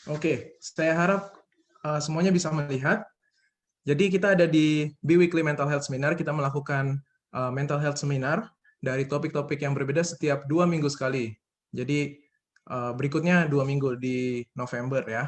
Oke, saya harap semuanya bisa melihat. Jadi kita ada di Bi-Weekly Mental Health Seminar, kita melakukan mental health seminar dari topik-topik yang berbeda setiap 2 minggu sekali. Jadi berikutnya 2 minggu di November ya.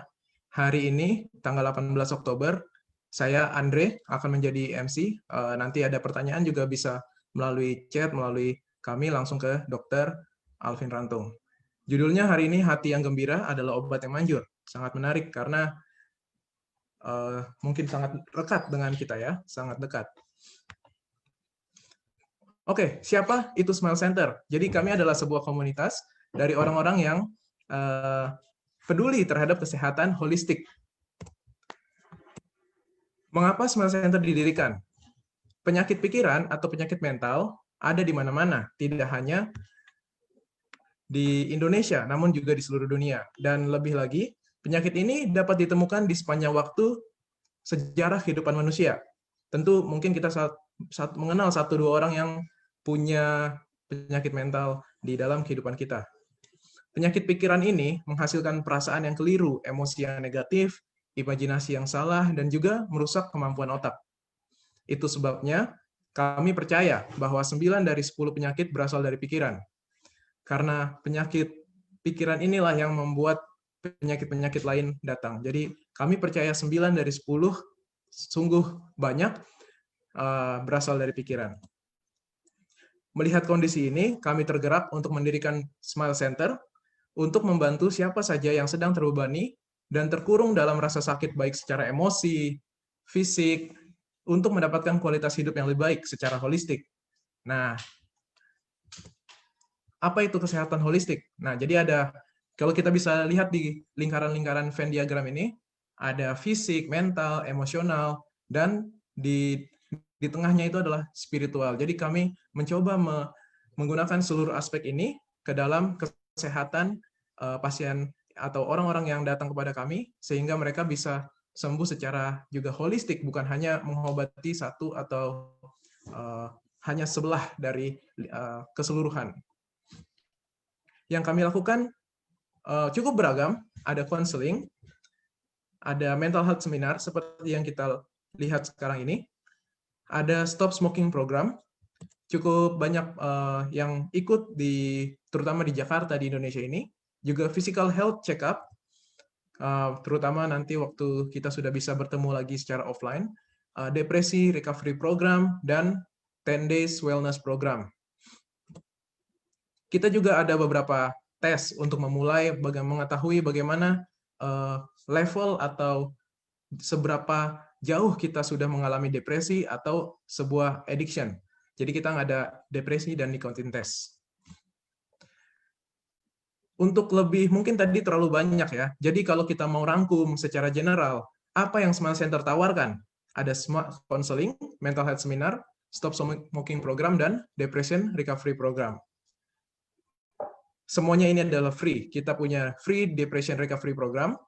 Hari ini, tanggal 18 Oktober, saya Andre akan menjadi MC. Nanti ada pertanyaan juga bisa melalui chat, melalui kami langsung ke Dr. Alvin Rantung. Judulnya hari ini, Hati yang Gembira adalah Obat yang Manjur. Sangat menarik karena mungkin sangat dekat dengan kita ya, sangat dekat. Oke, siapa itu Smile Center? Jadi kami adalah sebuah komunitas dari orang-orang yang peduli terhadap kesehatan holistik. Mengapa Smile Center didirikan? Penyakit pikiran atau penyakit mental ada di mana-mana, tidak hanya di Indonesia, namun juga di seluruh dunia. Dan lebih lagi, penyakit ini dapat ditemukan di sepanjang waktu sejarah kehidupan manusia. Tentu mungkin kita mengenal 1-2 orang yang punya penyakit mental di dalam kehidupan kita. Penyakit pikiran ini menghasilkan perasaan yang keliru, emosi yang negatif, imajinasi yang salah, dan juga merusak kemampuan otak. Itu sebabnya kami percaya bahwa 9 dari 10 penyakit berasal dari pikiran. Karena penyakit pikiran inilah yang membuat penyakit-penyakit lain datang. Jadi kami percaya 9 dari 10 sungguh banyak berasal dari pikiran. Melihat kondisi ini, kami tergerak untuk mendirikan Smile Center untuk membantu siapa saja yang sedang terbebani dan terkurung dalam rasa sakit baik secara emosi, fisik, untuk mendapatkan kualitas hidup yang lebih baik secara holistik. Nah, apa itu kesehatan holistik? Nah, jadi kalau kita bisa lihat di lingkaran-lingkaran Venn diagram ini, ada fisik, mental, emosional, dan di tengahnya itu adalah spiritual. Jadi kami mencoba menggunakan seluruh aspek ini ke dalam kesehatan pasien atau orang-orang yang datang kepada kami, sehingga mereka bisa sembuh secara juga holistik, bukan hanya mengobati satu atau hanya sebelah dari keseluruhan. Yang kami lakukan cukup beragam, ada counseling, ada mental health seminar seperti yang kita lihat sekarang ini, ada stop smoking program, cukup banyak yang ikut terutama di Jakarta, di Indonesia ini, juga physical health check up, terutama nanti waktu kita sudah bisa bertemu lagi secara offline, depresi recovery program, dan 10 days wellness program. Kita juga ada beberapa tes untuk mengetahui bagaimana level atau seberapa jauh kita sudah mengalami depresi atau sebuah addiction. Jadi kita ada depresi dan nicotine test. Untuk lebih, mungkin tadi terlalu banyak ya. Jadi kalau kita mau rangkum secara general, apa yang Smile Center tawarkan? Ada counseling, mental health seminar, stop smoking program, dan depression recovery program. Semuanya ini adalah free. Kita punya free depression recovery program,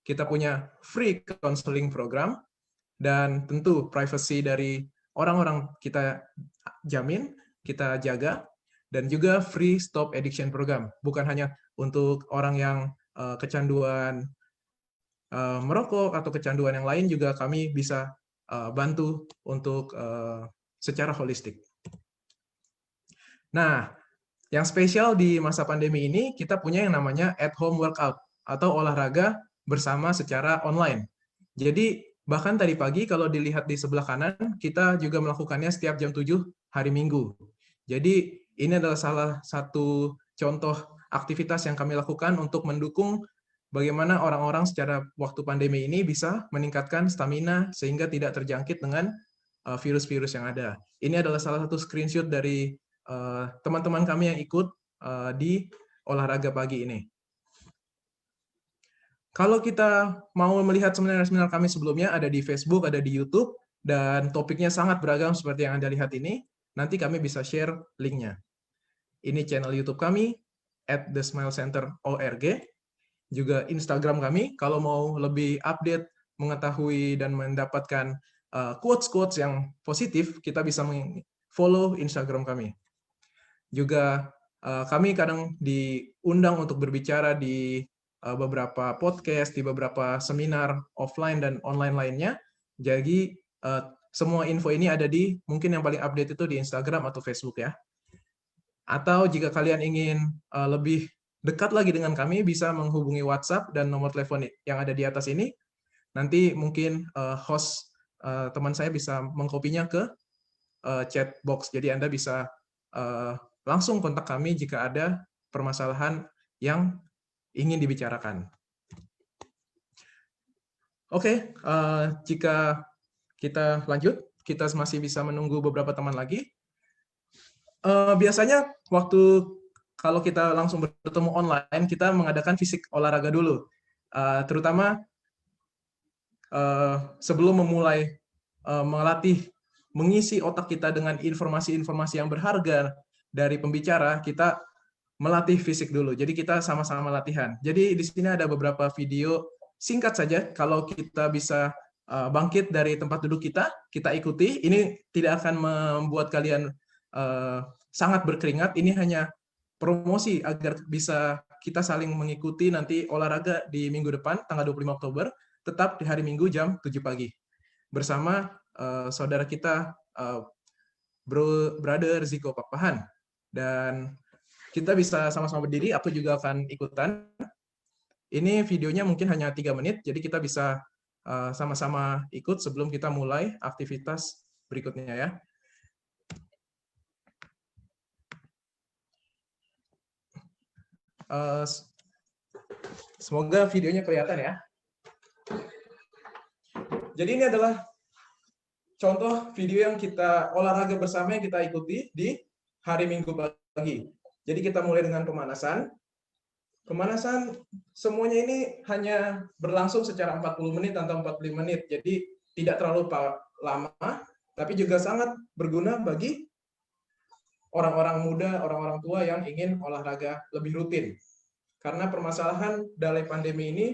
kita punya free counseling program, dan tentu privacy dari orang-orang kita jamin, kita jaga, dan juga free stop addiction program. Bukan hanya untuk orang yang kecanduan merokok atau kecanduan yang lain, juga kami bisa bantu untuk secara holistik. Nah, yang spesial di masa pandemi ini, kita punya yang namanya at-home workout, atau olahraga bersama secara online. Jadi, bahkan tadi pagi, kalau dilihat di sebelah kanan, kita juga melakukannya setiap jam 7 hari Minggu. Jadi, ini adalah salah satu contoh aktivitas yang kami lakukan untuk mendukung bagaimana orang-orang secara waktu pandemi ini bisa meningkatkan stamina sehingga tidak terjangkit dengan virus-virus yang ada. Ini adalah salah satu screenshot dari teman-teman kami yang ikut di olahraga pagi ini. Kalau kita mau melihat seminar-seminar kami sebelumnya, ada di Facebook, ada di YouTube, dan topiknya sangat beragam seperti yang Anda lihat ini. Nanti kami bisa share linknya. Ini channel YouTube kami, @thesmilecenter.org. Juga Instagram kami, kalau mau lebih update, mengetahui, dan mendapatkan quotes-quotes yang positif, kita bisa follow Instagram kami. Juga kami kadang diundang untuk berbicara di beberapa podcast, di beberapa seminar offline dan online lainnya. Jadi semua info ini ada di, mungkin yang paling update itu di Instagram atau Facebook ya. Atau jika kalian ingin lebih dekat lagi dengan kami, bisa menghubungi WhatsApp dan nomor telepon yang ada di atas ini. Nanti mungkin host teman saya bisa mengkopinya ke chat box. Jadi Anda bisa langsung kontak kami jika ada permasalahan yang ingin dibicarakan. Oke, jika kita lanjut, kita masih bisa menunggu beberapa teman lagi. Biasanya waktu kalau kita langsung bertemu online, kita mengadakan fisik olahraga dulu. Terutama sebelum memulai melatih, mengisi otak kita dengan informasi-informasi yang berharga dari pembicara, kita melatih fisik dulu. Jadi kita sama-sama latihan. Jadi di sini ada beberapa video singkat saja. Kalau kita bisa bangkit dari tempat duduk kita ikuti. Ini tidak akan membuat kalian sangat berkeringat. Ini hanya promosi agar bisa kita saling mengikuti nanti olahraga di minggu depan, tanggal 25 Oktober, tetap di hari Minggu jam 7 pagi. Bersama saudara kita, Brother Ziko Pakpahan. Dan kita bisa sama-sama berdiri, aku juga akan ikutan. Ini videonya mungkin hanya 3 menit, jadi kita bisa sama-sama ikut sebelum kita mulai aktivitas berikutnya ya. Semoga videonya kelihatan ya. Jadi ini adalah contoh video yang kita olahraga bersama yang kita ikuti di hari Minggu pagi. Jadi kita mulai dengan pemanasan. Pemanasan semuanya ini hanya berlangsung secara 40 menit atau 45 menit. Jadi tidak terlalu lama, tapi juga sangat berguna bagi orang-orang muda, orang-orang tua yang ingin olahraga lebih rutin. Karena permasalahan dalam pandemi ini,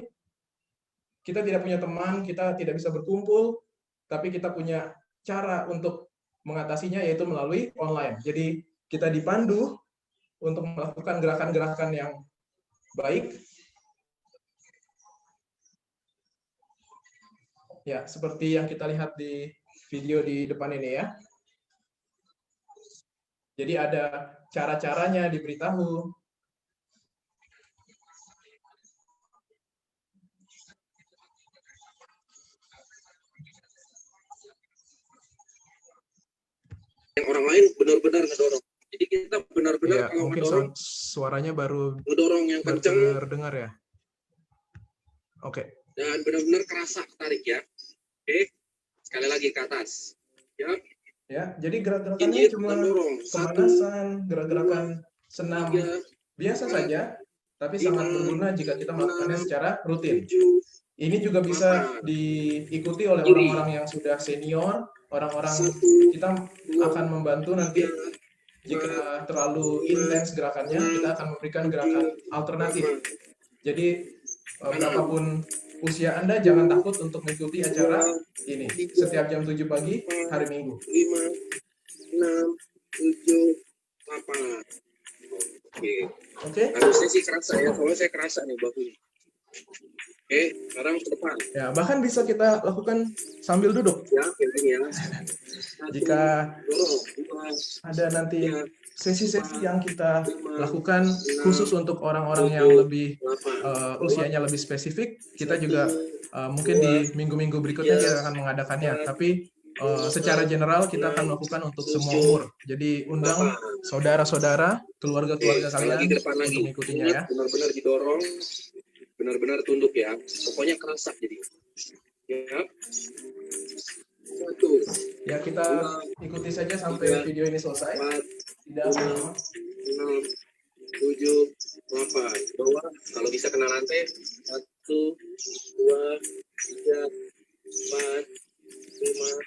kita tidak punya teman, kita tidak bisa berkumpul, tapi kita punya cara untuk mengatasinya, yaitu melalui online. Jadi kita dipandu untuk melakukan gerakan-gerakan yang baik. Ya, seperti yang kita lihat di video di depan ini ya. Jadi ada cara-caranya diberitahu. Yang orang lain benar-benar ngedorong. Jadi kita benar-benar ya, kalau ngedorong, suaranya baru ngedorong yang kencang terdengar ya. Oke. Dan benar-benar kerasa tarik ya. Oke. Sekali lagi ke atas. Ya. Ya, jadi gerak-gerakannya cuma pemanasan, gerak-gerakan senam biasa saja, tapi sangat berguna jika kita melakukannya secara rutin. Ini juga bisa diikuti oleh orang-orang yang sudah senior, orang-orang kita akan membantu nanti jika terlalu intens gerakannya, kita akan memberikan gerakan alternatif. Jadi berapapun usia Anda, jangan takut untuk mengikuti acara ini setiap jam 7 pagi hari Minggu. 5, 6, 7, 8. Oke. Harusnya sih kerasa ya, soalnya saya kerasa nih bahunya. Oke, sekarang ke depan. Ya, bahkan bisa kita lakukan sambil duduk. Ya, kayak gini ya. Jika ada nanti sesi-sesi yang kita lakukan khusus untuk orang-orang yang lebih usianya lebih spesifik, kita juga mungkin di minggu-minggu berikutnya kita akan mengadakannya. Tapi secara general kita akan melakukan untuk semua umur. Jadi undang saudara-saudara, keluarga-keluarga kalian untuk mengikutinya ya. Benar-benar didorong, benar-benar tunduk ya. Pokoknya kerasa jadi. Ya. Satu. Ya, kita ikuti saja sampai video ini selesai. Tidak lama. 6, 7, 8. Bawah, kalau bisa kena lantai. 1, 2, 3, 4, 5,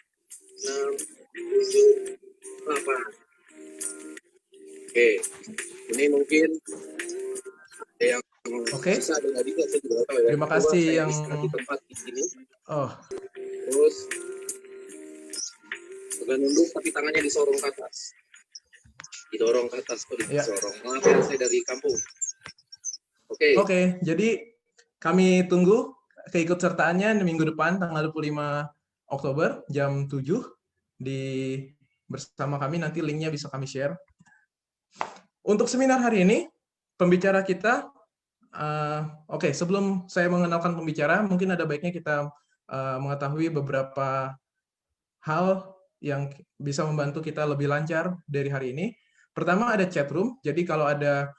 6, 7, 8. Oke, ini mungkin ada yang bisa ada juga, saya juga tahu ya. Terima kasih yang di tempat di sini. Oh. Terus agak nunduk tapi tangannya disorong ke atas. Didorong ke atas, didorong. Maaf ya, saya dari kampung. Oke, jadi Kami tunggu keikutsertaannya minggu depan tanggal 25 Oktober jam 7 bersama kami, nanti linknya bisa kami share. Untuk seminar hari ini, pembicara kita, oke, sebelum saya mengenalkan pembicara, mungkin ada baiknya kita mengetahui beberapa hal yang bisa membantu kita lebih lancar dari hari ini. Pertama ada chat room, jadi kalau ada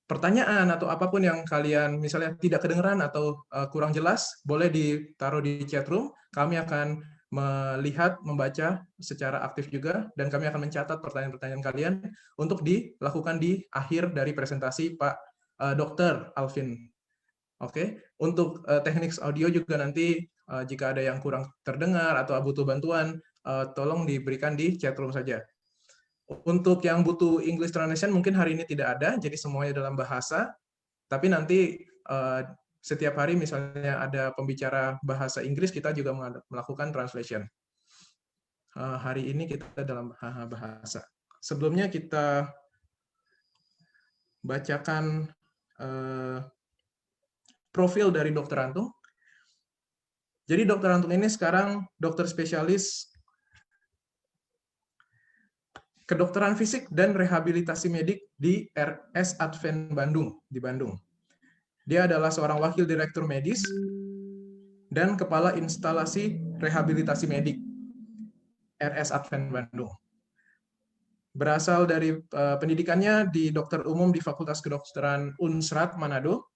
pertanyaan atau apapun yang kalian misalnya tidak kedengeran atau kurang jelas, boleh ditaruh di chat room. Kami akan melihat, membaca secara aktif juga, dan kami akan mencatat pertanyaan-pertanyaan kalian untuk dilakukan di akhir dari presentasi Pak Dr. Alvin. Oke, untuk teknik audio juga nanti jika ada yang kurang terdengar atau butuh bantuan, tolong diberikan di chat room saja. Untuk yang butuh English translation mungkin hari ini tidak ada, jadi semuanya dalam bahasa. Tapi nanti setiap hari misalnya ada pembicara bahasa Inggris, kita juga melakukan translation. Hari ini kita dalam bahasa. Sebelumnya kita bacakan profil dari Dr. Antung. Jadi Dr. Antung ini sekarang dokter spesialis kedokteran fisik dan rehabilitasi medik di RS Advent Bandung, di Bandung. Dia adalah seorang wakil direktur medis dan kepala instalasi rehabilitasi medik RS Advent Bandung. Berasal dari pendidikannya di dokter umum di Fakultas Kedokteran Unsrat Manado,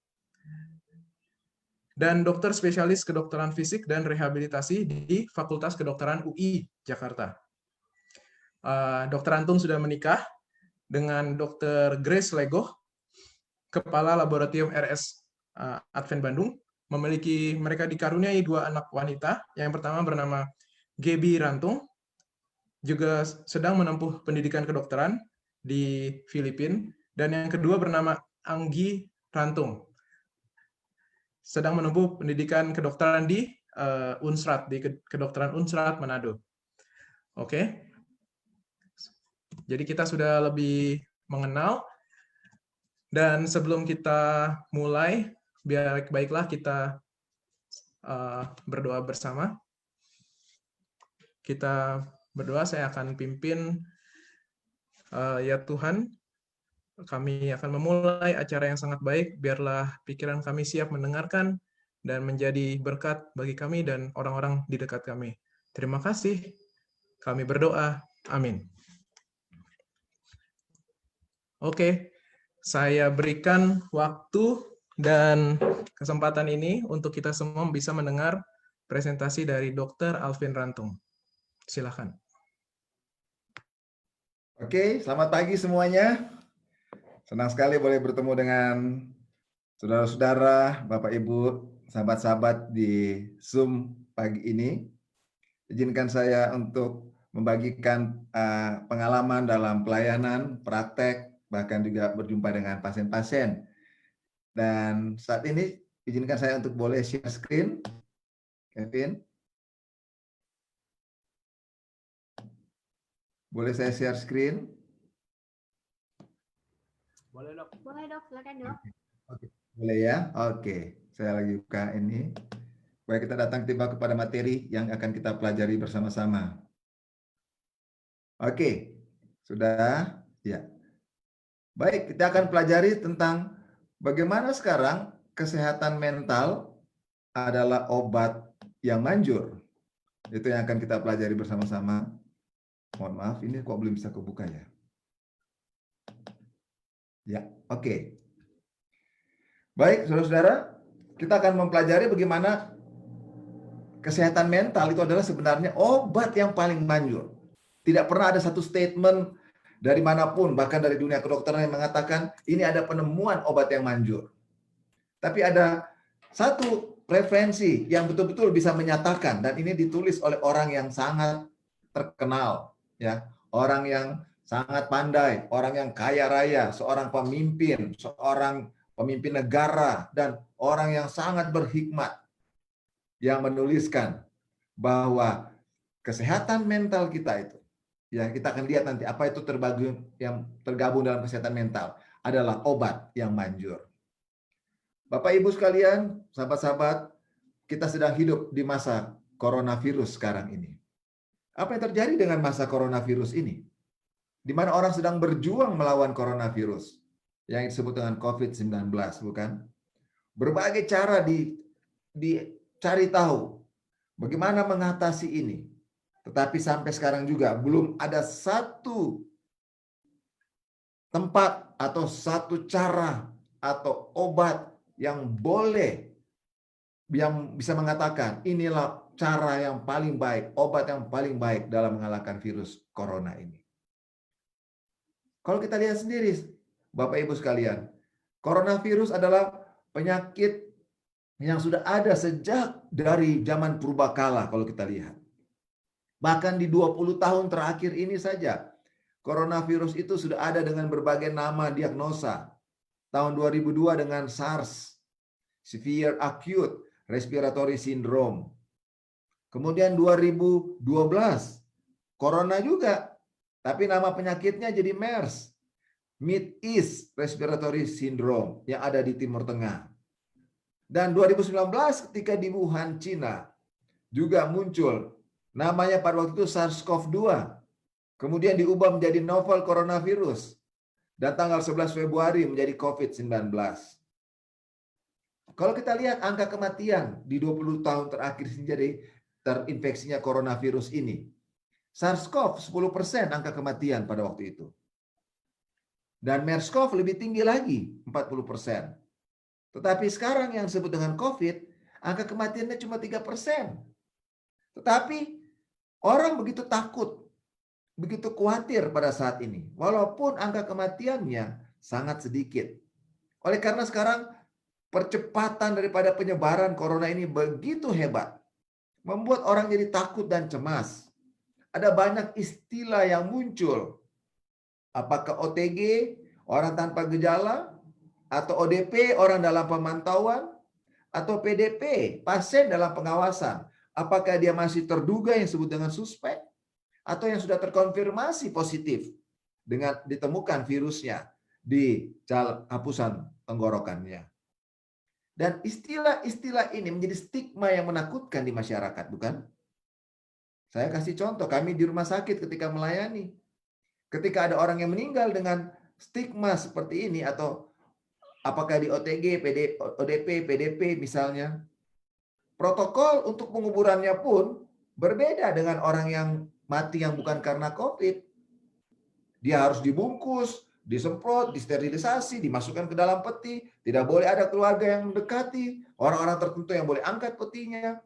dan dokter spesialis kedokteran fisik dan rehabilitasi di Fakultas Kedokteran UI Jakarta. Dr. Antung sudah menikah dengan Dr. Grace Legoh, Kepala Laboratorium RS Advent Bandung. Mereka dikaruniai 2 anak wanita. Yang pertama bernama Gaby Rantung, juga sedang menempuh pendidikan kedokteran di Filipina, dan yang kedua bernama Anggi Rantung, sedang menempuh pendidikan kedokteran di Unsrat, di Kedokteran Unsrat Manado. Oke. Jadi kita sudah lebih mengenal, dan sebelum kita mulai, baiklah kita berdoa bersama. Kita berdoa, saya akan pimpin. Ya Tuhan, kami akan memulai acara yang sangat baik, biarlah pikiran kami siap mendengarkan dan menjadi berkat bagi kami dan orang-orang di dekat kami. Terima kasih, kami berdoa. Amin. Oke, saya berikan waktu dan kesempatan ini untuk kita semua bisa mendengar presentasi dari Dr. Alvin Rantung. Silakan. Oke, selamat pagi semuanya. Senang sekali boleh bertemu dengan saudara-saudara, Bapak Ibu, sahabat-sahabat di Zoom pagi ini. Izinkan saya untuk membagikan pengalaman dalam pelayanan, praktek, bahkan juga berjumpa dengan pasien-pasien. Dan saat ini izinkan saya untuk boleh share screen. Kevin, boleh saya share screen? Boleh dok. Boleh dok, silakan dok. Oke, boleh ya? Oke, saya lagi buka ini. Baik, kita datang tiba kepada materi yang akan kita pelajari bersama-sama. Oke, sudah? Ya. Baik, kita akan pelajari tentang bagaimana sekarang kesehatan mental adalah obat yang manjur. Itu yang akan kita pelajari bersama-sama. Mohon maaf, ini kok belum bisa kebuka ya? Ya, oke. Baik, saudara-saudara, kita akan mempelajari bagaimana kesehatan mental itu adalah sebenarnya obat yang paling manjur. Tidak pernah ada satu statement dari manapun, bahkan dari dunia kedokteran yang mengatakan ini ada penemuan obat yang manjur. Tapi ada satu referensi yang betul-betul bisa menyatakan, dan ini ditulis oleh orang yang sangat terkenal, ya, orang yang sangat pandai, orang yang kaya raya, seorang pemimpin negara, dan orang yang sangat berhikmat, yang menuliskan bahwa kesehatan mental kita itu, ya kita akan lihat nanti apa itu tergabung dalam kesehatan mental, adalah obat yang manjur. Bapak Ibu sekalian, sahabat-sahabat, kita sedang hidup di masa coronavirus sekarang ini. Apa yang terjadi dengan masa coronavirus ini? Di mana orang sedang berjuang melawan coronavirus yang disebut dengan COVID-19, bukan? Berbagai cara dicari tahu bagaimana mengatasi ini. Tetapi sampai sekarang juga belum ada satu tempat atau satu cara atau obat yang bisa mengatakan inilah cara yang paling baik, obat yang paling baik dalam mengalahkan virus corona ini. Kalau kita lihat sendiri, Bapak Ibu sekalian, coronavirus adalah penyakit yang sudah ada sejak dari zaman purbakala kalau kita lihat. Bahkan di 20 tahun terakhir ini saja, coronavirus itu sudah ada dengan berbagai nama diagnosa. Tahun 2002 dengan SARS, Severe Acute Respiratory Syndrome. Kemudian 2012, Corona juga, tapi nama penyakitnya jadi MERS, Mid East Respiratory Syndrome yang ada di Timur Tengah. Dan 2019 ketika di Wuhan, Cina, juga muncul. Namanya pada waktu itu SARS-CoV-2. Kemudian diubah menjadi novel coronavirus. Dan tanggal 11 Februari menjadi COVID-19. Kalau kita lihat angka kematian di 20 tahun terakhir jadi terinfeksinya coronavirus ini. SARS-CoV 10% angka kematian pada waktu itu. Dan MERS-CoV lebih tinggi lagi, 40%. Tetapi sekarang yang disebut dengan COVID, angka kematiannya cuma 3%. Tetapi orang begitu takut, begitu khawatir pada saat ini. Walaupun angka kematiannya sangat sedikit. Oleh karena sekarang percepatan daripada penyebaran corona ini begitu hebat. Membuat orang jadi takut dan cemas. Ada banyak istilah yang muncul. Apakah OTG, orang tanpa gejala, atau ODP, orang dalam pemantauan, atau PDP, pasien dalam pengawasan. Apakah dia masih terduga yang disebut dengan suspek, atau yang sudah terkonfirmasi positif dengan ditemukan virusnya di hapusan tenggorokannya. Dan istilah-istilah ini menjadi stigma yang menakutkan di masyarakat, bukan? Saya kasih contoh, kami di rumah sakit ketika melayani. Ketika ada orang yang meninggal dengan stigma seperti ini, atau apakah di OTG, ODP, PDP misalnya, protokol untuk penguburannya pun berbeda dengan orang yang mati yang bukan karena COVID. Dia harus dibungkus, disemprot, disterilisasi, dimasukkan ke dalam peti. Tidak boleh ada keluarga yang mendekati. Orang-orang tertentu yang boleh angkat petinya.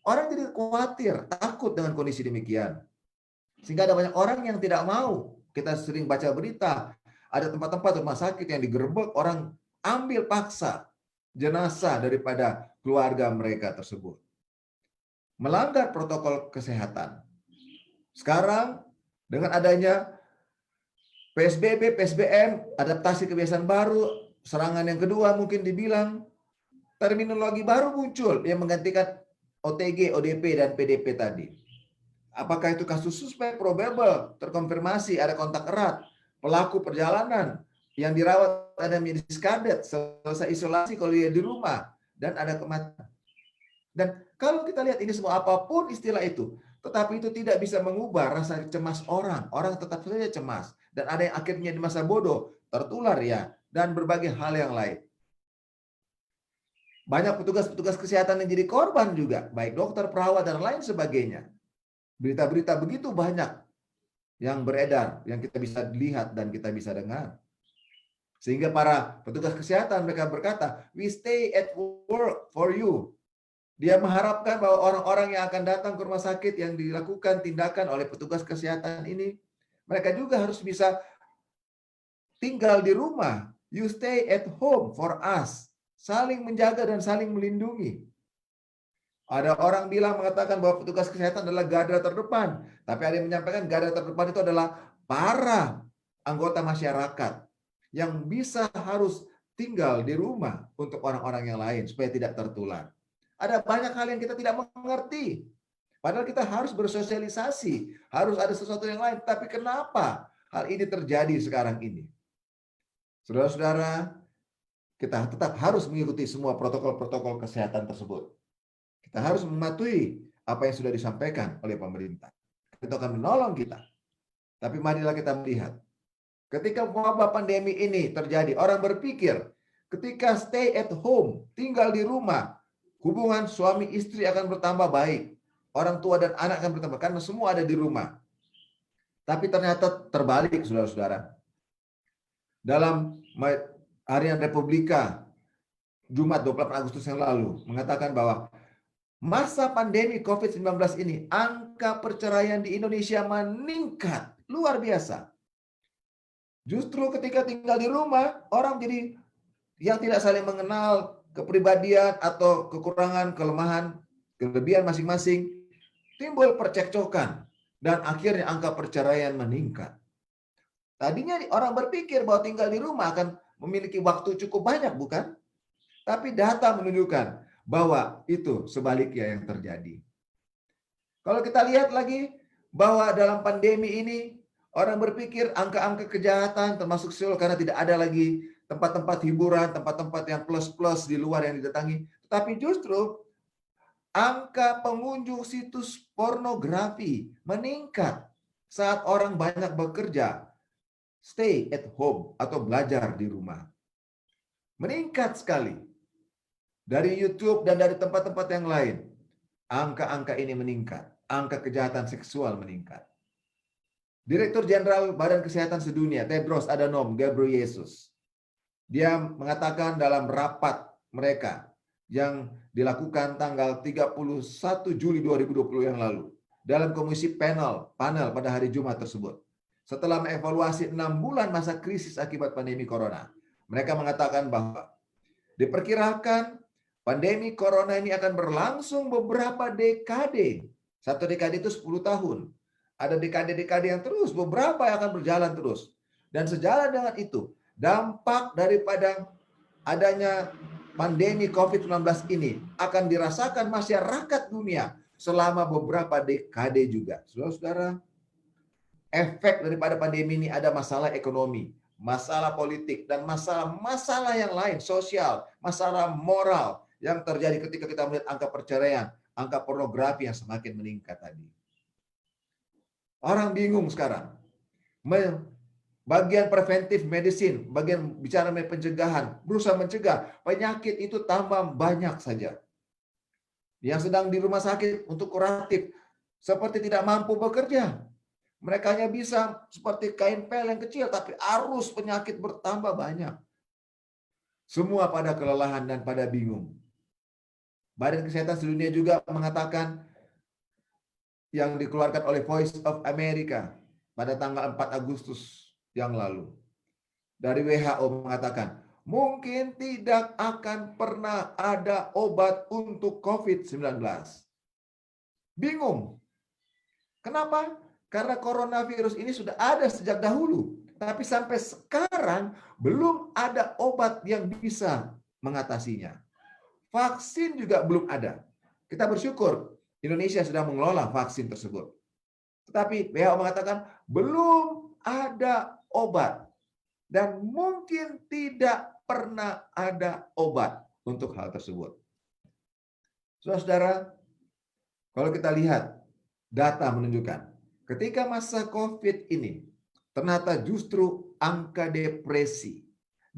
Orang jadi khawatir, takut dengan kondisi demikian. Sehingga ada banyak orang yang tidak mau. Kita sering baca berita, ada tempat-tempat rumah sakit yang digerebek, orang ambil paksa jenazah daripada keluarga mereka tersebut. Melanggar protokol kesehatan. Sekarang dengan adanya PSBB, PSBM, adaptasi kebiasaan baru, serangan yang kedua mungkin dibilang, terminologi baru muncul yang menggantikan OTG, ODP, dan PDP tadi. Apakah itu kasus suspek, probable, terkonfirmasi, ada kontak erat, pelaku perjalanan, yang dirawat ada medis kadet, selesai isolasi kalau dia di rumah, dan ada kematian. Dan kalau kita lihat ini semua, apapun istilah itu, tetapi itu tidak bisa mengubah rasa cemas orang. Orang tetap saja cemas. Dan ada yang akhirnya di masa bodoh, tertular ya, dan berbagai hal yang lain. Banyak petugas-petugas kesehatan yang jadi korban juga, baik dokter, perawat, dan lain sebagainya. Berita-berita begitu banyak yang beredar, yang kita bisa lihat dan kita bisa dengar. Sehingga para petugas kesehatan mereka berkata, we stay at work for you. Dia mengharapkan bahwa orang-orang yang akan datang ke rumah sakit yang dilakukan tindakan oleh petugas kesehatan ini, mereka juga harus bisa tinggal di rumah. You stay at home for us. Saling menjaga dan saling melindungi. Ada orang mengatakan bahwa petugas kesehatan adalah garda terdepan. Tapi ada yang menyampaikan garda terdepan itu adalah para anggota masyarakat yang bisa harus tinggal di rumah untuk orang-orang yang lain supaya tidak tertular. Ada banyak hal yang kita tidak mengerti. Padahal kita harus bersosialisasi, harus ada sesuatu yang lain. Tapi kenapa hal ini terjadi sekarang ini? Saudara-saudara, kita tetap harus mengikuti semua protokol-protokol kesehatan tersebut. Kita harus mematuhi apa yang sudah disampaikan oleh pemerintah. Itu akan menolong kita. Tapi marilah kita melihat, ketika wabah pandemi ini terjadi, orang berpikir ketika stay at home, tinggal di rumah, hubungan suami istri akan bertambah baik. Orang tua dan anak akan bertambah karena semua ada di rumah. Tapi ternyata terbalik, saudara-saudara. Dalam Harian Republika Jumat 28 Agustus yang lalu mengatakan bahwa masa pandemi COVID-19 ini angka perceraian di Indonesia meningkat luar biasa. Justru ketika tinggal di rumah, orang jadi yang tidak saling mengenal kepribadian atau kekurangan, kelemahan, kelebihan masing-masing, timbul percekcokan dan akhirnya angka perceraian meningkat. Tadinya orang berpikir bahwa tinggal di rumah akan memiliki waktu cukup banyak, bukan? Tapi data menunjukkan bahwa itu sebaliknya yang terjadi. Kalau kita lihat lagi bahwa dalam pandemi ini orang berpikir angka-angka kejahatan termasuk seksual karena tidak ada lagi tempat-tempat hiburan, tempat-tempat yang plus-plus di luar yang didatangi. Tapi justru angka pengunjung situs pornografi meningkat saat orang banyak bekerja, stay at home atau belajar di rumah. Meningkat sekali. Dari YouTube dan dari tempat-tempat yang lain, angka-angka ini meningkat. Angka kejahatan seksual meningkat. Direktur Jenderal Badan Kesehatan Sedunia, Tedros Adhanom Ghebreyesus, dia mengatakan dalam rapat mereka yang dilakukan tanggal 31 Juli 2020 yang lalu, dalam komisi panel pada hari Jumat tersebut, setelah mengevaluasi 6 bulan masa krisis akibat pandemi corona, mereka mengatakan bahwa diperkirakan pandemi corona ini akan berlangsung beberapa dekade. Satu dekade itu 10 tahun. Ada dekade-dekade yang terus, beberapa yang akan berjalan terus. Dan sejalan dengan itu, dampak daripada adanya pandemi COVID-19 ini akan dirasakan masyarakat dunia selama beberapa dekade juga. Saudara-saudara, efek daripada pandemi ini ada masalah ekonomi, masalah politik, dan masalah yang lain, sosial, masalah moral yang terjadi ketika kita melihat angka perceraian, angka pornografi yang semakin meningkat tadi. Orang bingung sekarang. Bagian preventif medicine, bagian bicara mengenai pencegahan, berusaha mencegah penyakit itu tambah banyak saja. Yang sedang di rumah sakit untuk kuratif, seperti tidak mampu bekerja. Mereka hanya bisa seperti kain pel yang kecil, tapi arus penyakit bertambah banyak. Semua pada kelelahan dan pada bingung. Badan Kesehatan Sedunia juga mengatakan yang dikeluarkan oleh Voice of America pada tanggal 4 Agustus yang lalu. Dari WHO mengatakan, mungkin tidak akan pernah ada obat untuk COVID-19. Bingung. Kenapa? Karena coronavirus ini sudah ada sejak dahulu. Tapi sampai sekarang belum ada obat yang bisa mengatasinya. Vaksin juga belum ada. Kita bersyukur Indonesia sedang mengelola vaksin tersebut. Tetapi WHO mengatakan belum ada obat. Dan mungkin tidak pernah ada obat untuk hal tersebut. Saudara-saudara, kalau kita lihat data menunjukkan ketika masa COVID ini ternyata justru angka depresi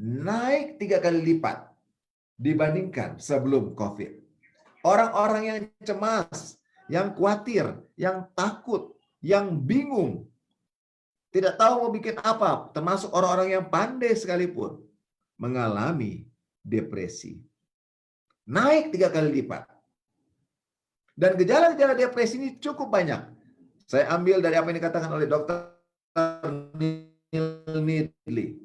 naik 3 kali lipat dibandingkan sebelum COVID. Orang-orang yang cemas, yang khawatir, yang takut, yang bingung, tidak tahu mau bikin apa, termasuk orang-orang yang pandai sekalipun, mengalami depresi. Naik 3 kali lipat. Dan gejala-gejala depresi ini cukup banyak. Saya ambil dari apa yang dikatakan oleh Dr. Neil Needley.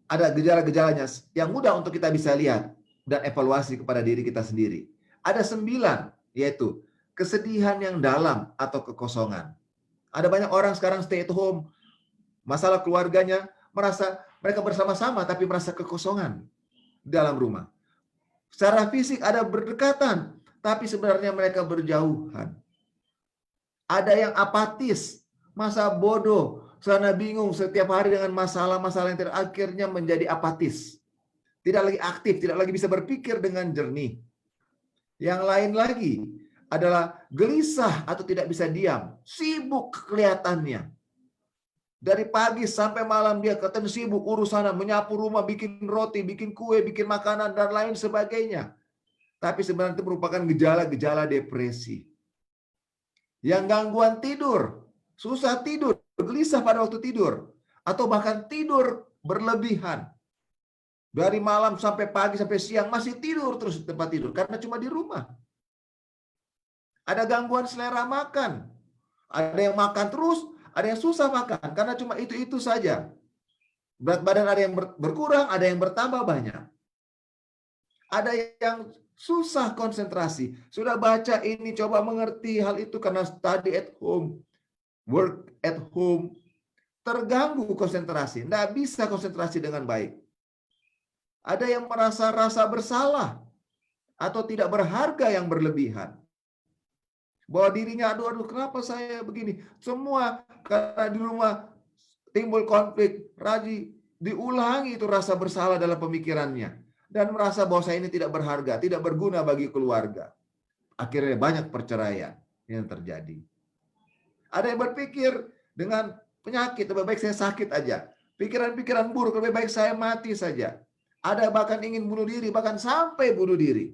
Ada gejala-gejalanya yang mudah untuk kita bisa lihat dan evaluasi kepada diri kita sendiri. Ada 9, yaitu kesedihan yang dalam atau kekosongan. Ada banyak orang sekarang stay at home, masalah keluarganya, merasa mereka bersama-sama tapi merasa kekosongan di dalam rumah. Secara fisik ada berdekatan, tapi sebenarnya mereka berjauhan. Ada yang apatis, masa bodoh, sana bingung setiap hari dengan masalah-masalah yang akhirnya menjadi apatis. tidak lagi aktif, tidak lagi bisa berpikir dengan jernih. Yang lain lagi adalah gelisah atau tidak bisa diam, sibuk kelihatannya. Dari pagi sampai malam dia kelihatan sibuk urusan, menyapu rumah, bikin roti, bikin kue, bikin makanan, dan lain sebagainya. Tapi sebenarnya itu merupakan gejala-gejala depresi. Yang gangguan tidur, susah tidur, gelisah pada waktu tidur, atau bahkan tidur berlebihan. Dari malam sampai pagi sampai siang masih tidur terus di tempat tidur karena cuma di rumah. Ada gangguan selera makan. Ada yang makan terus, ada yang susah makan karena cuma itu-itu saja. Berat badan ada yang berkurang, ada yang bertambah banyak. Ada yang susah konsentrasi. Sudah baca ini, coba mengerti hal itu karena study at home, work at home. Terganggu konsentrasi, tidak bisa konsentrasi dengan baik. Ada yang merasa rasa bersalah atau tidak berharga yang berlebihan. Bahwa dirinya, aduh kenapa saya begini? Semua karena di rumah timbul konflik, diulangi itu rasa bersalah dalam pemikirannya. Dan merasa bahwa saya ini tidak berharga, tidak berguna bagi keluarga. Akhirnya banyak perceraian yang terjadi. Ada yang berpikir dengan penyakit, lebih baik saya sakit aja. Pikiran-pikiran buruk, lebih baik saya mati saja. Ada bahkan ingin bunuh diri, bahkan sampai bunuh diri.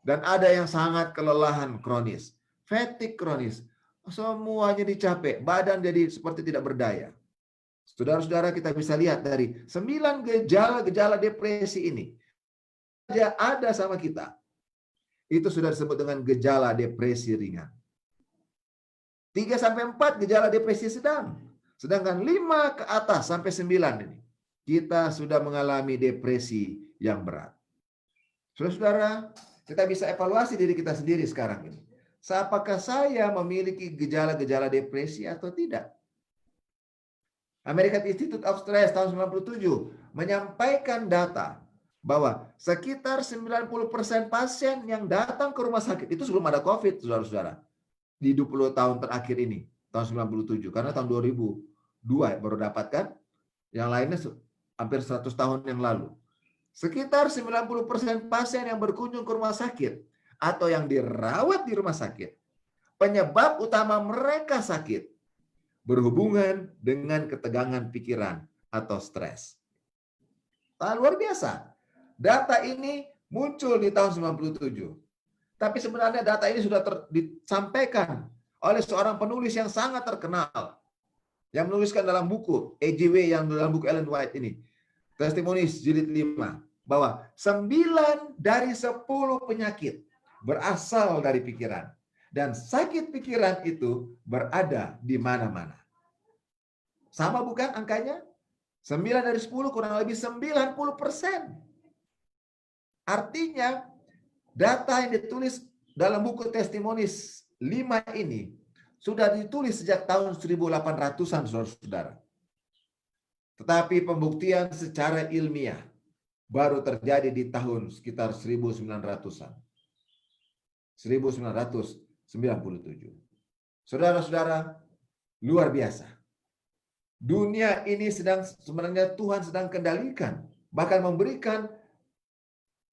Dan ada yang sangat kelelahan kronis, fatigue kronis. Semuanya dicapek, badan jadi seperti tidak berdaya. Saudara-saudara, kita bisa lihat dari 9 gejala-gejala depresi ini. Ada sama kita. Itu sudah disebut dengan gejala depresi ringan. 3-4 gejala depresi sedang. Sedangkan 5 ke atas sampai 9 ini, kita sudah mengalami depresi yang berat. Saudara-saudara, kita bisa evaluasi diri kita sendiri sekarang ini. Apakah saya memiliki gejala-gejala depresi atau tidak? American Institute of Stress tahun 97 menyampaikan data bahwa sekitar 90% pasien yang datang ke rumah sakit itu sebelum ada COVID, saudara-saudara. Di 20 tahun terakhir ini, tahun 97. Karena tahun 2002 baru dapatkan, yang lainnya hampir 100 tahun yang lalu. Sekitar 90% pasien yang berkunjung ke rumah sakit atau yang dirawat di rumah sakit, penyebab utama mereka sakit berhubungan dengan ketegangan pikiran atau stres. Luar biasa. Data ini muncul di tahun 97. Tapi sebenarnya data ini sudah disampaikan oleh seorang penulis yang sangat terkenal. Yang menuliskan dalam buku EJW, yang dalam buku Ellen White ini. Testimonies jilid 5. Bahwa 9 dari 10 penyakit berasal dari pikiran. Dan sakit pikiran itu berada di mana-mana. Sama bukan angkanya? 9 dari 10 kurang lebih 90%. Artinya, data yang ditulis dalam buku Testimonies 5 ini sudah ditulis sejak tahun 1800-an, saudara-saudara. Tetapi pembuktian secara ilmiah baru terjadi di tahun sekitar 1900-an. 1997. Saudara-saudara, luar biasa. Dunia ini sebenarnya Tuhan sedang kendalikan, bahkan memberikan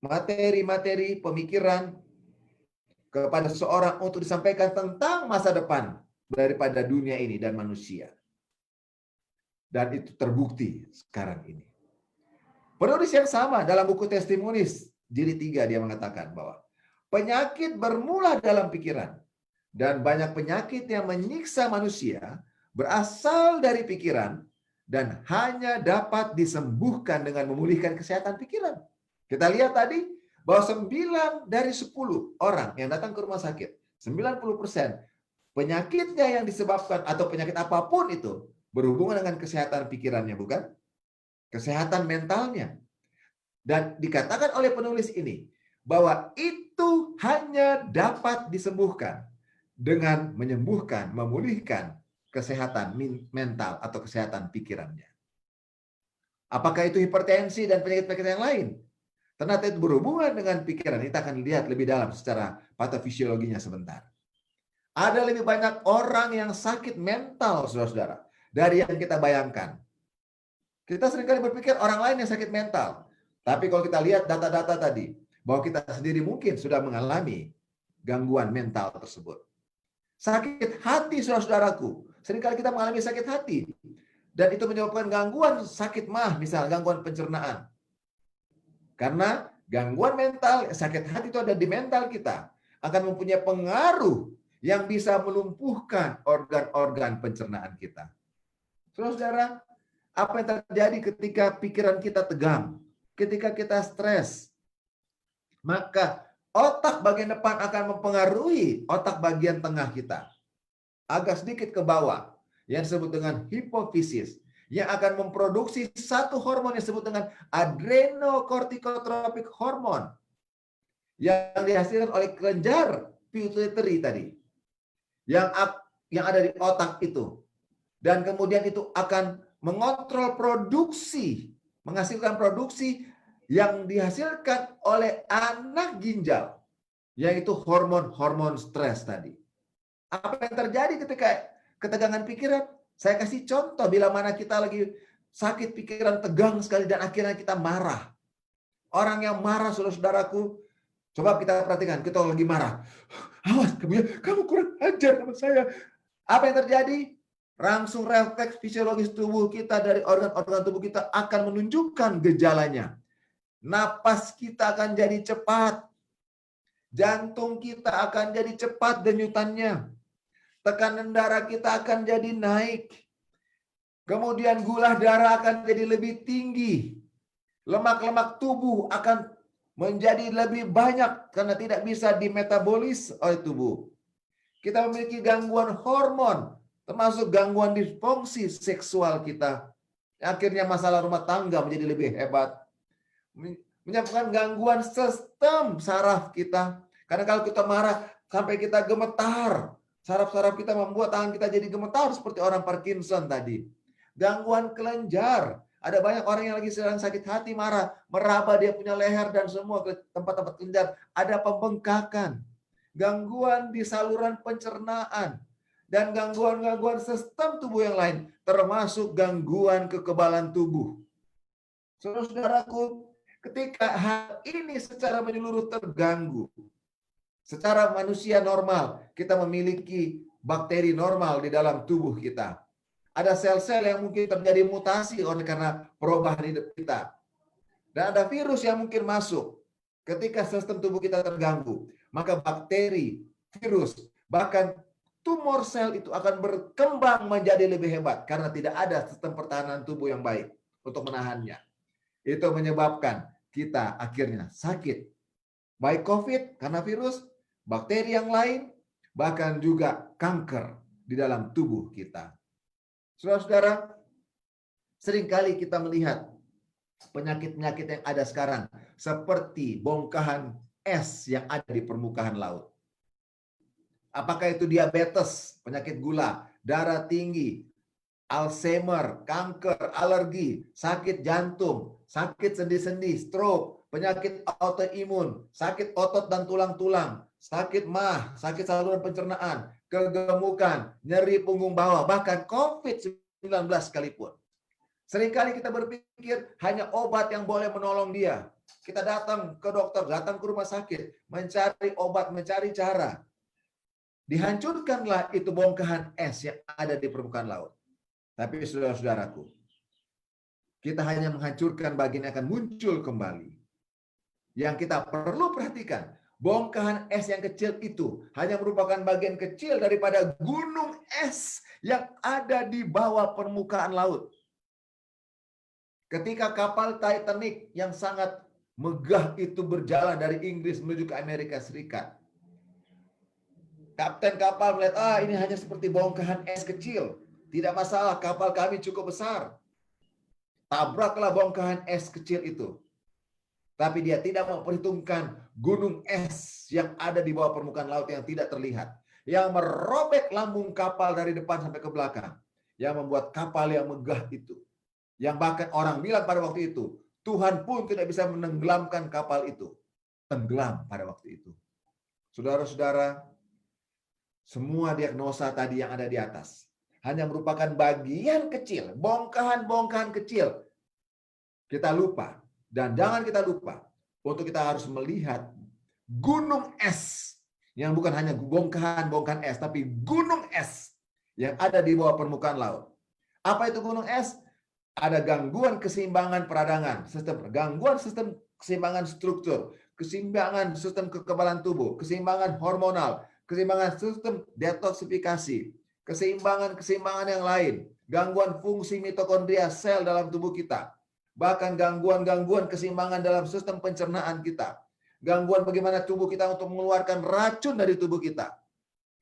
materi-materi pemikiran kepada seseorang untuk disampaikan tentang masa depan daripada dunia ini dan manusia. Dan itu terbukti sekarang ini. Penulis yang sama dalam buku Testimonies jilid 3 dia mengatakan bahwa penyakit bermula dalam pikiran dan banyak penyakit yang menyiksa manusia berasal dari pikiran dan hanya dapat disembuhkan dengan memulihkan kesehatan pikiran. Kita lihat tadi bahwa 9 dari 10 orang yang datang ke rumah sakit, 90% penyakitnya yang disebabkan atau penyakit apapun itu berhubungan dengan kesehatan pikirannya, bukan? Kesehatan mentalnya. Dan dikatakan oleh penulis ini bahwa itu hanya dapat disembuhkan dengan menyembuhkan, memulihkan kesehatan mental atau kesehatan pikirannya. Apakah itu hipertensi dan penyakit-penyakit yang lain? Ternyata itu berhubungan dengan pikiran. Kita akan lihat lebih dalam secara patofisiologinya sebentar. Ada lebih banyak orang yang sakit mental, saudara-saudara, dari yang kita bayangkan. Kita seringkali berpikir orang lain yang sakit mental. Tapi kalau kita lihat data-data tadi, bahwa kita sendiri mungkin sudah mengalami gangguan mental tersebut. Sakit hati, saudara-saudaraku. Seringkali kita mengalami sakit hati. Dan itu menyebabkan gangguan sakit mah, misalnya gangguan pencernaan. Karena gangguan mental, sakit hati itu ada di mental kita. Akan mempunyai pengaruh yang bisa melumpuhkan organ-organ pencernaan kita. Saudara-saudara, apa yang terjadi ketika pikiran kita tegang, ketika kita stres, maka otak bagian depan akan mempengaruhi otak bagian tengah kita. Agak sedikit ke bawah, yang disebut dengan hipofisis, yang akan memproduksi satu hormon yang disebut dengan adrenocorticotropic hormone, yang dihasilkan oleh kelenjar pituitary tadi, yang ada di otak itu. Dan kemudian itu akan mengontrol produksi, menghasilkan produksi yang dihasilkan oleh anak ginjal, yaitu hormon-hormon stres tadi. Apa yang terjadi ketika ketegangan pikiran? Saya kasih contoh bila mana kita lagi sakit pikiran, tegang sekali, dan akhirnya kita marah. Orang yang marah, saudara-saudaraku, coba kita perhatikan, kita lagi marah. Awas, kamu kurang ajar sama saya. Apa yang terjadi? Langsung refleks fisiologis tubuh kita dari organ-organ tubuh kita akan menunjukkan gejalanya. Napas kita akan jadi cepat. Jantung kita akan jadi cepat denyutannya. Tekanan darah kita akan jadi naik. Kemudian gula darah akan jadi lebih tinggi. Lemak-lemak tubuh akan menjadi lebih banyak karena tidak bisa dimetabolis oleh tubuh. Kita memiliki gangguan hormon, termasuk gangguan disfungsi seksual kita. Akhirnya masalah rumah tangga menjadi lebih hebat. Menyebabkan gangguan sistem saraf kita. Karena kalau kita marah sampai kita gemetar, saraf-saraf kita membuat tangan kita jadi gemetar seperti orang Parkinson tadi. Gangguan kelenjar. Ada banyak orang yang lagi sedang sakit hati, marah, meraba dia punya leher dan semua ke tempat-tempat kelenjar. Ada pembengkakan. Gangguan di saluran pencernaan. Dan gangguan-gangguan sistem tubuh yang lain. Termasuk gangguan kekebalan tubuh. Saudara-saudaraku, ketika hal ini secara menyeluruh terganggu, secara manusia normal, kita memiliki bakteri normal di dalam tubuh kita. Ada sel-sel yang mungkin terjadi mutasi oleh karena perubahan hidup kita. Dan ada virus yang mungkin masuk. Ketika sistem tubuh kita terganggu, maka bakteri, virus, bahkan tumor sel itu akan berkembang menjadi lebih hebat karena tidak ada sistem pertahanan tubuh yang baik untuk menahannya. Itu menyebabkan kita akhirnya sakit. Baik COVID karena virus, bakteri yang lain, bahkan juga kanker di dalam tubuh kita. Saudara-saudara, seringkali kita melihat penyakit-penyakit yang ada sekarang seperti bongkahan es yang ada di permukaan laut. Apakah itu diabetes, penyakit gula, darah tinggi, Alzheimer, kanker, alergi, sakit jantung, sakit sendi-sendi, stroke, penyakit autoimun, sakit otot dan tulang-tulang, sakit mah, sakit saluran pencernaan, kegemukan, nyeri punggung bawah, bahkan COVID-19 sekalipun. Seringkali kita berpikir hanya obat yang boleh menolong dia. Kita datang ke dokter, datang ke rumah sakit, mencari obat, mencari cara. Dihancurkanlah itu bongkahan es yang ada di permukaan laut. Tapi saudara-saudaraku, kita hanya menghancurkan bagian yang akan muncul kembali. Yang kita perlu perhatikan, bongkahan es yang kecil itu hanya merupakan bagian kecil daripada gunung es yang ada di bawah permukaan laut. Ketika kapal Titanic yang sangat megah itu berjalan dari Inggris menuju ke Amerika Serikat, kapten kapal melihat, ini hanya seperti bongkahan es kecil. Tidak masalah, kapal kami cukup besar. Tabraklah bongkahan es kecil itu. Tapi dia tidak memperhitungkan gunung es yang ada di bawah permukaan laut yang tidak terlihat. Yang merobek lambung kapal dari depan sampai ke belakang. Yang membuat kapal yang megah itu. Yang bahkan orang bilang pada waktu itu, Tuhan pun tidak bisa menenggelamkan kapal itu. Tenggelam pada waktu itu. Saudara-saudara, semua diagnosa tadi yang ada di atas hanya merupakan bagian kecil, bongkahan-bongkahan kecil. Kita lupa Dan jangan kita lupa, untuk kita harus melihat gunung es, yang bukan hanya bongkahan es, tapi gunung es yang ada di bawah permukaan laut. Apa itu gunung es? Ada gangguan keseimbangan peradangan, gangguan sistem keseimbangan struktur, keseimbangan sistem kekebalan tubuh, keseimbangan hormonal, keseimbangan sistem detoksifikasi, keseimbangan yang lain, gangguan fungsi mitokondria sel dalam tubuh kita, bahkan gangguan keseimbangan dalam sistem pencernaan kita, gangguan bagaimana tubuh kita untuk mengeluarkan racun dari tubuh kita,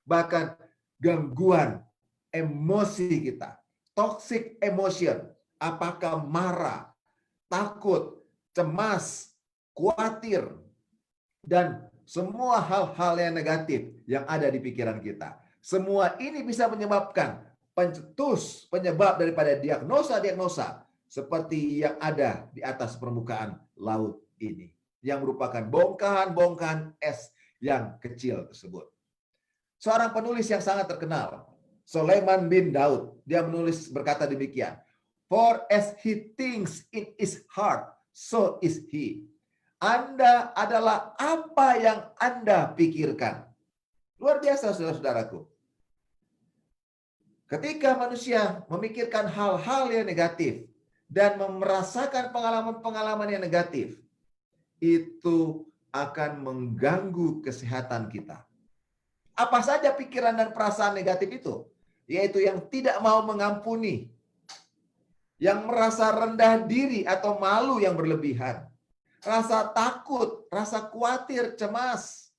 bahkan gangguan emosi kita, toxic emotion, apakah marah, takut, cemas, khawatir, dan semua hal-hal yang negatif yang ada di pikiran kita. Semua ini bisa menyebabkan penyebab daripada diagnosa-diagnosa seperti yang ada di atas permukaan laut ini, yang merupakan bongkahan-bongkahan es yang kecil tersebut. Seorang penulis yang sangat terkenal, Sulaiman bin Daud, dia menulis berkata demikian, "For as he thinks in his heart, so is he." Anda adalah apa yang Anda pikirkan. Luar biasa, saudara-saudaraku. Ketika manusia memikirkan hal-hal yang negatif dan merasakan pengalaman-pengalaman yang negatif, itu akan mengganggu kesehatan kita. Apa saja pikiran dan perasaan negatif itu? Yaitu yang tidak mau mengampuni, yang merasa rendah diri atau malu yang berlebihan, rasa takut, rasa khawatir, cemas,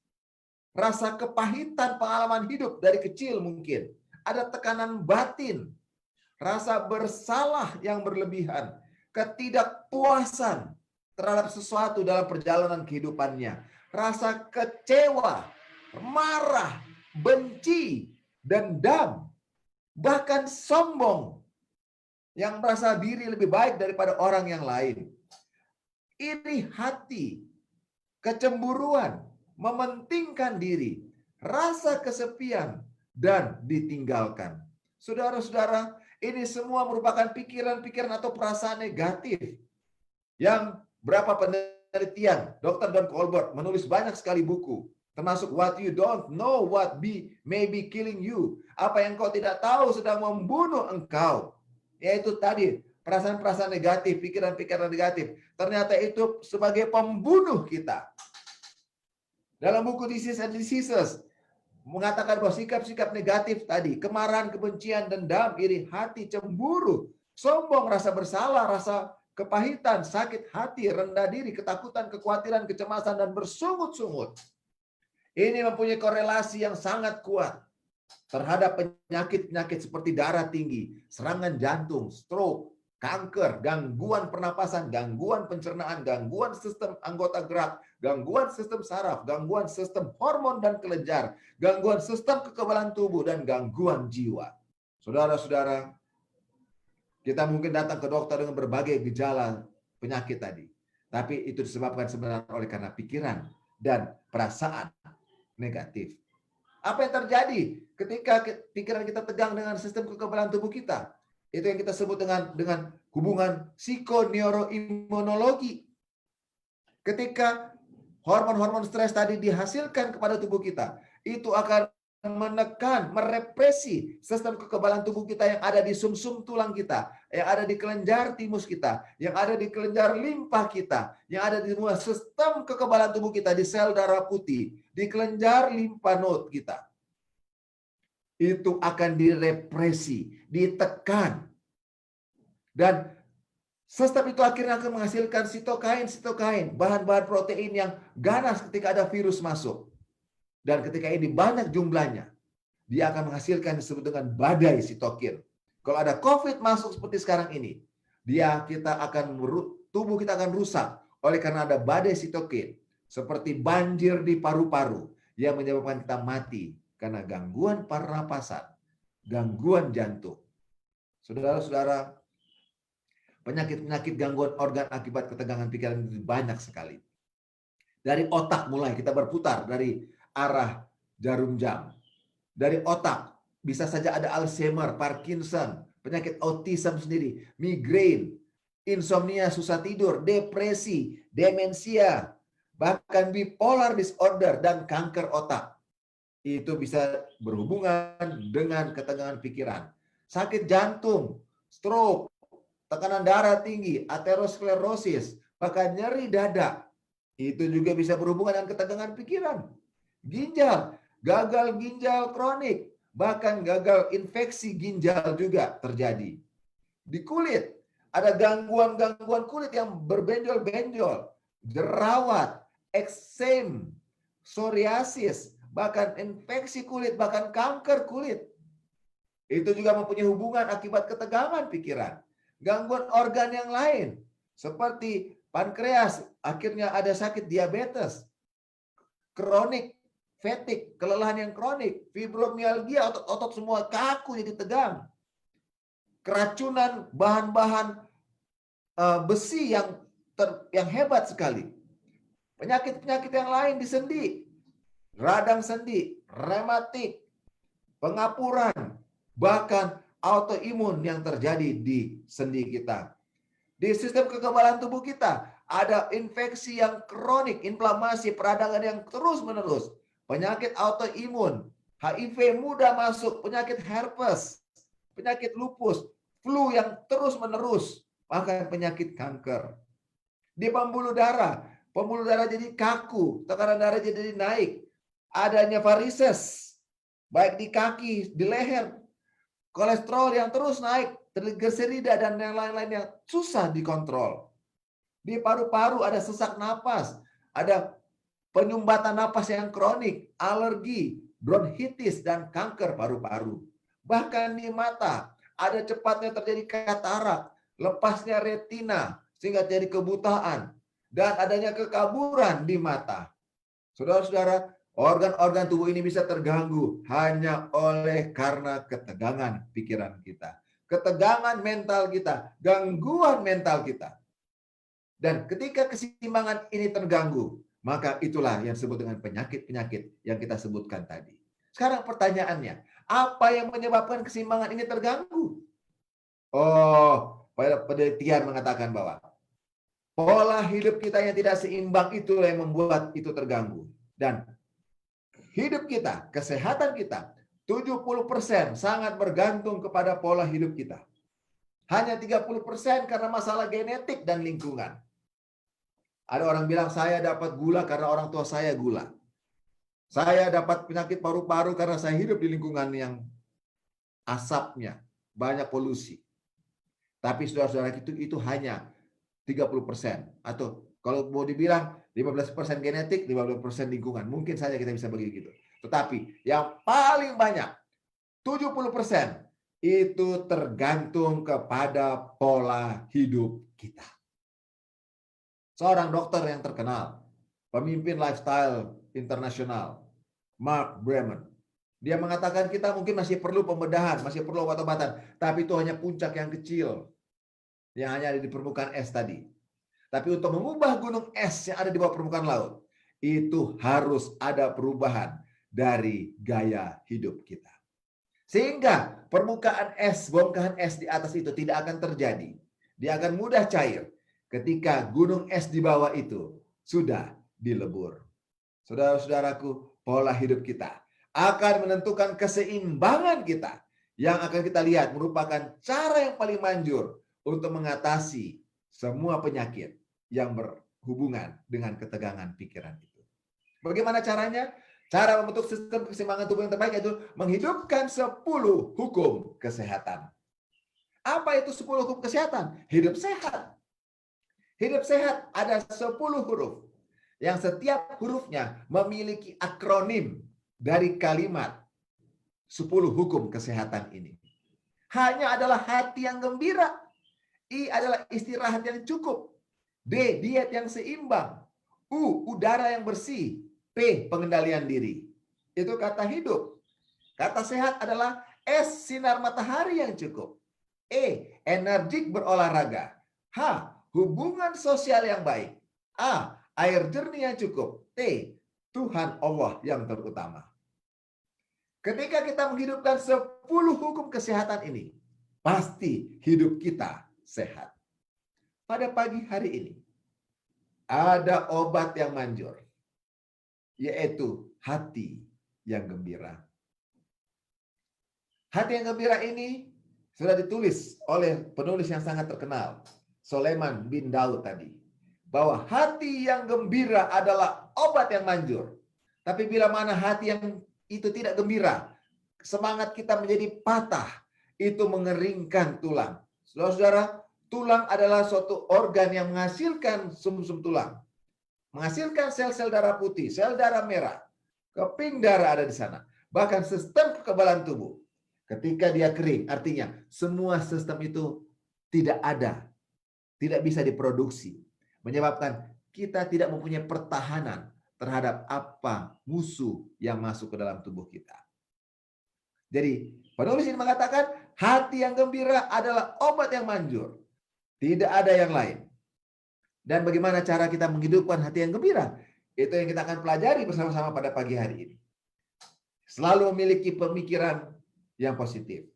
rasa kepahitan pengalaman hidup dari kecil mungkin, ada tekanan batin, rasa bersalah yang berlebihan, ketidakpuasan terhadap sesuatu dalam perjalanan kehidupannya, rasa kecewa, marah, benci, dendam, bahkan sombong, yang merasa diri lebih baik daripada orang yang lain, iri hati, kecemburuan, mementingkan diri, rasa kesepian, dan ditinggalkan. Saudara-saudara, ini semua merupakan pikiran-pikiran atau perasaan negatif yang berapa penelitian, Dr. Don Colbert menulis banyak sekali buku, termasuk What You Don't Know May Be Killing You. Apa yang kau tidak tahu sedang membunuh engkau. Yaitu tadi, perasaan-perasaan negatif, pikiran-pikiran negatif. Ternyata itu sebagai pembunuh kita. Dalam buku Disease and Diseases, mengatakan bahwa sikap-sikap negatif tadi, kemarahan, kebencian, dendam, iri hati, cemburu, sombong, rasa bersalah, rasa kepahitan, sakit hati, rendah diri, ketakutan, kekhawatiran, kecemasan, dan bersungut-sungut. Ini mempunyai korelasi yang sangat kuat terhadap penyakit-penyakit seperti darah tinggi, serangan jantung, stroke, kanker, gangguan pernapasan, gangguan pencernaan, gangguan sistem anggota gerak, gangguan sistem saraf, gangguan sistem hormon dan kelenjar, gangguan sistem kekebalan tubuh, dan gangguan jiwa. Saudara-saudara, kita mungkin datang ke dokter dengan berbagai gejala penyakit tadi. Tapi itu disebabkan sebenarnya oleh karena pikiran dan perasaan negatif. Apa yang terjadi ketika pikiran kita tegang dengan sistem kekebalan tubuh kita? Itu yang kita sebut dengan hubungan psikoneuroimunologi. Ketika hormon-hormon stres tadi dihasilkan kepada tubuh kita, itu akan menekan, merepresi sistem kekebalan tubuh kita yang ada di sumsum tulang kita, yang ada di kelenjar timus kita, yang ada di kelenjar limpa kita, yang ada di semua sistem kekebalan tubuh kita, di sel darah putih, di kelenjar limpa node kita. Itu akan direpresi, ditekan. Dan sistem itu akhirnya akan menghasilkan sitokain, bahan-bahan protein yang ganas ketika ada virus masuk. Dan ketika ini banyak jumlahnya, dia akan menghasilkan disebut dengan badai sitokin. Kalau ada COVID masuk seperti sekarang ini, tubuh kita akan rusak oleh karena ada badai sitokin. Seperti banjir di paru-paru yang menyebabkan kita mati karena gangguan pernapasan, gangguan jantung. Saudara-saudara, penyakit-penyakit gangguan organ akibat ketegangan pikiran itu banyak sekali. Dari otak mulai kita berputar dari arah jarum jam. Dari otak bisa saja ada Alzheimer, Parkinson, penyakit autism sendiri, migrain, insomnia, susah tidur, depresi, demensia, bahkan bipolar disorder, dan kanker otak. Itu bisa berhubungan dengan ketegangan pikiran. Sakit jantung, stroke, tekanan darah tinggi, aterosklerosis, bahkan nyeri dada. Itu juga bisa berhubungan dengan ketegangan pikiran. Ginjal, gagal ginjal kronik, bahkan gagal infeksi ginjal juga terjadi. Di kulit, ada gangguan-gangguan kulit yang berbenjol-benjol, jerawat, eksem, psoriasis, bahkan infeksi kulit, bahkan kanker kulit. Itu juga mempunyai hubungan akibat ketegangan pikiran. Gangguan organ yang lain, seperti pankreas, akhirnya ada sakit diabetes, kronik, fatigue, kelelahan yang kronik, fibromialgia, otot-otot semua kaku jadi tegang. Keracunan bahan-bahan besi yang hebat sekali. Penyakit-penyakit yang lain di sendi, radang sendi, rematik, pengapuran, bahkan autoimun yang terjadi di sendi kita. Di sistem kekebalan tubuh kita ada infeksi yang kronik, inflamasi, peradangan yang terus-menerus, penyakit autoimun, HIV mudah masuk, penyakit herpes, penyakit lupus, flu yang terus-menerus, bahkan penyakit kanker. Di pembuluh darah jadi kaku, tekanan darah jadi naik, adanya varises, baik di kaki, di leher, kolesterol yang terus naik, trigliserida dan yang lain-lain yang susah dikontrol. Di paru-paru ada sesak napas, ada penyumbatan napas yang kronik, alergi, bronkitis, dan kanker paru-paru. Bahkan di mata, ada cepatnya terjadi katarak, lepasnya retina, sehingga terjadi kebutaan, dan adanya kekaburan di mata. Saudara-saudara, organ-organ tubuh ini bisa terganggu hanya karena ketegangan pikiran kita, ketegangan mental kita, gangguan mental kita. Dan ketika keseimbangan ini terganggu, maka itulah yang disebut dengan penyakit-penyakit yang kita sebutkan tadi. Sekarang pertanyaannya, apa yang menyebabkan keseimbangan ini terganggu? Penelitian mengatakan bahwa pola hidup kita yang tidak seimbang itulah yang membuat itu terganggu. Dan hidup kita, kesehatan kita, 70% sangat bergantung kepada pola hidup kita. Hanya 30% karena masalah genetik dan lingkungan. Ada orang bilang, saya dapat gula karena orang tua saya gula. Saya dapat penyakit paru-paru karena saya hidup di lingkungan yang asapnya banyak polusi. Tapi saudara-saudara, itu hanya 30%. Atau kalau mau dibilang 15% genetik, 15% lingkungan. Mungkin saja kita bisa bagi gitu. Tetapi yang paling banyak, 70%, itu tergantung kepada pola hidup kita. Seorang dokter yang terkenal, pemimpin lifestyle internasional, Mark Breman, dia mengatakan kita mungkin masih perlu pembedahan, masih perlu obat-obatan, tapi itu hanya puncak yang kecil yang hanya ada di permukaan es tadi. Tapi untuk mengubah gunung es yang ada di bawah permukaan laut, itu harus ada perubahan dari gaya hidup kita. Sehingga permukaan es, bongkahan es di atas itu tidak akan terjadi. Dia akan mudah cair ketika gunung es di bawah itu sudah dilebur. Saudara-saudaraku, pola hidup kita akan menentukan keseimbangan kita. Yang akan kita lihat merupakan cara yang paling manjur untuk mengatasi semua penyakit yang berhubungan dengan ketegangan pikiran itu. Bagaimana caranya? Cara membentuk sistem keseimbangan tubuh yang terbaik yaitu menghidupkan 10 hukum kesehatan. Apa itu 10 hukum kesehatan? Hidup sehat. Hidup sehat ada 10 huruf. Yang setiap hurufnya memiliki akronim dari kalimat 10 hukum kesehatan ini. Hanya adalah hati yang gembira. I adalah istirahat yang cukup. D, diet yang seimbang. U, udara yang bersih. P, pengendalian diri. Itu kata hidup. Kata sehat adalah S, sinar matahari yang cukup. E, energik berolahraga. H, hubungan sosial yang baik. A, air jernih yang cukup. T, Tuhan Allah yang terutama. Ketika kita menghidupkan 10 hukum kesehatan ini, pasti hidup kita sehat. pada pagi hari ini ada obat yang manjur, yaitu hati yang gembira. Hati yang gembira ini sudah ditulis oleh penulis yang sangat terkenal, Sulaiman bin Daud tadi. Bahwa hati yang gembira adalah obat yang manjur. Tapi bila mana hati yang itu tidak gembira, semangat kita menjadi patah, itu mengeringkan tulang. Saudara-saudara, tulang adalah suatu organ yang menghasilkan sumsum tulang. Menghasilkan sel-sel darah putih, sel darah merah. Keping darah ada di sana. Bahkan sistem kekebalan tubuh. Ketika dia kering, artinya semua sistem itu tidak ada. Tidak bisa diproduksi. Menyebabkan kita tidak mempunyai pertahanan terhadap apa musuh yang masuk ke dalam tubuh kita. Jadi, penulis ini mengatakan hati yang gembira adalah obat yang manjur. Tidak ada yang lain. Dan bagaimana cara kita menghidupkan hati yang gembira? Itu yang kita akan pelajari bersama-sama pada pagi hari ini. Selalu memiliki pemikiran yang positif.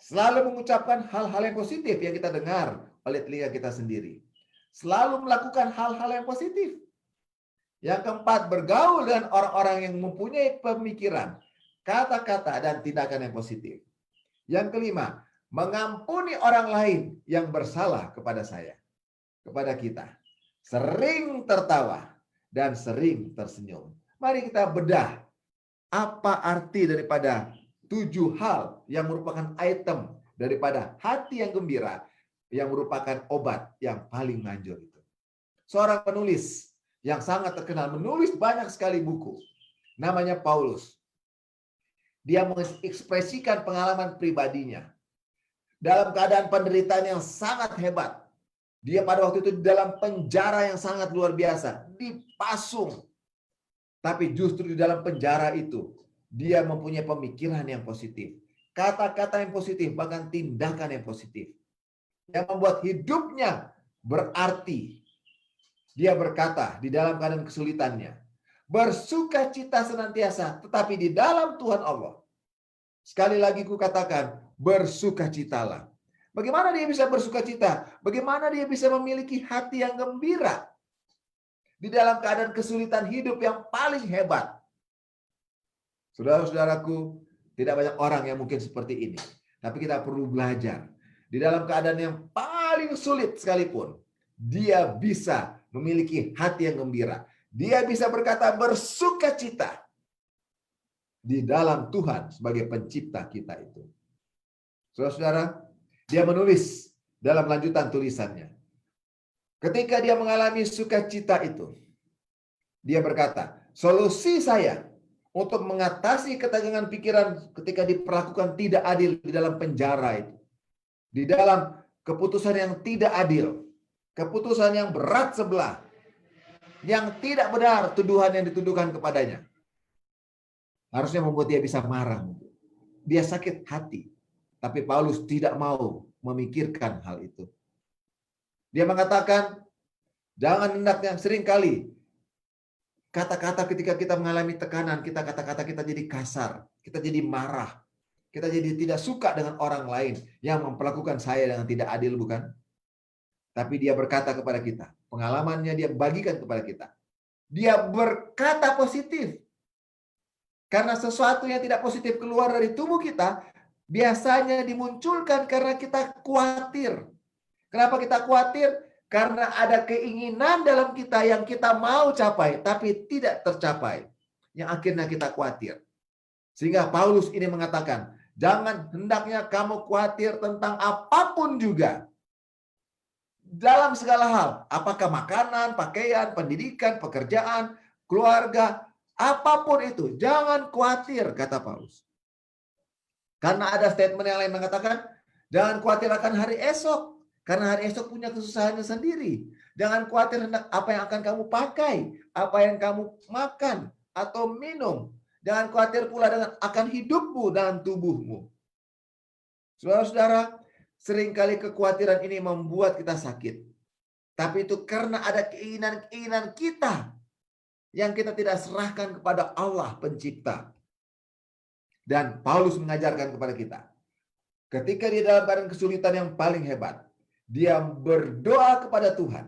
Selalu mengucapkan hal-hal yang positif yang kita dengar oleh telinga kita sendiri. Selalu melakukan hal-hal yang positif. Yang keempat, bergaul dengan orang-orang yang mempunyai pemikiran, kata-kata, dan tindakan yang positif. Yang kelima, mengampuni orang lain yang bersalah kepada saya, kepada kita. Sering tertawa dan sering tersenyum. Mari kita bedah apa arti daripada 7 hal yang merupakan item daripada hati yang gembira yang merupakan obat yang paling manjur itu. Seorang penulis yang sangat terkenal menulis banyak sekali buku. Namanya Paulus. Dia mengekspresikan pengalaman pribadinya. Dalam keadaan penderitaan yang sangat hebat. Dia pada waktu itu dalam penjara yang sangat luar biasa. Dipasung. Tapi justru di dalam penjara itu dia mempunyai pemikiran yang positif, kata-kata yang positif, bahkan tindakan yang positif, yang membuat hidupnya berarti. Dia berkata di dalam keadaan kesulitannya, bersukacita senantiasa, tetapi di dalam Tuhan Allah. Sekali lagi kukatakan, bersukacitalah. Bagaimana dia bisa bersukacita? Bagaimana dia bisa memiliki hati yang gembira di dalam keadaan kesulitan hidup yang paling hebat? Saudara-saudaraku, tidak banyak orang yang mungkin seperti ini. Tapi kita perlu belajar. Di dalam keadaan yang paling sulit sekalipun, dia bisa memiliki hati yang gembira. Dia bisa berkata bersukacita di dalam Tuhan sebagai pencipta kita itu. Saudara-saudara, dia menulis dalam lanjutan tulisannya. Ketika dia mengalami sukacita itu, dia berkata, solusi saya untuk mengatasi ketegangan pikiran ketika diperlakukan tidak adil di dalam penjara itu. Di dalam keputusan yang tidak adil. Keputusan yang berat sebelah. Yang tidak benar tuduhan yang dituduhkan kepadanya. Harusnya membuat dia bisa marah. Dia sakit hati. Tapi Paulus tidak mau memikirkan hal itu. Dia mengatakan, jangan hendaknya seringkali kata-kata ketika kita mengalami tekanan, kata-kata kita jadi kasar, kita jadi marah, kita jadi tidak suka dengan orang lain yang memperlakukan saya dengan tidak adil, bukan? Tapi dia berkata kepada kita, pengalamannya dia bagikan kepada kita. Dia berkata positif. Karena sesuatu yang tidak positif keluar dari tubuh kita, biasanya dimunculkan karena kita khawatir. Kenapa kita khawatir? Karena ada keinginan dalam kita yang kita mau capai, tapi tidak tercapai. Yang akhirnya kita khawatir. Sehingga Paulus ini mengatakan, jangan hendaknya kamu khawatir tentang apapun juga. Dalam segala hal, apakah makanan, pakaian, pendidikan, pekerjaan, keluarga, apapun itu, jangan khawatir, kata Paulus. Karena ada statement yang lain mengatakan, jangan khawatir akan hari esok. Karena hari esok punya kesusahannya sendiri. Jangan khawatir hendak apa yang akan kamu pakai, apa yang kamu makan atau minum. Jangan khawatir pula dengan akan hidupmu dan tubuhmu. Saudara-saudara, seringkali kekhawatiran ini membuat kita sakit. Tapi itu karena ada keinginan-keinginan kita yang kita tidak serahkan kepada Allah pencipta. Dan Paulus mengajarkan kepada kita, ketika dia dalam keadaan kesulitan yang paling hebat, dia berdoa kepada Tuhan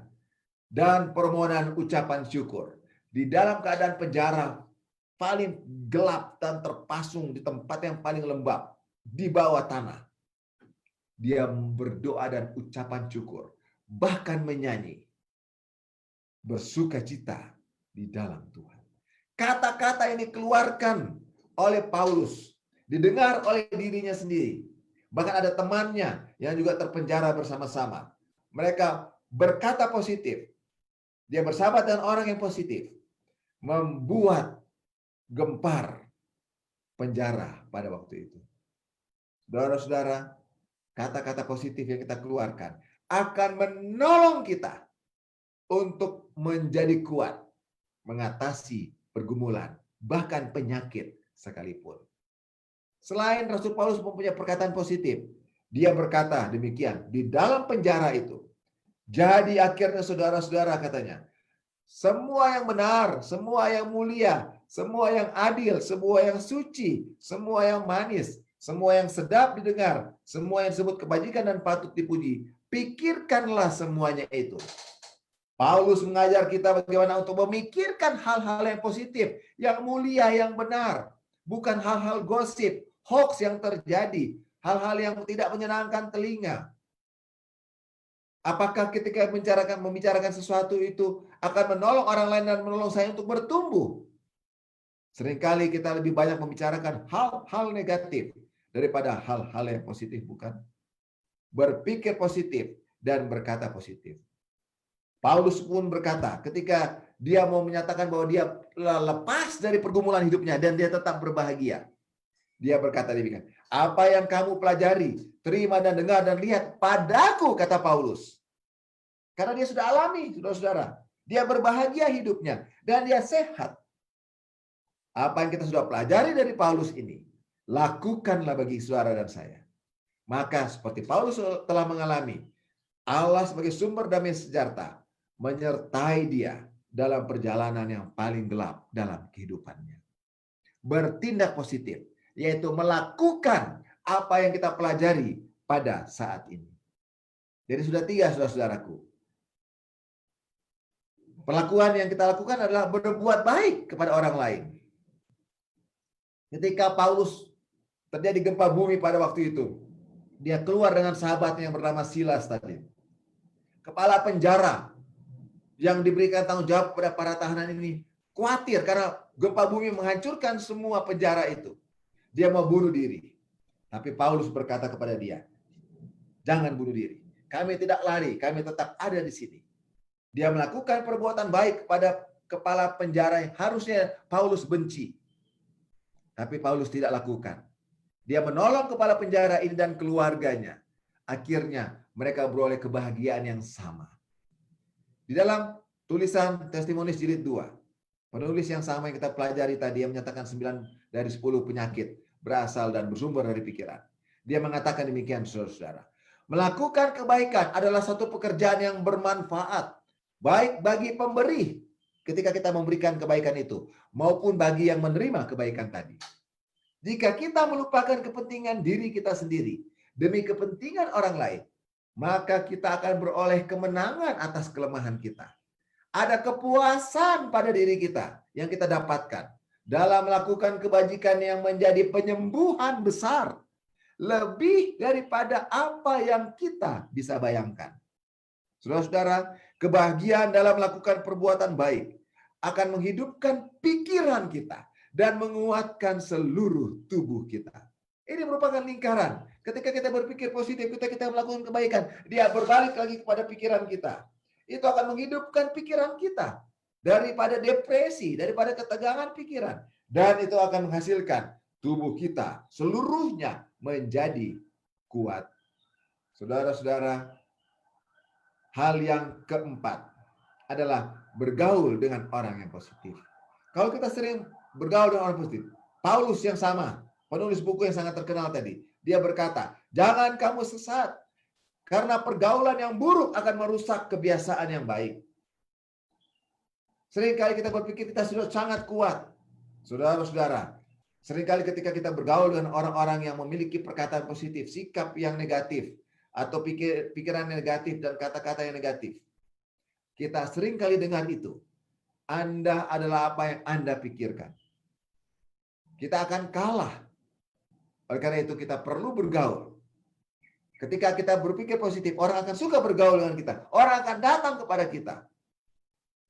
dan permohonan ucapan syukur. Di dalam keadaan penjara paling gelap dan terpasung di tempat yang paling lembab, di bawah tanah, dia berdoa dan ucapan syukur, bahkan menyanyi, bersukacita di dalam Tuhan. Kata-kata ini keluarkan oleh Paulus, didengar oleh dirinya sendiri. Bahkan ada temannya yang juga terpenjara bersama-sama. Mereka berkata positif. Dia bersahabat dengan orang yang positif. Membuat gempar penjara pada waktu itu. Saudara-saudara, kata-kata positif yang kita keluarkan akan menolong kita untuk menjadi kuat mengatasi pergumulan, bahkan penyakit sekalipun. Selain Rasul Paulus mempunyai perkataan positif, dia berkata demikian di dalam penjara itu. Jadi akhirnya saudara-saudara katanya, semua yang benar, semua yang mulia, semua yang adil, semua yang suci, semua yang manis, semua yang sedap didengar, semua yang disebut kebajikan dan patut dipuji, pikirkanlah semuanya itu. Paulus mengajar kita bagaimana untuk memikirkan hal-hal yang positif, yang mulia, yang benar. Bukan hal-hal gosip, hoax yang terjadi, hal-hal yang tidak menyenangkan telinga. Apakah ketika membicarakan sesuatu itu akan menolong orang lain dan menolong saya untuk bertumbuh? Seringkali kita lebih banyak membicarakan hal-hal negatif daripada hal-hal yang positif, bukan? Berpikir positif dan berkata positif. Paulus pun berkata ketika dia mau menyatakan bahwa dia lepas dari pergumulan hidupnya dan dia tetap berbahagia. Dia berkata demikian, apa yang kamu pelajari, terima dan dengar dan lihat padaku, kata Paulus. Karena dia sudah alami, saudara-saudara. Dia berbahagia hidupnya dan dia sehat. Apa yang kita sudah pelajari dari Paulus ini, lakukanlah bagi saudara dan saya. Maka seperti Paulus telah mengalami, Allah sebagai sumber damai sejahtera menyertai dia dalam perjalanan yang paling gelap dalam kehidupannya. Bertindak positif, yaitu melakukan apa yang kita pelajari pada saat ini. Jadi sudah 3, saudara-saudaraku. Perlakuan yang kita lakukan adalah berbuat baik kepada orang lain. Ketika Paulus terjadi gempa bumi pada waktu itu, dia keluar dengan sahabatnya yang bernama Silas tadi. Kepala penjara yang diberikan tanggung jawab kepada para tahanan ini khawatir karena gempa bumi menghancurkan semua penjara itu. Dia mau bunuh diri. Tapi Paulus berkata kepada dia, jangan bunuh diri. Kami tidak lari, kami tetap ada di sini. Dia melakukan perbuatan baik kepada kepala penjara yang harusnya Paulus benci. Tapi Paulus tidak lakukan. Dia menolong kepala penjara ini dan keluarganya. Akhirnya mereka beroleh kebahagiaan yang sama. Di dalam tulisan Testimonies jilid 2, penulis yang sama yang kita pelajari tadi yang menyatakan 9 dari 10 penyakit berasal dan bersumber dari pikiran. Dia mengatakan demikian, saudara-saudara. Melakukan kebaikan adalah satu pekerjaan yang bermanfaat. Baik bagi pemberi ketika kita memberikan kebaikan itu, maupun bagi yang menerima kebaikan tadi. Jika kita melupakan kepentingan diri kita sendiri demi kepentingan orang lain, maka kita akan beroleh kemenangan atas kelemahan kita. Ada kepuasan pada diri kita yang kita dapatkan dalam melakukan kebajikan yang menjadi penyembuhan besar, lebih daripada apa yang kita bisa bayangkan. Saudara-saudara, kebahagiaan dalam melakukan perbuatan baik akan menghidupkan pikiran kita dan menguatkan seluruh tubuh kita. Ini merupakan lingkaran. Ketika kita berpikir positif, ketika kita melakukan kebaikan, dia berbalik lagi kepada pikiran kita. Itu akan menghidupkan pikiran kita daripada depresi, daripada ketegangan pikiran. Dan itu akan menghasilkan tubuh kita seluruhnya menjadi kuat. Saudara-saudara, hal yang keempat adalah bergaul dengan orang yang positif. Kalau kita sering bergaul dengan orang positif, Paulus yang sama, penulis buku yang sangat terkenal tadi, dia berkata, jangan kamu sesat, karena pergaulan yang buruk akan merusak kebiasaan yang baik. Seringkali kita berpikir kita sudah sangat kuat. Saudara-saudara, seringkali ketika kita bergaul dengan orang-orang yang memiliki perkataan positif, sikap yang negatif, atau pikiran negatif dan kata-kata yang negatif. Kita sering kali dengar itu. Anda adalah apa yang Anda pikirkan. Kita akan kalah. Oleh karena itu kita perlu bergaul. Ketika kita berpikir positif, orang akan suka bergaul dengan kita. Orang akan datang kepada kita.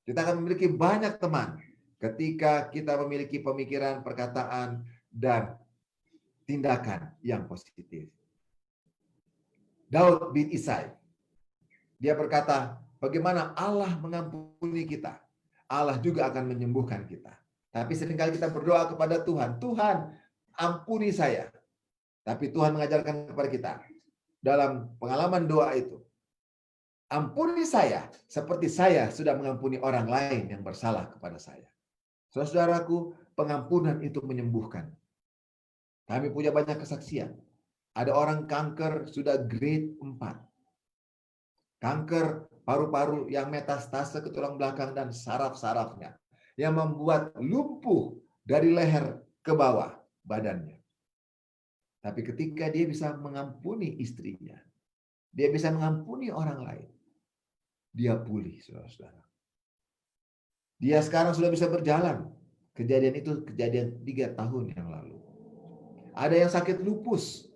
Kita akan memiliki banyak teman. Ketika kita memiliki pemikiran, perkataan, dan tindakan yang positif. Daud bin Isai, dia berkata, bagaimana Allah mengampuni kita, Allah juga akan menyembuhkan kita. Tapi seringkali kita berdoa kepada Tuhan, Tuhan ampuni saya. Tapi Tuhan mengajarkan kepada kita, dalam pengalaman doa itu, ampuni saya seperti saya sudah mengampuni orang lain yang bersalah kepada saya. Saudaraku, pengampunan itu menyembuhkan. Kami punya banyak kesaksian. Ada orang kanker sudah grade 4. Kanker paru-paru yang metastase ke tulang belakang dan saraf-sarafnya. Yang membuat lumpuh dari leher ke bawah badannya. Tapi ketika dia bisa mengampuni istrinya, dia bisa mengampuni orang lain, dia pulih, saudara-saudara. Dia sekarang sudah bisa berjalan. Kejadian itu kejadian 3 tahun yang lalu. Ada yang sakit lupus,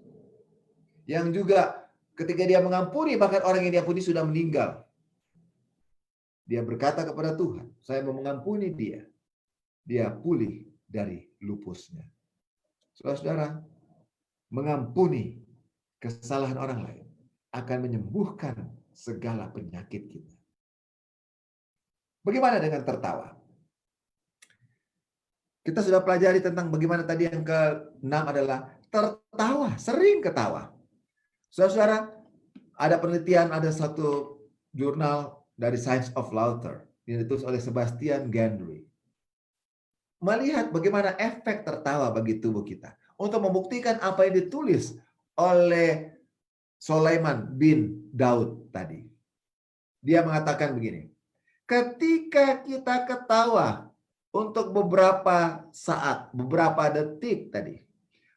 yang juga ketika dia mengampuni, bahkan orang yang diampuni sudah meninggal. Dia berkata kepada Tuhan, saya mau mengampuni dia. Dia pulih dari lupusnya. Saudara-saudara, mengampuni kesalahan orang lain akan menyembuhkan segala penyakit kita. Bagaimana dengan tertawa? Kita sudah pelajari tentang bagaimana tadi yang ke-6 adalah tertawa, sering ketawa. Saudara-saudara, ada penelitian, ada satu jurnal dari Science of Laughter yang ditulis oleh Sebastian Gandry. Melihat bagaimana efek tertawa bagi tubuh kita. Untuk membuktikan apa yang ditulis oleh Sulaiman bin Daud tadi. Dia mengatakan begini, ketika kita ketawa untuk beberapa saat, beberapa detik tadi,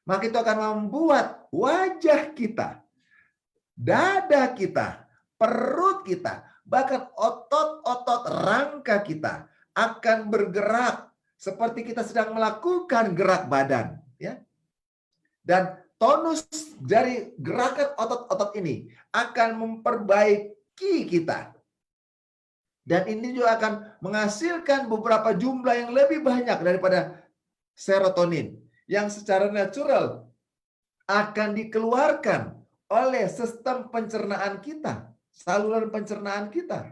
maka itu akan membuat wajah kita, dada kita, perut kita, bahkan otot-otot rangka kita akan bergerak seperti kita sedang melakukan gerak badan, ya. Dan tonus dari gerakan otot-otot ini akan memperbaiki kita. Dan ini juga akan menghasilkan beberapa jumlah yang lebih banyak daripada serotonin yang secara natural akan dikeluarkan oleh sistem pencernaan kita, saluran pencernaan kita.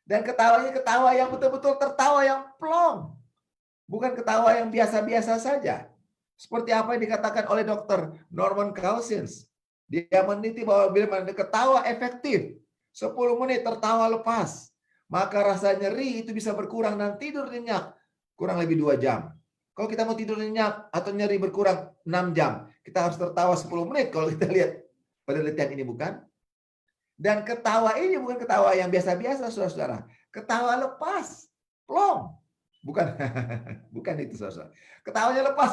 Dan ketawanya ketawa yang betul-betul tertawa yang plong. Bukan ketawa yang biasa-biasa saja. Seperti apa yang dikatakan oleh Dr. Norman Cousins. Dia meneliti bahwa bila ketawa efektif, 10 menit tertawa lepas, maka rasa nyeri itu bisa berkurang dan tidur nyenyak kurang lebih 2 jam. Kalau kita mau tidur nyenyak atau nyeri berkurang 6 jam, kita harus tertawa 10 menit kalau kita lihat penelitian ini, bukan? Dan ketawa ini bukan ketawa yang biasa-biasa, saudara-saudara. Ketawa lepas, plong. Bukan, bukan itu, saudara. Ketawanya lepas.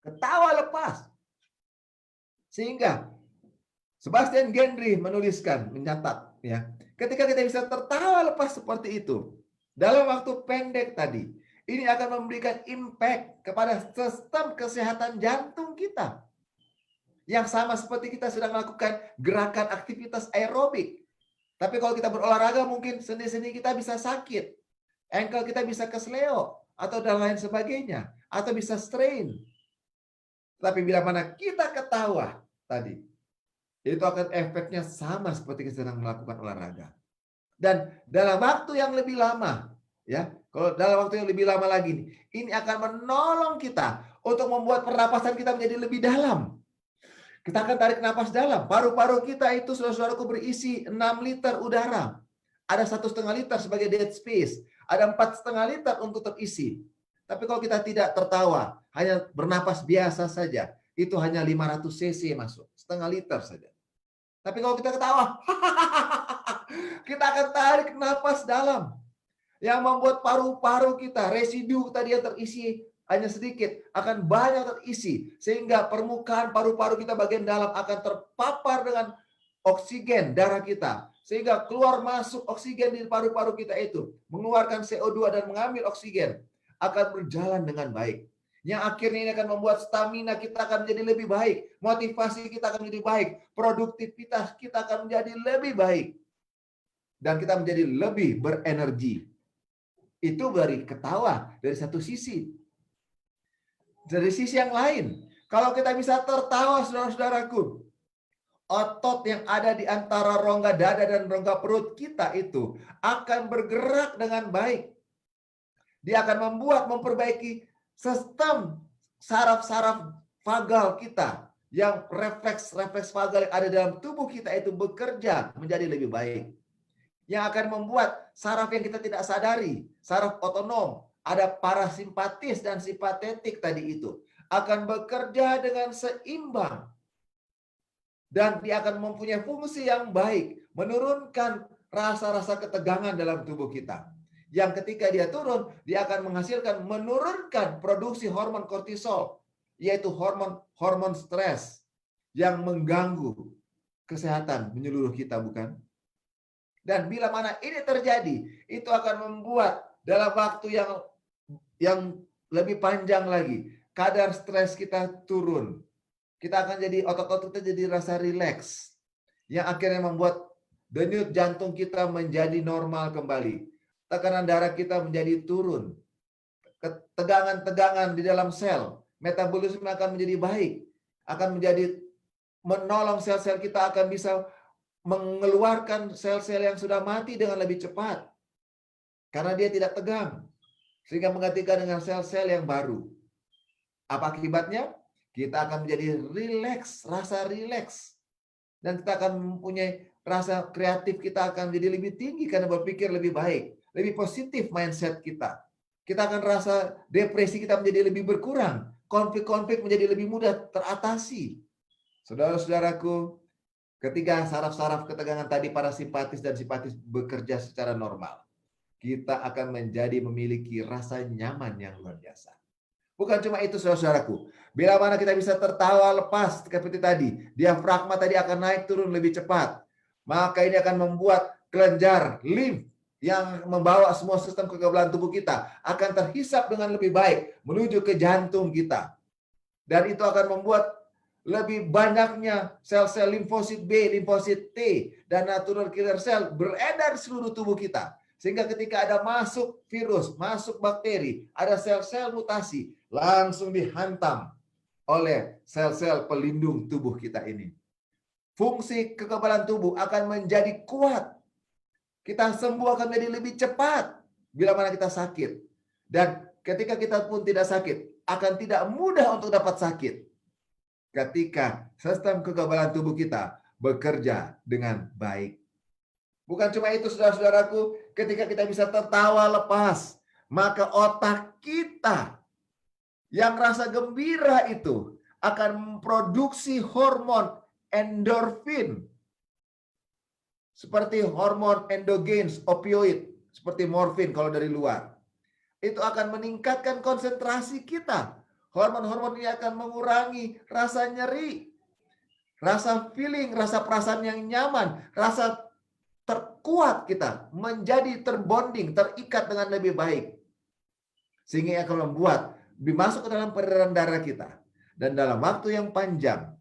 Ketawa lepas. Sehingga Sebastian Gandry menuliskan, mencatat, ya, ketika kita bisa tertawa lepas seperti itu dalam waktu pendek tadi, ini akan memberikan impact kepada sistem kesehatan jantung kita. Yang sama seperti kita sedang melakukan gerakan aktivitas aerobik. Tapi kalau kita berolahraga mungkin sendi-sendi kita bisa sakit. Ankle kita bisa kesleo atau dan lain sebagainya. Atau bisa strain. Tapi bila mana kita ketawa tadi, itu akan efeknya sama seperti kita sedang melakukan olahraga. Dan dalam waktu yang lebih lama, ya, kalau dalam waktu yang lebih lama lagi, ini akan menolong kita untuk membuat pernapasan kita menjadi lebih dalam. Kita akan tarik napas dalam. Paru-paru kita itu, saudara-saudaraku, berisi 6 liter udara. Ada 1,5 liter sebagai dead space. Ada 4,5 liter untuk terisi. Tapi kalau kita tidak tertawa, hanya bernapas biasa saja, itu hanya 500 cc masuk. 0,5 liter saja. Tapi kalau kita ketawa, kita akan tarik napas dalam. Yang membuat paru-paru kita, residu tadi yang terisi hanya sedikit, akan banyak terisi. Sehingga permukaan paru-paru kita bagian dalam akan terpapar dengan oksigen darah kita. Sehingga keluar masuk oksigen di paru-paru kita itu. Mengeluarkan CO2 dan mengambil oksigen. Akan berjalan dengan baik. Yang akhirnya ini akan membuat stamina kita akan menjadi lebih baik. Motivasi kita akan menjadi baik. Produktivitas kita akan menjadi lebih baik. Dan kita menjadi lebih berenergi. Itu dari ketawa dari satu sisi. Dari sisi yang lain, kalau kita bisa tertawa, saudara-saudaraku, otot yang ada di antara rongga dada dan rongga perut kita itu akan bergerak dengan baik. Dia akan memperbaiki sistem saraf-saraf vagal kita, yang refleks vagal yang ada dalam tubuh kita itu bekerja menjadi lebih baik. Yang akan membuat saraf yang kita tidak sadari, saraf otonom, ada parasimpatis dan simpatetik tadi itu, akan bekerja dengan seimbang. Dan dia akan mempunyai fungsi yang baik, menurunkan rasa-rasa ketegangan dalam tubuh kita. Yang ketika dia turun, dia akan menurunkan produksi hormon kortisol, yaitu hormon stres yang mengganggu kesehatan menyeluruh kita, bukan? Dan bila mana ini terjadi, itu akan membuat dalam waktu yang lebih panjang lagi, kadar stres kita turun. Kita akan jadi, otot-otot kita jadi rasa rileks. Yang akhirnya membuat denyut jantung kita menjadi normal kembali. Tekanan darah kita menjadi turun. Ketegangan-tegangan di dalam sel, metabolisme akan menjadi baik. Akan menjadi menolong sel-sel kita akan bisa mengeluarkan sel-sel yang sudah mati dengan lebih cepat. Karena dia tidak tegang. Sehingga menggantikan dengan sel-sel yang baru. Apa akibatnya? Kita akan menjadi rileks, rasa rileks. Dan kita akan mempunyai rasa kreatif kita akan jadi lebih tinggi karena berpikir lebih baik. Lebih positif mindset kita. Kita akan rasa depresi kita menjadi lebih berkurang. Konflik-konflik menjadi lebih mudah teratasi. Saudara-saudaraku, ketika saraf-saraf ketegangan tadi parasimpatis dan simpatis bekerja secara normal, kita akan menjadi memiliki rasa nyaman yang luar biasa. Bukan cuma itu, saudara-saudaraku. Bila mana kita bisa tertawa lepas seperti tadi, diafragma tadi akan naik turun lebih cepat. Maka ini akan membuat kelenjar limf yang membawa semua sistem kekebalan tubuh kita akan terhisap dengan lebih baik menuju ke jantung kita. Dan itu akan membuat lebih banyaknya sel-sel limfosit B, limfosit T, dan natural killer cell beredar di seluruh tubuh kita. Sehingga ketika ada masuk virus, masuk bakteri, ada sel-sel mutasi, langsung dihantam oleh sel-sel pelindung tubuh kita ini. Fungsi kekebalan tubuh akan menjadi kuat. Kita sembuh akan menjadi lebih cepat bila mana kita sakit. Dan ketika kita pun tidak sakit, akan tidak mudah untuk dapat sakit. Ketika sistem kekebalan tubuh kita bekerja dengan baik. Bukan cuma itu, saudara-saudaraku, ketika kita bisa tertawa lepas, maka otak kita yang rasa gembira itu akan memproduksi hormon endorfin. Seperti hormon endogens, opioid, seperti morfin kalau dari luar. Itu akan meningkatkan konsentrasi kita. Hormon-hormon ini akan mengurangi rasa nyeri, rasa feeling, rasa perasaan yang nyaman, rasa terkuat kita, menjadi terbonding, terikat dengan lebih baik. Sehingga akan membuat dimasuk ke dalam peredaran darah kita. Dan dalam waktu yang panjang,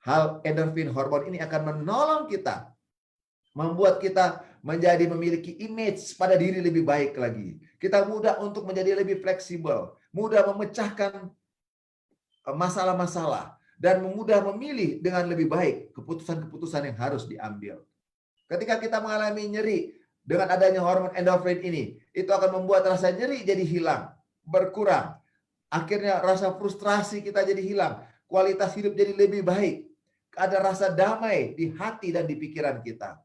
hal endorfin hormon ini akan menolong kita, membuat kita menjadi memiliki image pada diri lebih baik lagi. Kita mudah untuk menjadi lebih fleksibel, mudah memecahkan masalah-masalah, dan mudah memilih dengan lebih baik keputusan-keputusan yang harus diambil. Ketika kita mengalami nyeri dengan adanya hormon endorfin ini, itu akan membuat rasa nyeri jadi hilang, berkurang. Akhirnya rasa frustrasi kita jadi hilang, kualitas hidup jadi lebih baik. Ada rasa damai di hati dan di pikiran kita.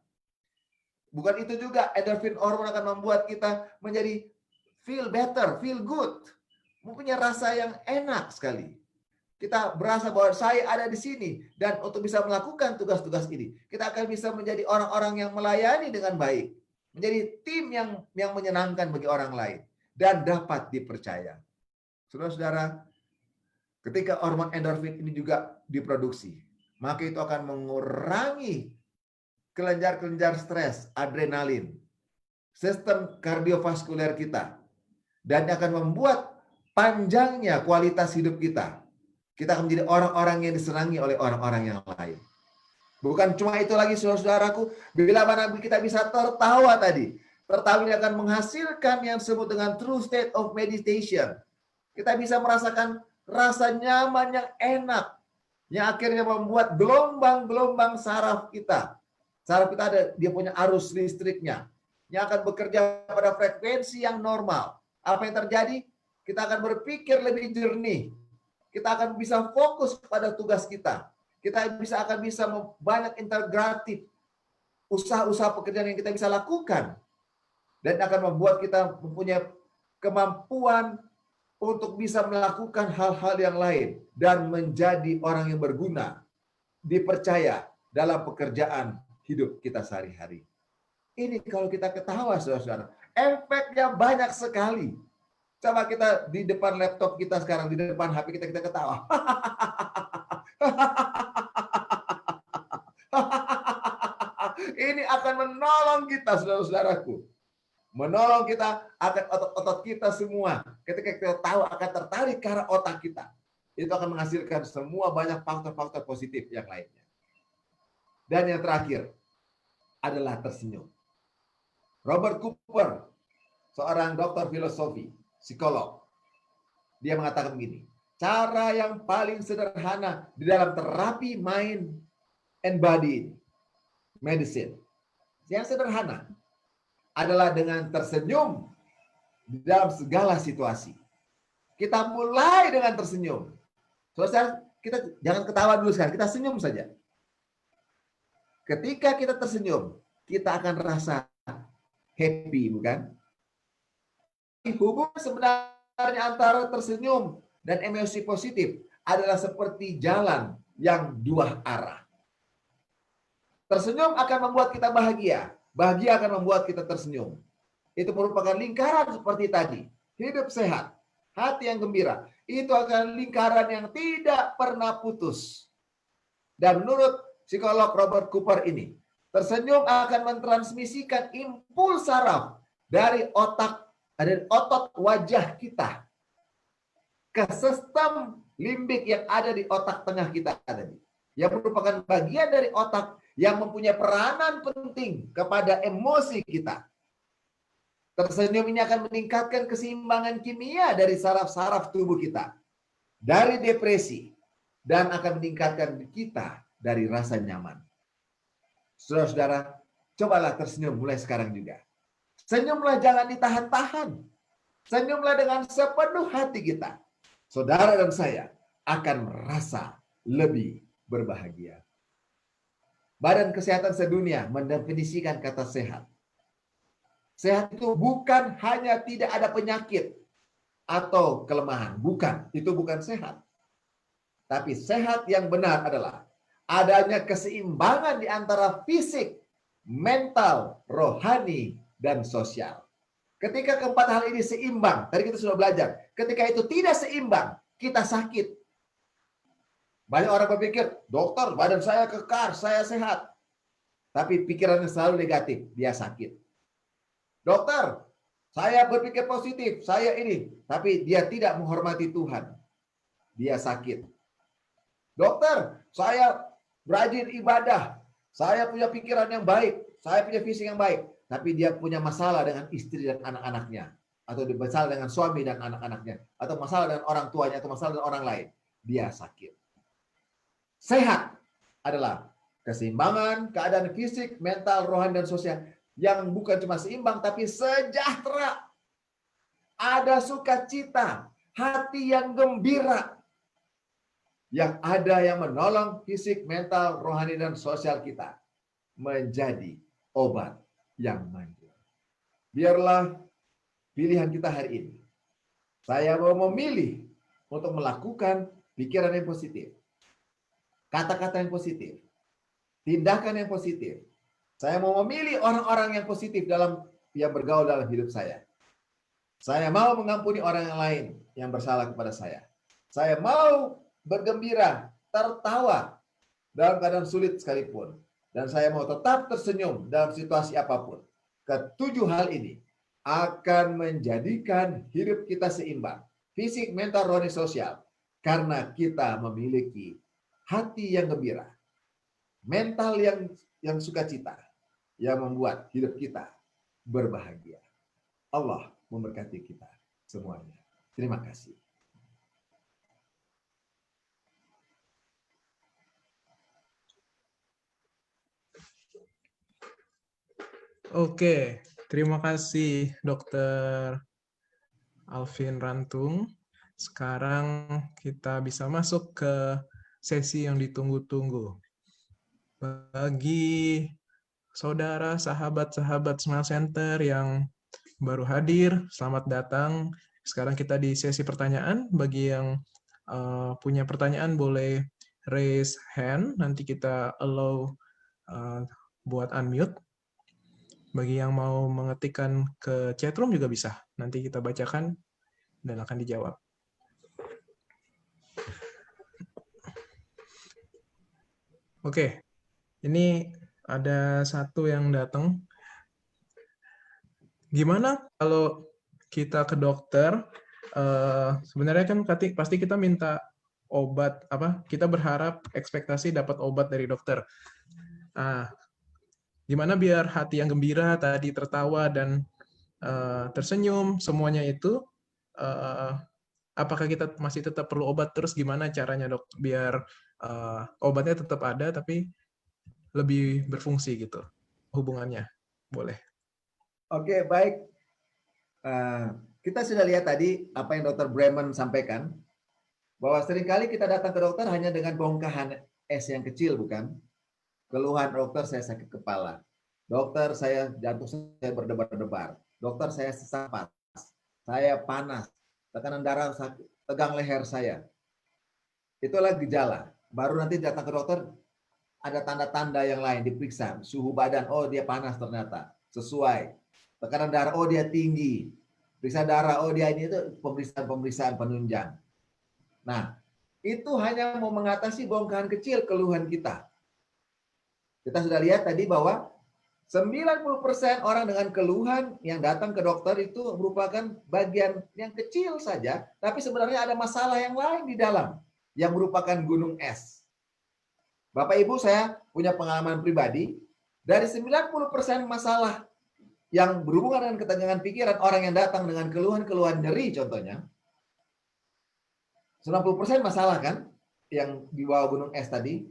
Bukan itu juga, endorfin hormon akan membuat kita menjadi feel better, feel good. Mempunyai rasa yang enak sekali. Kita berasa bahwa saya ada di sini. Dan untuk bisa melakukan tugas-tugas ini, kita akan bisa menjadi orang-orang yang melayani dengan baik. menjadi tim yang menyenangkan bagi orang lain dan dapat dipercaya. Saudara-saudara, ketika hormon endorfin ini juga diproduksi, maka itu akan mengurangi kelenjar-kelenjar stres, adrenalin, sistem kardiovaskuler kita, dan akan membuat panjangnya kualitas hidup kita. Kita akan menjadi orang-orang yang disenangi oleh orang-orang yang lain. Bukan cuma itu lagi, saudara-saudaraku, bila mana kita bisa tertawa tadi. Tertawa ini akan menghasilkan yang disebut dengan true state of meditation. Kita bisa merasakan rasa nyaman yang enak, yang akhirnya membuat gelombang-gelombang saraf kita. Saraf kita ada, dia punya arus listriknya, yang akan bekerja pada frekuensi yang normal. Apa yang terjadi? Kita akan berpikir lebih jernih. Kita akan bisa fokus pada tugas kita. Kita akan bisa banyak integratif usaha-usaha pekerjaan yang kita bisa lakukan. Dan akan membuat kita mempunyai kemampuan untuk bisa melakukan hal-hal yang lain. Dan menjadi orang yang berguna. Dipercaya dalam pekerjaan hidup kita sehari-hari. Ini kalau kita ketawa, saudara-saudara. Efeknya banyak sekali. Coba kita di depan laptop kita sekarang, di depan HP kita ketawa. Ini akan menolong kita, saudara-saudaraku. Menolong kita akan otot-otot kita semua. Ketika kita tahu akan tertarik ke arah otak kita. Itu akan menghasilkan semua banyak faktor-faktor positif yang lainnya. Dan yang terakhir adalah tersenyum. Robert Cooper, seorang dokter filosofi, psikolog, dia mengatakan begini, cara yang paling sederhana di dalam terapi mind and body medicine, yang sederhana adalah dengan tersenyum di dalam segala situasi. Kita mulai dengan tersenyum. Saudara, kita jangan ketawa dulu sekarang, kita senyum saja. Ketika kita tersenyum, kita akan rasa happy, bukan? Hubungan sebenarnya antara tersenyum dan emosi positif adalah seperti jalan yang dua arah. Tersenyum akan membuat kita bahagia. Bahagia akan membuat kita tersenyum. Itu merupakan lingkaran seperti tadi. Hidup sehat, hati yang gembira. Itu akan lingkaran yang tidak pernah putus. Dan menurut psikolog Robert Cooper ini, tersenyum akan mentransmisikan impuls saraf dari otak, dari otot wajah kita ke sistem limbik yang ada di otak tengah kita tadi, yang merupakan bagian dari otak yang mempunyai peranan penting kepada emosi kita. Tersenyum ini akan meningkatkan keseimbangan kimia dari saraf-saraf tubuh kita, dari depresi, dan akan meningkatkan kita dari rasa nyaman. Saudara-saudara, cobalah tersenyum mulai sekarang juga. Senyumlah, jangan ditahan-tahan. Senyumlah dengan sepenuh hati kita. Saudara dan saya akan merasa lebih berbahagia. Badan Kesehatan Sedunia mendefinisikan kata sehat. Sehat itu bukan hanya tidak ada penyakit atau kelemahan. Bukan, itu bukan sehat. Tapi sehat yang benar adalah adanya keseimbangan di antara fisik, mental, rohani, dan sosial. Ketika keempat hal ini seimbang, tadi kita sudah belajar, ketika itu tidak seimbang, kita sakit. Banyak orang berpikir, dokter, badan saya kekar, saya sehat. Tapi pikirannya selalu negatif, dia sakit. Dokter, saya berpikir positif, saya ini. Tapi dia tidak menghormati Tuhan. Dia sakit. Dokter, saya rajin ibadah, saya punya pikiran yang baik, saya punya visi yang baik. Tapi dia punya masalah dengan istri dan anak-anaknya. Atau masalah dengan suami dan anak-anaknya. Atau masalah dengan orang tuanya, atau masalah dengan orang lain. Dia sakit. Sehat adalah keseimbangan, keadaan fisik, mental, rohani, dan sosial. Yang bukan cuma seimbang, tapi sejahtera. Ada sukacita, hati yang gembira. Yang ada yang menolong fisik, mental, rohani, dan sosial kita. Menjadi obat yang manjur. Biarlah pilihan kita hari ini. Saya mau memilih untuk melakukan pikiran yang positif. Kata-kata yang positif. Tindakan yang positif. Saya mau memilih orang-orang yang positif dalam yang bergaul dalam hidup saya. Saya mau mengampuni orang yang lain yang bersalah kepada saya. Saya mau bergembira, tertawa dalam keadaan sulit sekalipun. Dan saya mau tetap tersenyum dalam situasi apapun. Ketujuh hal ini akan menjadikan hidup kita seimbang. Fisik, mental, rohani, sosial. Karena kita memiliki hati yang gembira. Mental yang sukacita. Yang membuat hidup kita berbahagia. Allah memberkati kita semuanya. Terima kasih. Oke, terima kasih Dokter Alvin Rantung. Sekarang kita bisa masuk ke sesi yang ditunggu-tunggu. Bagi saudara, sahabat-sahabat Smile Center yang baru hadir, selamat datang. Sekarang kita di sesi pertanyaan. Bagi yang punya pertanyaan boleh raise hand, nanti kita allow buat unmute. Bagi yang mau mengetikkan ke chatroom juga bisa. Nanti kita bacakan dan akan dijawab. Oke, ini ada satu yang datang. Gimana kalau kita ke dokter? Sebenarnya kan pasti kita minta obat, kita berharap ekspektasi dapat obat dari dokter. Gimana biar hati yang gembira, tadi tertawa dan tersenyum, semuanya itu, apakah kita masih tetap perlu obat terus? Gimana caranya dok, biar obatnya tetap ada tapi lebih berfungsi gitu hubungannya? Boleh. Oke, baik. Kita sudah lihat tadi apa yang Dr. Bremen sampaikan, bahwa seringkali kita datang ke dokter hanya dengan bongkahan es yang kecil, bukan? Keluhan, dokter saya sakit kepala, dokter saya jantung saya berdebar-debar, dokter saya sesak napas, saya panas, tekanan darah sakit, tegang leher saya. Itulah gejala. Baru nanti datang ke dokter, ada tanda-tanda yang lain, diperiksa, suhu badan, oh dia panas ternyata, sesuai. Tekanan darah, oh dia tinggi. Periksa darah, oh dia ini itu pemeriksaan penunjang. Nah, itu hanya mau mengatasi bongkahan kecil keluhan kita. Kita sudah lihat tadi bahwa 90% orang dengan keluhan yang datang ke dokter itu merupakan bagian yang kecil saja, tapi sebenarnya ada masalah yang lain di dalam, yang merupakan gunung es. Bapak Ibu, saya punya pengalaman pribadi, dari 90% masalah yang berhubungan dengan ketegangan pikiran, orang yang datang dengan keluhan-keluhan nyeri contohnya, 90% masalah kan, yang di bawah gunung es tadi,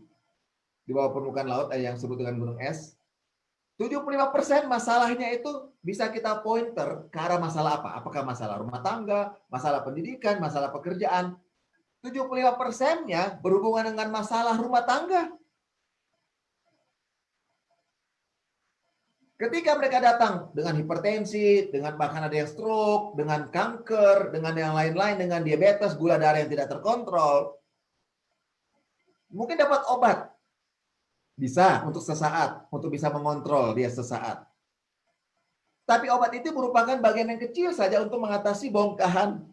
di bawah permukaan laut yang disebut dengan gunung es, 75% masalahnya itu bisa kita pointer ke arah masalah apa? Apakah masalah rumah tangga, masalah pendidikan, masalah pekerjaan. 75%-nya berhubungan dengan masalah rumah tangga. Ketika mereka datang dengan hipertensi, dengan bahkan ada yang stroke, dengan kanker, dengan yang lain-lain, dengan diabetes, gula darah yang tidak terkontrol, mungkin dapat obat. Bisa untuk sesaat, untuk bisa mengontrol dia sesaat. Tapi obat itu merupakan bagian yang kecil saja untuk mengatasi bongkahan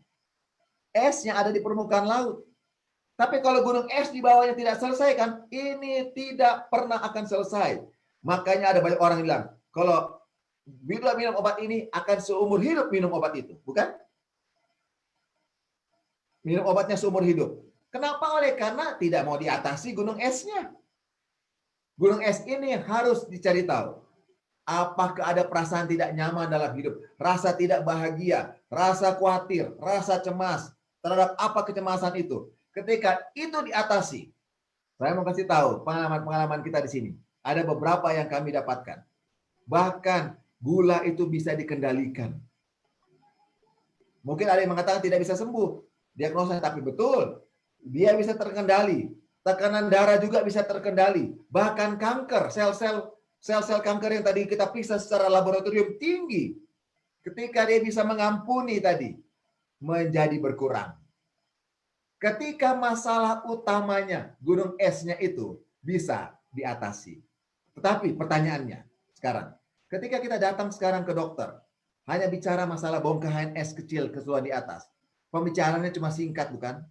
es yang ada di permukaan laut. Tapi kalau gunung es di bawahnya tidak selesai kan, ini tidak pernah akan selesai. Makanya ada banyak orang yang bilang, kalau bila minum obat ini akan seumur hidup minum obat itu, bukan? Minum obatnya seumur hidup. Kenapa? Karena tidak mau diatasi gunung esnya. Gunung es ini harus dicari tahu. Apakah ada perasaan tidak nyaman dalam hidup? Rasa tidak bahagia, rasa khawatir, rasa cemas. Terhadap apa kecemasan itu? Ketika itu diatasi, saya mau kasih tahu pengalaman-pengalaman kita di sini. Ada beberapa yang kami dapatkan. Bahkan gula itu bisa dikendalikan. Mungkin ada yang mengatakan tidak bisa sembuh. Diagnosa, tapi betul. Dia bisa terkendali. Tekanan darah juga bisa terkendali. Bahkan kanker, sel-sel kanker yang tadi kita periksa secara laboratorium tinggi. Ketika dia bisa mengampuni tadi, menjadi berkurang. Ketika masalah utamanya, gunung esnya itu bisa diatasi. Tetapi pertanyaannya sekarang, ketika kita datang sekarang ke dokter, hanya bicara masalah bongkahan es kecil keseluruhan di atas. Pembicaraannya cuma singkat, bukan?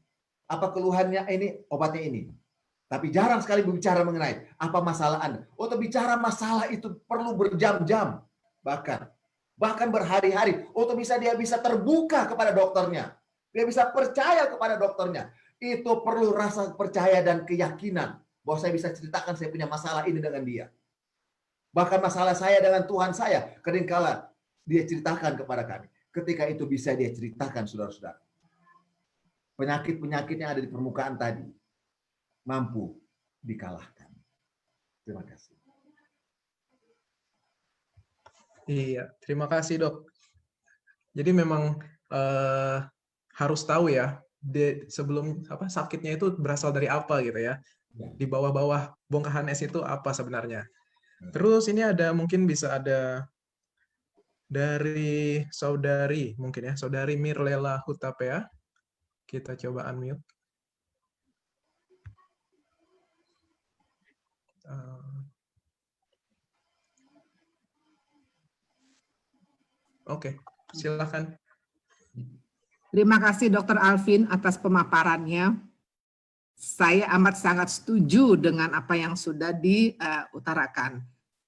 Apa keluhannya ini, obatnya ini. Tapi jarang sekali berbicara mengenai apa masalah Anda. Untuk bicara masalah itu perlu berjam-jam. Bahkan berhari-hari. Untuk dia bisa terbuka kepada dokternya. Dia bisa percaya kepada dokternya. Itu perlu rasa percaya dan keyakinan. Bahwa saya bisa ceritakan saya punya masalah ini dengan dia. Bahkan masalah saya dengan Tuhan saya. Kadangkala dia ceritakan kepada kami. Ketika itu bisa dia ceritakan, saudara-saudara. Penyakit-penyakit yang ada di permukaan tadi mampu dikalahkan. Terima kasih. Iya, terima kasih dok. Jadi memang harus tahu ya, sebelum sakitnya itu berasal dari apa gitu ya. Di bawah-bawah bongkahan es itu apa sebenarnya. Terus ini mungkin bisa ada dari saudari, mungkin ya, saudari Mirlela Hutapea. Kita coba unmute. Oke, silakan. Terima kasih Dr. Alvin atas pemaparannya. Saya amat sangat setuju dengan apa yang sudah diutarakan.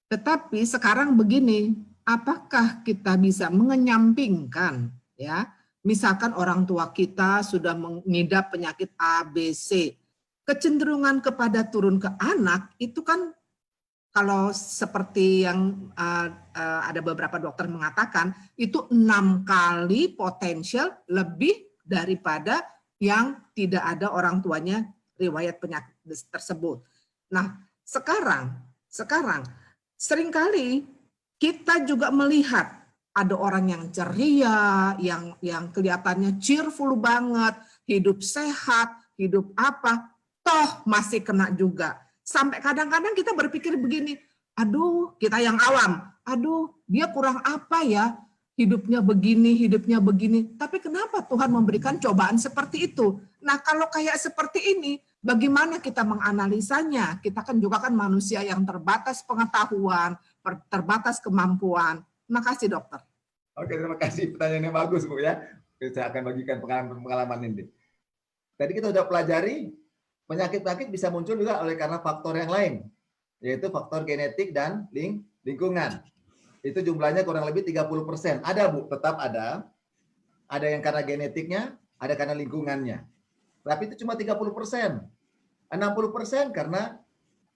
Tetapi sekarang begini, apakah kita bisa mengenyampingkan ya? Misalkan orang tua kita sudah mengidap penyakit A, B, C. Kecenderungan kepada turun ke anak itu kan kalau seperti yang ada beberapa dokter mengatakan, itu 6 kali potensial lebih daripada yang tidak ada orang tuanya riwayat penyakit tersebut. Nah, sekarang seringkali kita juga melihat ada orang yang ceria, yang kelihatannya cheerful banget, hidup sehat, hidup apa, toh masih kena juga. Sampai kadang-kadang kita berpikir begini, aduh kita yang awam, aduh dia kurang apa ya, hidupnya begini. Tapi kenapa Tuhan memberikan cobaan seperti itu? Nah kalau kayak seperti ini, bagaimana kita menganalisanya? Kita kan juga kan manusia yang terbatas pengetahuan, terbatas kemampuan. Terima kasih dokter. Oke, terima kasih. Pertanyaannya bagus, Bu ya. Saya akan bagikan pengalaman ini. Tadi kita sudah pelajari penyakit-penyakit bisa muncul juga karena faktor yang lain, yaitu faktor genetik dan lingkungan. Itu jumlahnya kurang lebih 30%. Ada, Bu, tetap ada. Ada yang karena genetiknya, ada karena lingkungannya. Tapi itu cuma 30%. 60% karena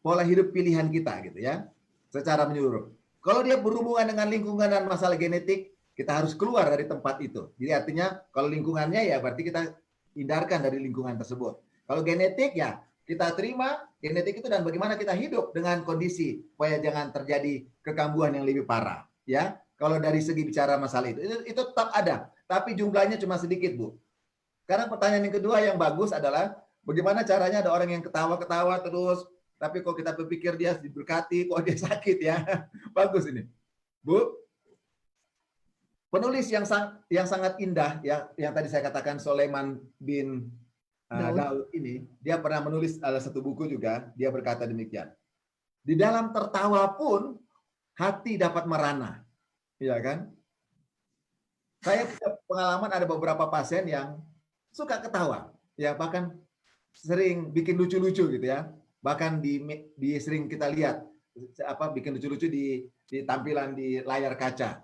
pola hidup pilihan kita gitu ya. Secara menyeluruh. Kalau dia berhubungan dengan lingkungan dan masalah genetik, kita harus keluar dari tempat itu. Jadi artinya kalau lingkungannya ya berarti kita hindarkan dari lingkungan tersebut. Kalau genetik ya kita terima genetik itu dan bagaimana kita hidup dengan kondisi supaya jangan terjadi kekambuhan yang lebih parah ya. Kalau dari segi bicara masalah itu tetap ada, tapi jumlahnya cuma sedikit, Bu. Sekarang pertanyaan yang kedua yang bagus adalah bagaimana caranya ada orang yang ketawa-ketawa terus, tapi kok kita berpikir dia diberkati, kok dia sakit ya. Bagus ini. Bu, penulis yang sangat indah yang tadi saya katakan Sulaiman bin Daud ini, dia pernah menulis satu buku juga, dia berkata demikian. Di dalam tertawa pun hati dapat merana. Iya kan? Saya punya pengalaman ada beberapa pasien yang suka ketawa, ya bahkan sering bikin lucu-lucu gitu ya. Bahkan di sering kita lihat bikin lucu-lucu di tampilan di layar kaca.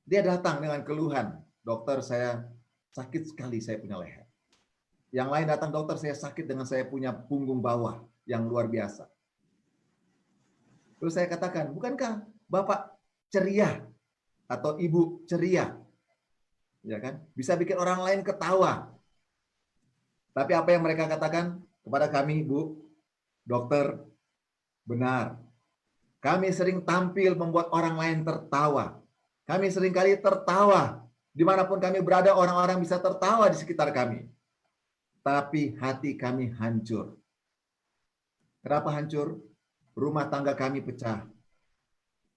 Dia datang dengan keluhan, dokter saya sakit sekali, saya punya leher. Yang lain datang, dokter saya sakit dengan saya punya punggung bawah yang luar biasa. Terus saya katakan, bukankah Bapak ceria atau Ibu ceria? Ya kan? Bisa bikin orang lain ketawa. Tapi apa yang mereka katakan kepada kami, Bu, dokter, benar. Kami sering tampil membuat orang lain tertawa. Kami seringkali tertawa. Dimanapun kami berada, orang-orang bisa tertawa di sekitar kami. Tapi hati kami hancur. Kenapa hancur? Rumah tangga kami pecah.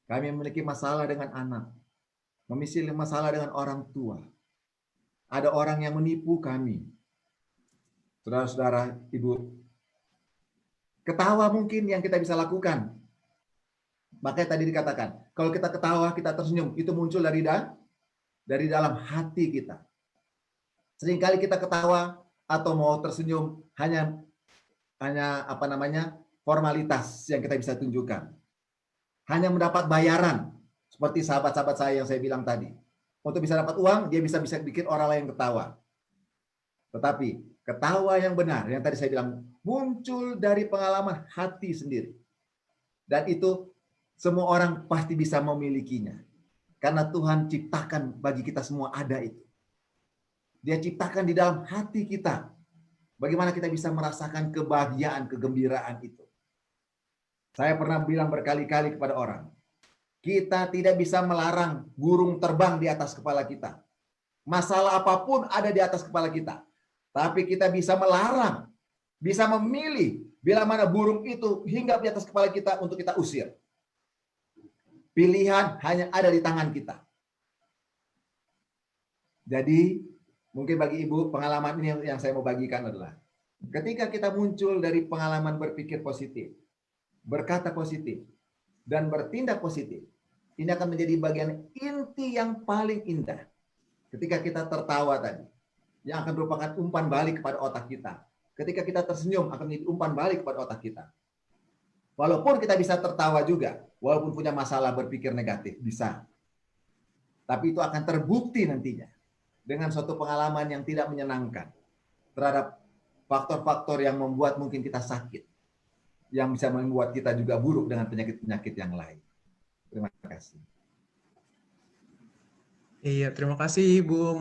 Kami memiliki masalah dengan anak. Memiliki masalah dengan orang tua. Ada orang yang menipu kami. Saudara-saudara, Ibu, ketawa mungkin yang kita bisa lakukan. Makanya tadi dikatakan, kalau kita ketawa, kita tersenyum, itu muncul dari dalam hati kita. Seringkali kita ketawa atau mau tersenyum hanya formalitas yang kita bisa tunjukkan. Hanya mendapat bayaran, seperti sahabat-sahabat saya yang saya bilang tadi. Untuk bisa dapat uang, dia bisa bikin orang lain ketawa. Tetapi ketawa yang benar, yang tadi saya bilang, muncul dari pengalaman hati sendiri. Dan itu semua orang pasti bisa memilikinya. Karena Tuhan ciptakan bagi kita semua ada itu. Dia ciptakan di dalam hati kita. Bagaimana kita bisa merasakan kebahagiaan, kegembiraan itu. Saya pernah bilang berkali-kali kepada orang, kita tidak bisa melarang burung terbang di atas kepala kita. Masalah apapun ada di atas kepala kita. Tapi kita bisa melarang, bisa memilih bila mana burung itu hinggap di atas kepala kita untuk kita usir. Pilihan hanya ada di tangan kita. Jadi, mungkin bagi Ibu, pengalaman ini yang saya mau bagikan adalah, ketika kita muncul dari pengalaman berpikir positif, berkata positif, dan bertindak positif, ini akan menjadi bagian inti yang paling indah. Ketika kita tertawa tadi, yang akan merupakan umpan balik kepada otak kita. Ketika kita tersenyum, akan menjadi umpan balik kepada otak kita. Walaupun kita bisa tertawa juga, walaupun punya masalah berpikir negatif, bisa. Tapi itu akan terbukti nantinya dengan suatu pengalaman yang tidak menyenangkan terhadap faktor-faktor yang membuat mungkin kita sakit, yang bisa membuat kita juga buruk dengan penyakit-penyakit yang lain. Terima kasih. Iya, terima kasih Bu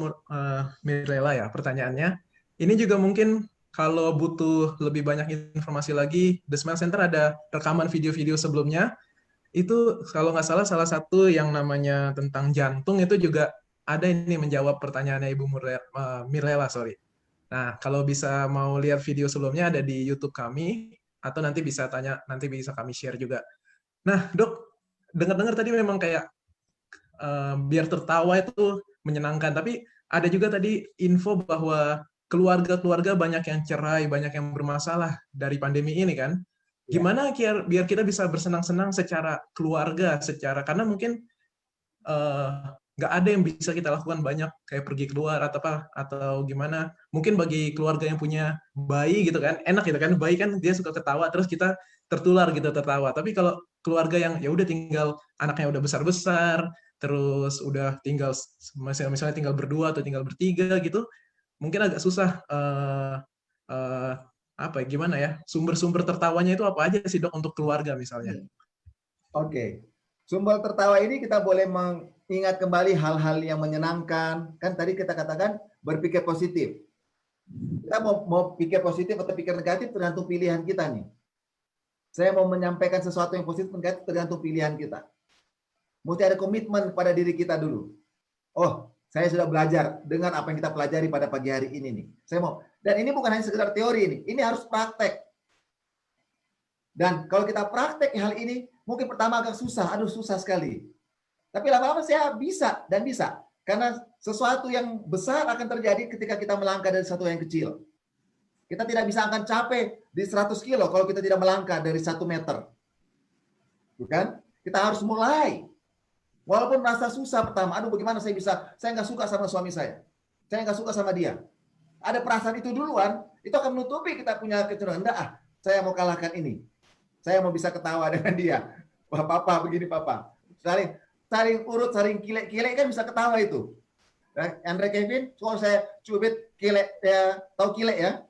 Mirlela ya pertanyaannya. Ini juga mungkin kalau butuh lebih banyak informasi lagi, The Smile Center ada rekaman video-video sebelumnya. Itu kalau nggak salah satu yang namanya tentang jantung itu juga ada ini menjawab pertanyaannya Ibu Mirlela, sorry. Nah, kalau bisa mau lihat video sebelumnya ada di YouTube kami, atau nanti bisa kami share juga. Nah, Dok, dengar-dengar tadi memang kayak biar tertawa itu menyenangkan, tapi ada juga tadi info bahwa keluarga-keluarga banyak yang cerai, banyak yang bermasalah dari pandemi ini kan. Gimana biar kita bisa bersenang-senang secara keluarga, karena mungkin nggak ada yang bisa kita lakukan banyak kayak pergi keluar atau gimana. Mungkin bagi keluarga yang punya bayi gitu kan, enak gitu kan, bayi kan dia suka ketawa terus kita tertular gitu tertawa. Tapi kalau keluarga yang ya udah tinggal anaknya udah besar-besar, terus udah tinggal misalnya tinggal berdua atau tinggal bertiga gitu, mungkin agak susah gimana ya, sumber-sumber tertawanya itu apa aja sih Dok untuk keluarga misalnya? Oke. Sumber tertawa ini kita boleh mengingat kembali hal-hal yang menyenangkan. Kan tadi kita katakan berpikir positif. Kita mau pikir positif atau pikir negatif tergantung pilihan kita nih. Saya mau menyampaikan sesuatu yang positif negatif tergantung pilihan kita. Mesti ada komitmen pada diri kita dulu. Oh, saya sudah belajar dengan apa yang kita pelajari pada pagi hari ini nih. Saya mau. Dan ini bukan hanya sekedar teori ini harus praktek. Dan kalau kita praktek hal ini, mungkin pertama agak susah, susah sekali. Tapi lama-lama saya bisa. Karena sesuatu yang besar akan terjadi ketika kita melangkah dari sesuatu yang kecil. Kita tidak bisa akan capai di 100 kilo kalau kita tidak melangkah dari 1 meter. Bukan? Kita harus mulai. Walaupun merasa susah pertama, bagaimana saya nggak suka sama suami saya nggak suka sama dia. Ada perasaan itu duluan, itu akan menutupi kita punya kecenderungan, saya mau kalahkan ini. Saya mau bisa ketawa dengan dia. Wah, papa, begini papa. Saling urut, saling kile kan bisa ketawa itu. Andre Kevin, kalau saya cubit kile, ya, tahu kile ya?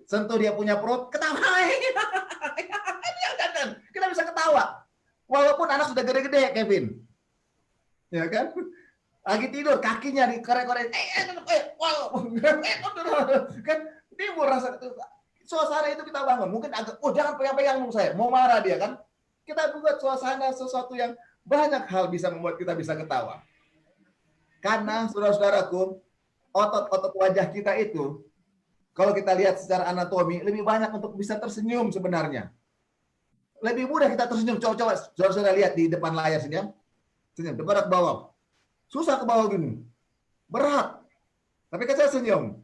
Sentuh dia punya perut, ketawa. Kita bisa ketawa. Walaupun anak sudah gede-gede, Kevin. Ya kan? Lagi tidur, kakinya dikorek-korek. Kan timbul rasa suasana itu kita bangun. Mungkin agak, jangan pegang-pegang saya. Mau marah dia kan? Kita buat suasana sesuatu yang banyak hal bisa membuat kita bisa ketawa. Karena saudara-saudaraku, otot-otot wajah kita itu, kalau kita lihat secara anatomi, lebih banyak untuk bisa tersenyum sebenarnya. Lebih mudah kita tersenyum. Coba saudara-saudara lihat di depan layar sini ya. Senyum, depan ke bawah. Susah ke bawah gini. Berat. Tapi kan saya senyum.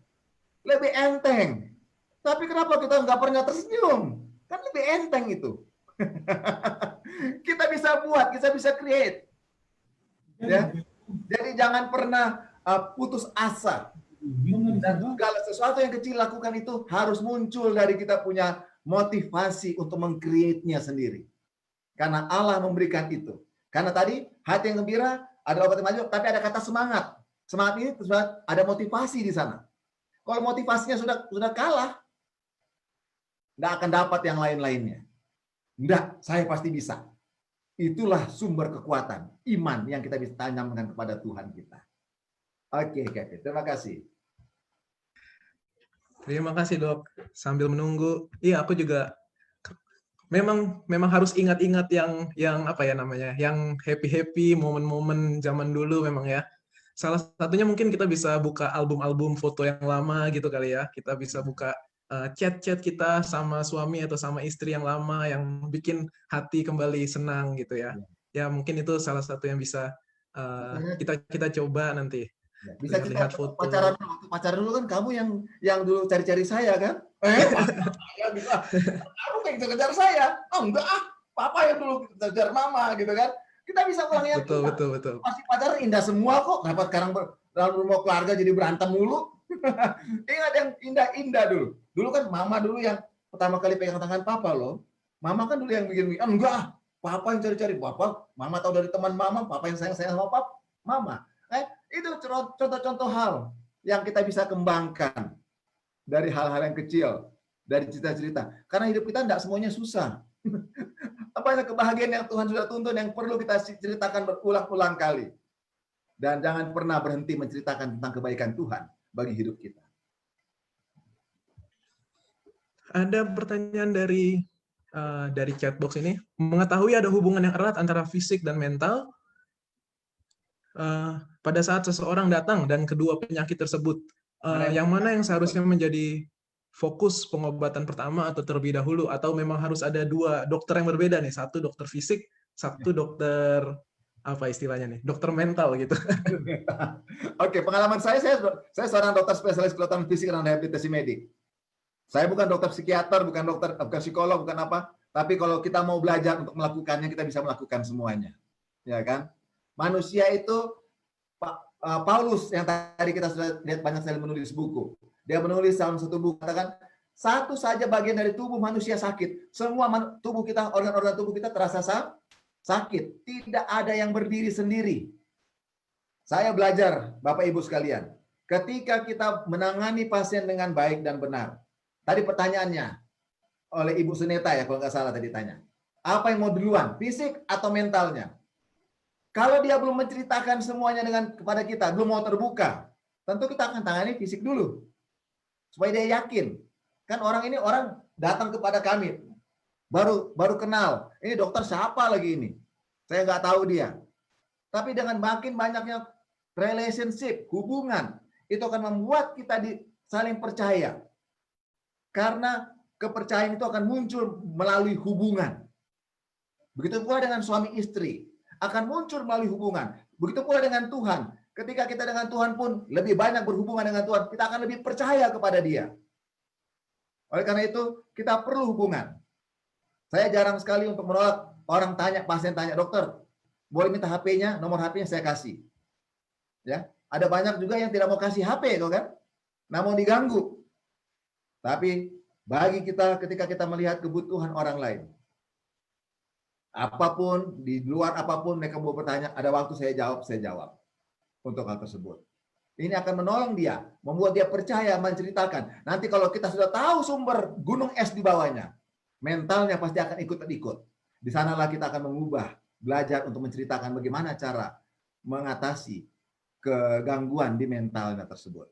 Lebih enteng. Tapi kenapa kita nggak pernah tersenyum? Kan lebih enteng itu. Kita bisa buat, kita bisa create. Ya. Jadi jangan pernah putus asa. Dan segala sesuatu yang kecil lakukan itu harus muncul dari kita punya motivasi untuk meng-create-nya sendiri. Karena Allah memberikan itu. Karena tadi hati yang gembira adalah obat yang maju, tapi ada kata semangat. Semangat ini ada motivasi di sana. Kalau motivasinya sudah kalah, nggak akan dapat yang lain-lainnya. Nggak, saya pasti bisa. Itulah sumber kekuatan, iman yang kita bisa tanamkan kepada Tuhan kita. Oke, Kevin. Terima kasih. Terima kasih, Dok. Sambil menunggu, iya aku juga memang harus ingat-ingat yang apa ya namanya, yang happy-happy momen-momen zaman dulu memang ya. Salah satunya mungkin kita bisa buka album-album foto yang lama gitu kali ya. Kita bisa buka chat-chat kita sama suami atau sama istri yang lama yang bikin hati kembali senang gitu ya. Ya mungkin itu salah satu yang bisa kita coba nanti. Bisa kita lihat foto. Pacaran dulu kan kamu yang dulu cari-cari saya kan? Kamu yang kejar saya? Oh enggak papa yang dulu kejar mama gitu kan? Kita bisa ulang yang betul. Pasti pacaran indah semua kok. Kenapa sekarang rumah keluarga jadi berantem mulu? Ingat yang indah-indah dulu. Dulu kan mama dulu yang pertama kali pegang tangan papa loh. Mama kan dulu yang bikin enggak, papa yang cari-cari. Mama tahu dari teman mama, papa yang sayang sama papa, mama. Itu contoh-contoh hal yang kita bisa kembangkan dari hal-hal yang kecil, dari cerita-cerita. Karena hidup kita tidak semuanya susah. Banyak kebahagiaan yang Tuhan sudah tuntun yang perlu kita ceritakan berulang-ulang kali. Dan jangan pernah berhenti menceritakan tentang kebaikan Tuhan bagi hidup kita. Ada pertanyaan dari chatbox ini. Mengetahui ada hubungan yang erat antara fisik dan mental, pada saat seseorang datang dan kedua penyakit tersebut, yang mana yang seharusnya menjadi fokus pengobatan pertama atau terlebih dahulu, atau memang harus ada dua dokter yang berbeda nih, satu dokter fisik, satu dokter apa istilahnya nih, dokter mental gitu. Oke, pengalaman saya seorang dokter spesialis kedokteran fisik dan rehabilitasi medik. Saya bukan dokter psikiater, bukan psikolog, bukan apa, tapi kalau kita mau belajar untuk melakukannya, kita bisa melakukan semuanya, ya kan? Manusia itu, Paulus yang tadi kita sudah lihat banyak sekali menulis buku. Dia menulis dalam satu buku, katakan, satu saja bagian dari tubuh manusia sakit. Semua tubuh kita, organ-organ tubuh kita terasa sakit. Tidak ada yang berdiri sendiri. Saya belajar, Bapak Ibu sekalian, ketika kita menangani pasien dengan baik dan benar. Tadi pertanyaannya, oleh Ibu Suneta ya, kalau nggak salah tadi tanya. Apa yang mau duluan, fisik atau mentalnya? Kalau dia belum menceritakan semuanya kepada kita, belum mau terbuka, tentu kita akan tangani fisik dulu. Supaya dia yakin. Kan orang datang kepada kami, baru kenal. Ini dokter siapa lagi ini? Saya nggak tahu dia. Tapi dengan makin banyaknya relationship, hubungan, itu akan membuat kita saling percaya. Karena kepercayaan itu akan muncul melalui hubungan. Begitu pula dengan suami istri. Akan muncul melalui hubungan. Begitu pula dengan Tuhan. Ketika kita dengan Tuhan pun lebih banyak berhubungan dengan Tuhan, kita akan lebih percaya kepada Dia. Oleh karena itu, kita perlu hubungan. Saya jarang sekali untuk menolak orang pasien tanya, dokter, boleh minta HP-nya, nomor HP-nya saya kasih. Ya, ada banyak juga yang tidak mau kasih HP, kan? Nah, mau diganggu. Tapi bagi kita, ketika kita melihat kebutuhan orang lain, apapun, di luar apapun mereka mau bertanya, ada waktu saya jawab untuk hal tersebut. Ini akan menolong dia, membuat dia percaya, menceritakan. Nanti kalau kita sudah tahu sumber gunung es di bawahnya, mentalnya pasti akan ikut-ikut. Di sanalah kita akan mengubah, belajar untuk menceritakan bagaimana cara mengatasi kegangguan di mentalnya tersebut.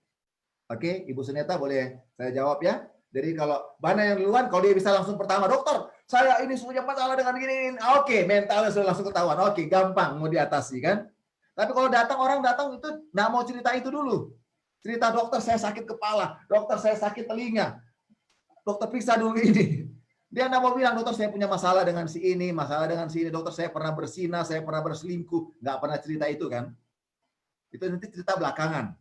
Oke, Ibu Suneta boleh saya jawab ya? Jadi kalau mana yang duluan, kalau dia bisa langsung pertama, dokter, saya ini punya masalah dengan gini. Oke, mentalnya sudah langsung ketahuan. Oke, gampang mau diatasi kan? Tapi kalau orang datang itu nggak mau cerita itu dulu. Cerita dokter saya sakit kepala, dokter saya sakit telinga, dokter periksa dulu ini. Dia nggak mau bilang dokter saya punya masalah dengan si ini, dokter saya pernah berzina, saya pernah berselingkuh, nggak pernah cerita itu kan? Itu nanti cerita belakangan.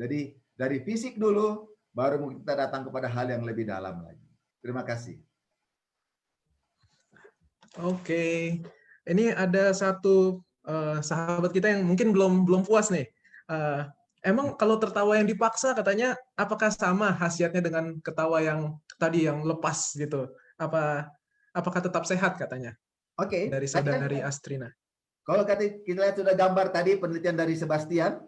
Jadi dari fisik dulu, baru mungkin kita datang kepada hal yang lebih dalam lagi. Terima kasih. Oke, ini ada satu sahabat kita yang mungkin belum puas nih. Emang kalau tertawa yang dipaksa katanya, apakah sama khasiatnya dengan ketawa yang tadi yang lepas gitu? Apakah tetap sehat katanya Oke, dari tadi kan saudari Astrina? kalau kita lihat sudah gambar tadi penelitian dari Sebastian,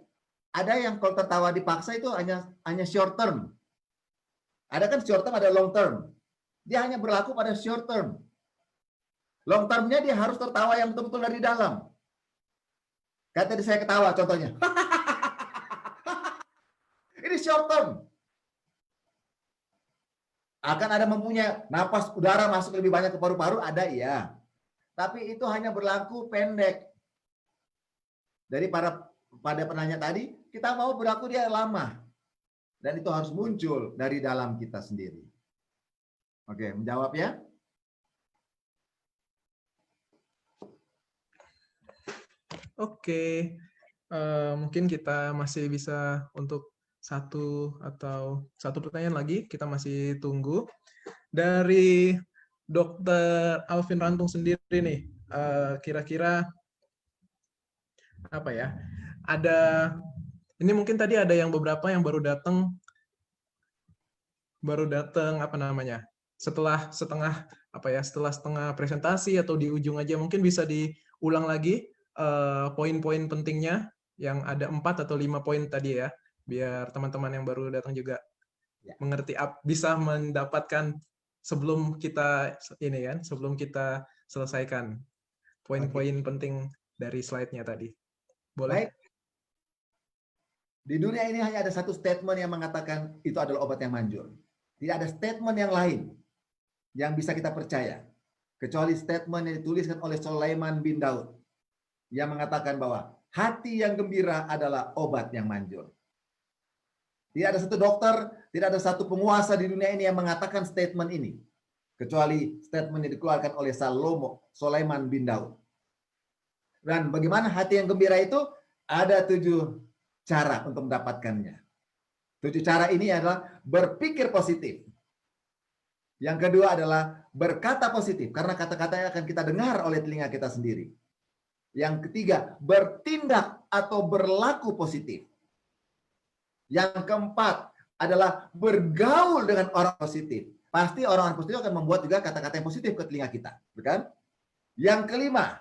ada yang kalau tertawa dipaksa itu hanya short term. Ada kan short term, ada long term. Dia hanya berlaku pada short term. Long termnya dia harus tertawa yang betul-betul dari dalam. Kayak tadi saya ketawa contohnya. Ini short term. Akan ada mempunyai napas udara masuk lebih banyak ke paru-paru, ada iya. Tapi itu hanya berlaku pendek. Dari pada penanya tadi, kita mau berlaku dia lama. Dan itu harus muncul dari dalam kita sendiri. Oke, menjawab ya? Oke, mungkin kita masih bisa untuk satu pertanyaan lagi, kita masih tunggu. Dari Dr. Alvin Rantung sendiri nih, kira-kira apa ya? Ini mungkin tadi ada yang beberapa yang baru datang apa namanya? Setelah setengah presentasi atau di ujung aja, mungkin bisa diulang lagi poin-poin pentingnya yang ada 4 atau 5 poin tadi ya, biar teman-teman yang baru datang juga mengerti, bisa mendapatkan sebelum kita selesaikan poin-poin penting dari slide-nya tadi. Boleh? Baik. Di dunia ini hanya ada satu statement yang mengatakan itu adalah obat yang manjur. Tidak ada statement yang lain yang bisa kita percaya kecuali statement yang dituliskan oleh Sulaiman bin Daud yang mengatakan bahwa hati yang gembira adalah obat yang manjur. Tidak ada satu dokter, tidak ada satu penguasa di dunia ini yang mengatakan statement ini kecuali statement yang dikeluarkan oleh Sulaiman bin Daud. Dan bagaimana hati yang gembira itu? Ada 7 cara untuk mendapatkannya. 7 cara ini adalah berpikir positif. Yang kedua adalah berkata positif, karena kata-kata yang akan kita dengar oleh telinga kita sendiri. Yang ketiga, bertindak atau berlaku positif. Yang keempat adalah bergaul dengan orang positif. Pasti orang positif akan membuat juga kata-kata yang positif ke telinga kita, bukan? Yang kelima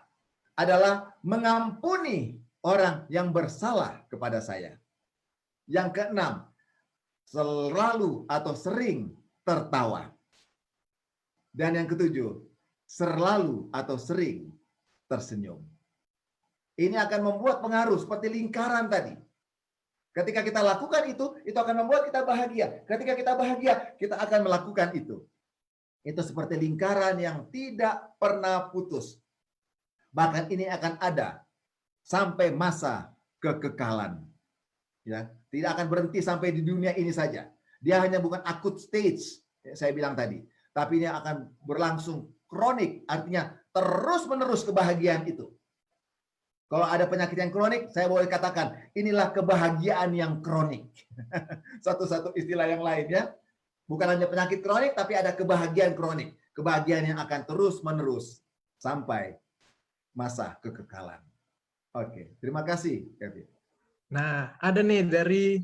adalah mengampuni orang yang bersalah kepada saya. Yang keenam, selalu atau sering tertawa. Dan yang ketujuh, selalu atau sering tersenyum. Ini akan membuat pengaruh seperti lingkaran tadi. Ketika kita lakukan itu akan membuat kita bahagia. Ketika kita bahagia, kita akan melakukan itu. Itu seperti lingkaran yang tidak pernah putus. Bahkan ini akan ada sampai masa kekekalan. Ya, tidak akan berhenti sampai di dunia ini saja. Dia hanya bukan akut stage, saya bilang tadi. Tapi ini akan berlangsung kronik, artinya terus-menerus kebahagiaan itu. Kalau ada penyakit yang kronik, saya boleh katakan, inilah kebahagiaan yang kronik. Satu-satu istilah yang lain ya. Bukan hanya penyakit kronik, tapi ada kebahagiaan kronik. Kebahagiaan yang akan terus-menerus sampai masa kekekalan. Oke, terima kasih, Kevin. Nah, ada nih dari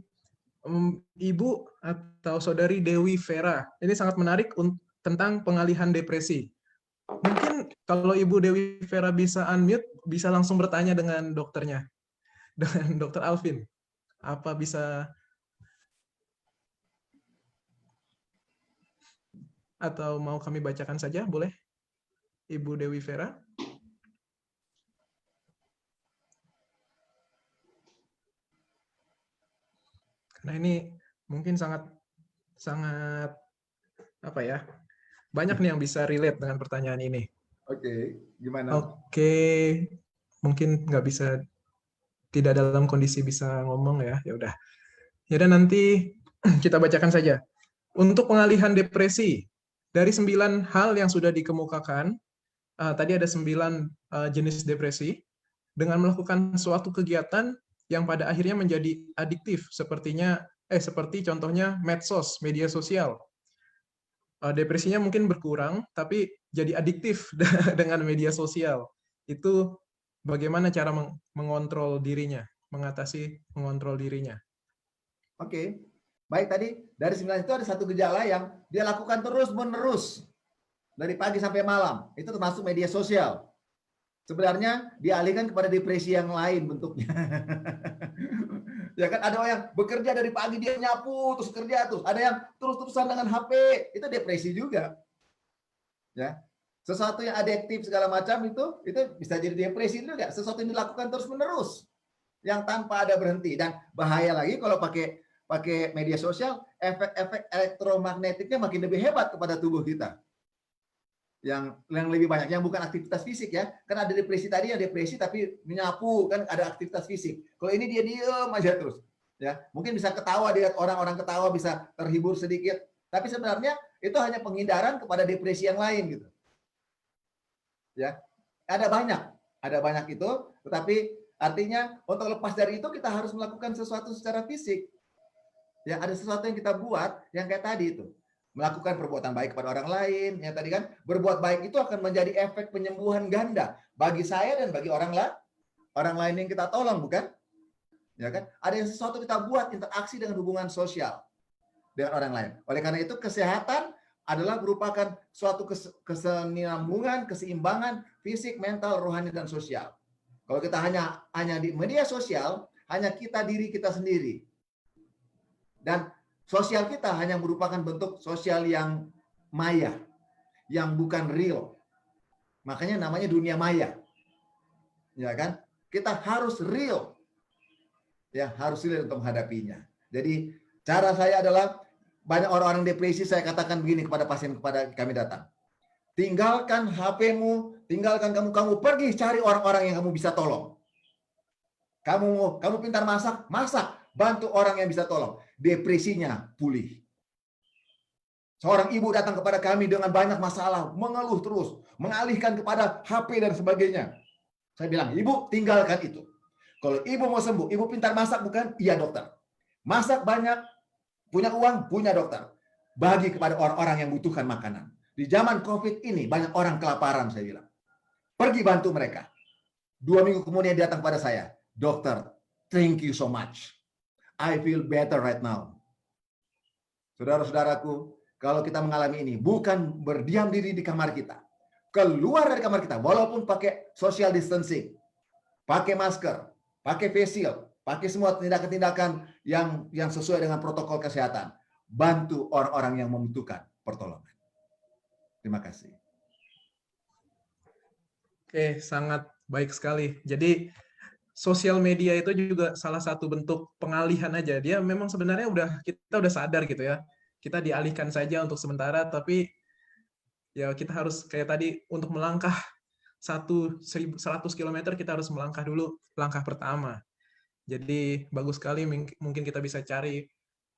Ibu atau Saudari Dewi Vera. Ini sangat menarik tentang pengalihan depresi. Mungkin kalau Ibu Dewi Vera bisa unmute, bisa langsung bertanya dengan dokternya, dengan Dr. Alvin. Apa bisa, atau mau kami bacakan saja, boleh? Ibu Dewi Vera. Karena ini mungkin sangat apa ya, banyak nih yang bisa relate dengan pertanyaan ini. Oke, gimana? Oke, mungkin nggak bisa, tidak dalam kondisi bisa ngomong ya. Ya udah. Ya dan nanti kita bacakan saja. Untuk pengalihan depresi, dari 9 hal yang sudah dikemukakan, tadi ada 9 jenis depresi, dengan melakukan suatu kegiatan yang pada akhirnya menjadi adiktif, seperti contohnya medsos, media sosial. depresinya mungkin berkurang, tapi jadi adiktif dengan media sosial. Itu bagaimana cara mengontrol dirinya, mengontrol dirinya. Oke. Baik, tadi dari 9 itu ada satu gejala yang dia lakukan terus-menerus dari pagi sampai malam. Itu termasuk media sosial. Sebenarnya dialihkan kepada depresi yang lain bentuknya. Ya kan, ada yang bekerja dari pagi dia nyapu terus kerja terus, ada yang terus-terusan dengan HP, itu depresi juga. Ya. Sesuatu yang adiktif segala macam itu bisa jadi depresi juga. Sesuatu yang dilakukan terus-menerus yang tanpa ada berhenti, dan bahaya lagi kalau pakai media sosial, efek-efek elektromagnetiknya makin lebih hebat kepada tubuh kita. Yang lebih banyak, yang bukan aktivitas fisik ya. Kan ada depresi tadi yang depresi tapi menyapu, kan ada aktivitas fisik. Kalau ini dia diem aja terus. Ya, mungkin bisa ketawa, lihat orang-orang ketawa bisa terhibur sedikit. Tapi sebenarnya itu hanya penghindaran kepada depresi yang lain gitu. Ya. Ada banyak itu, tetapi artinya untuk lepas dari itu kita harus melakukan sesuatu secara fisik. Ya, ada sesuatu yang kita buat yang kayak tadi itu. Melakukan perbuatan baik kepada orang lain, yang tadi kan berbuat baik itu akan menjadi efek penyembuhan ganda bagi saya dan bagi orang lain yang kita tolong, bukan? Ya kan? Ada yang sesuatu kita buat interaksi dengan hubungan sosial dengan orang lain. Oleh karena itu kesehatan adalah merupakan suatu kesinambungan, keseimbangan fisik, mental, rohani dan sosial. Kalau kita hanya di media sosial, hanya diri kita sendiri. Dan sosial kita hanya merupakan bentuk sosial yang maya, yang bukan real. Makanya namanya dunia maya. Ya kan? Kita harus real. Ya, harus real untuk menghadapinya. Jadi, cara saya adalah banyak orang-orang depresi, saya katakan begini kepada pasien, kepada kami datang. Tinggalkan HP-mu, tinggalkan kamu pergi cari orang-orang yang kamu bisa tolong. Kamu pintar masak, bantu orang yang bisa tolong. Depresinya pulih. Seorang ibu datang kepada kami dengan banyak masalah, mengeluh terus, mengalihkan kepada HP dan sebagainya. Saya bilang, ibu tinggalkan itu. Kalau ibu mau sembuh, ibu pintar masak bukan? Iya dokter. Masak banyak, punya uang, punya dokter. Bagi kepada orang-orang yang butuhkan makanan. Di zaman COVID ini banyak orang kelaparan, saya bilang. Pergi bantu mereka. 2 minggu kemudian dia datang pada saya. Dokter, thank you so much. I feel better right now. Saudara-saudaraku, kalau kita mengalami ini, bukan berdiam diri di kamar kita. Keluar dari kamar kita, walaupun pakai social distancing, pakai masker, pakai face shield, pakai semua tindakan-tindakan yang sesuai dengan protokol kesehatan. Bantu orang-orang yang membutuhkan pertolongan. Terima kasih. Oke, sangat baik sekali. Jadi sosial media itu juga salah satu bentuk pengalihan aja. Dia memang sebenarnya kita udah sadar gitu ya. Kita dialihkan saja untuk sementara, tapi ya kita harus kayak tadi untuk melangkah 100 km kita harus melangkah dulu langkah pertama. Jadi bagus sekali mungkin kita bisa cari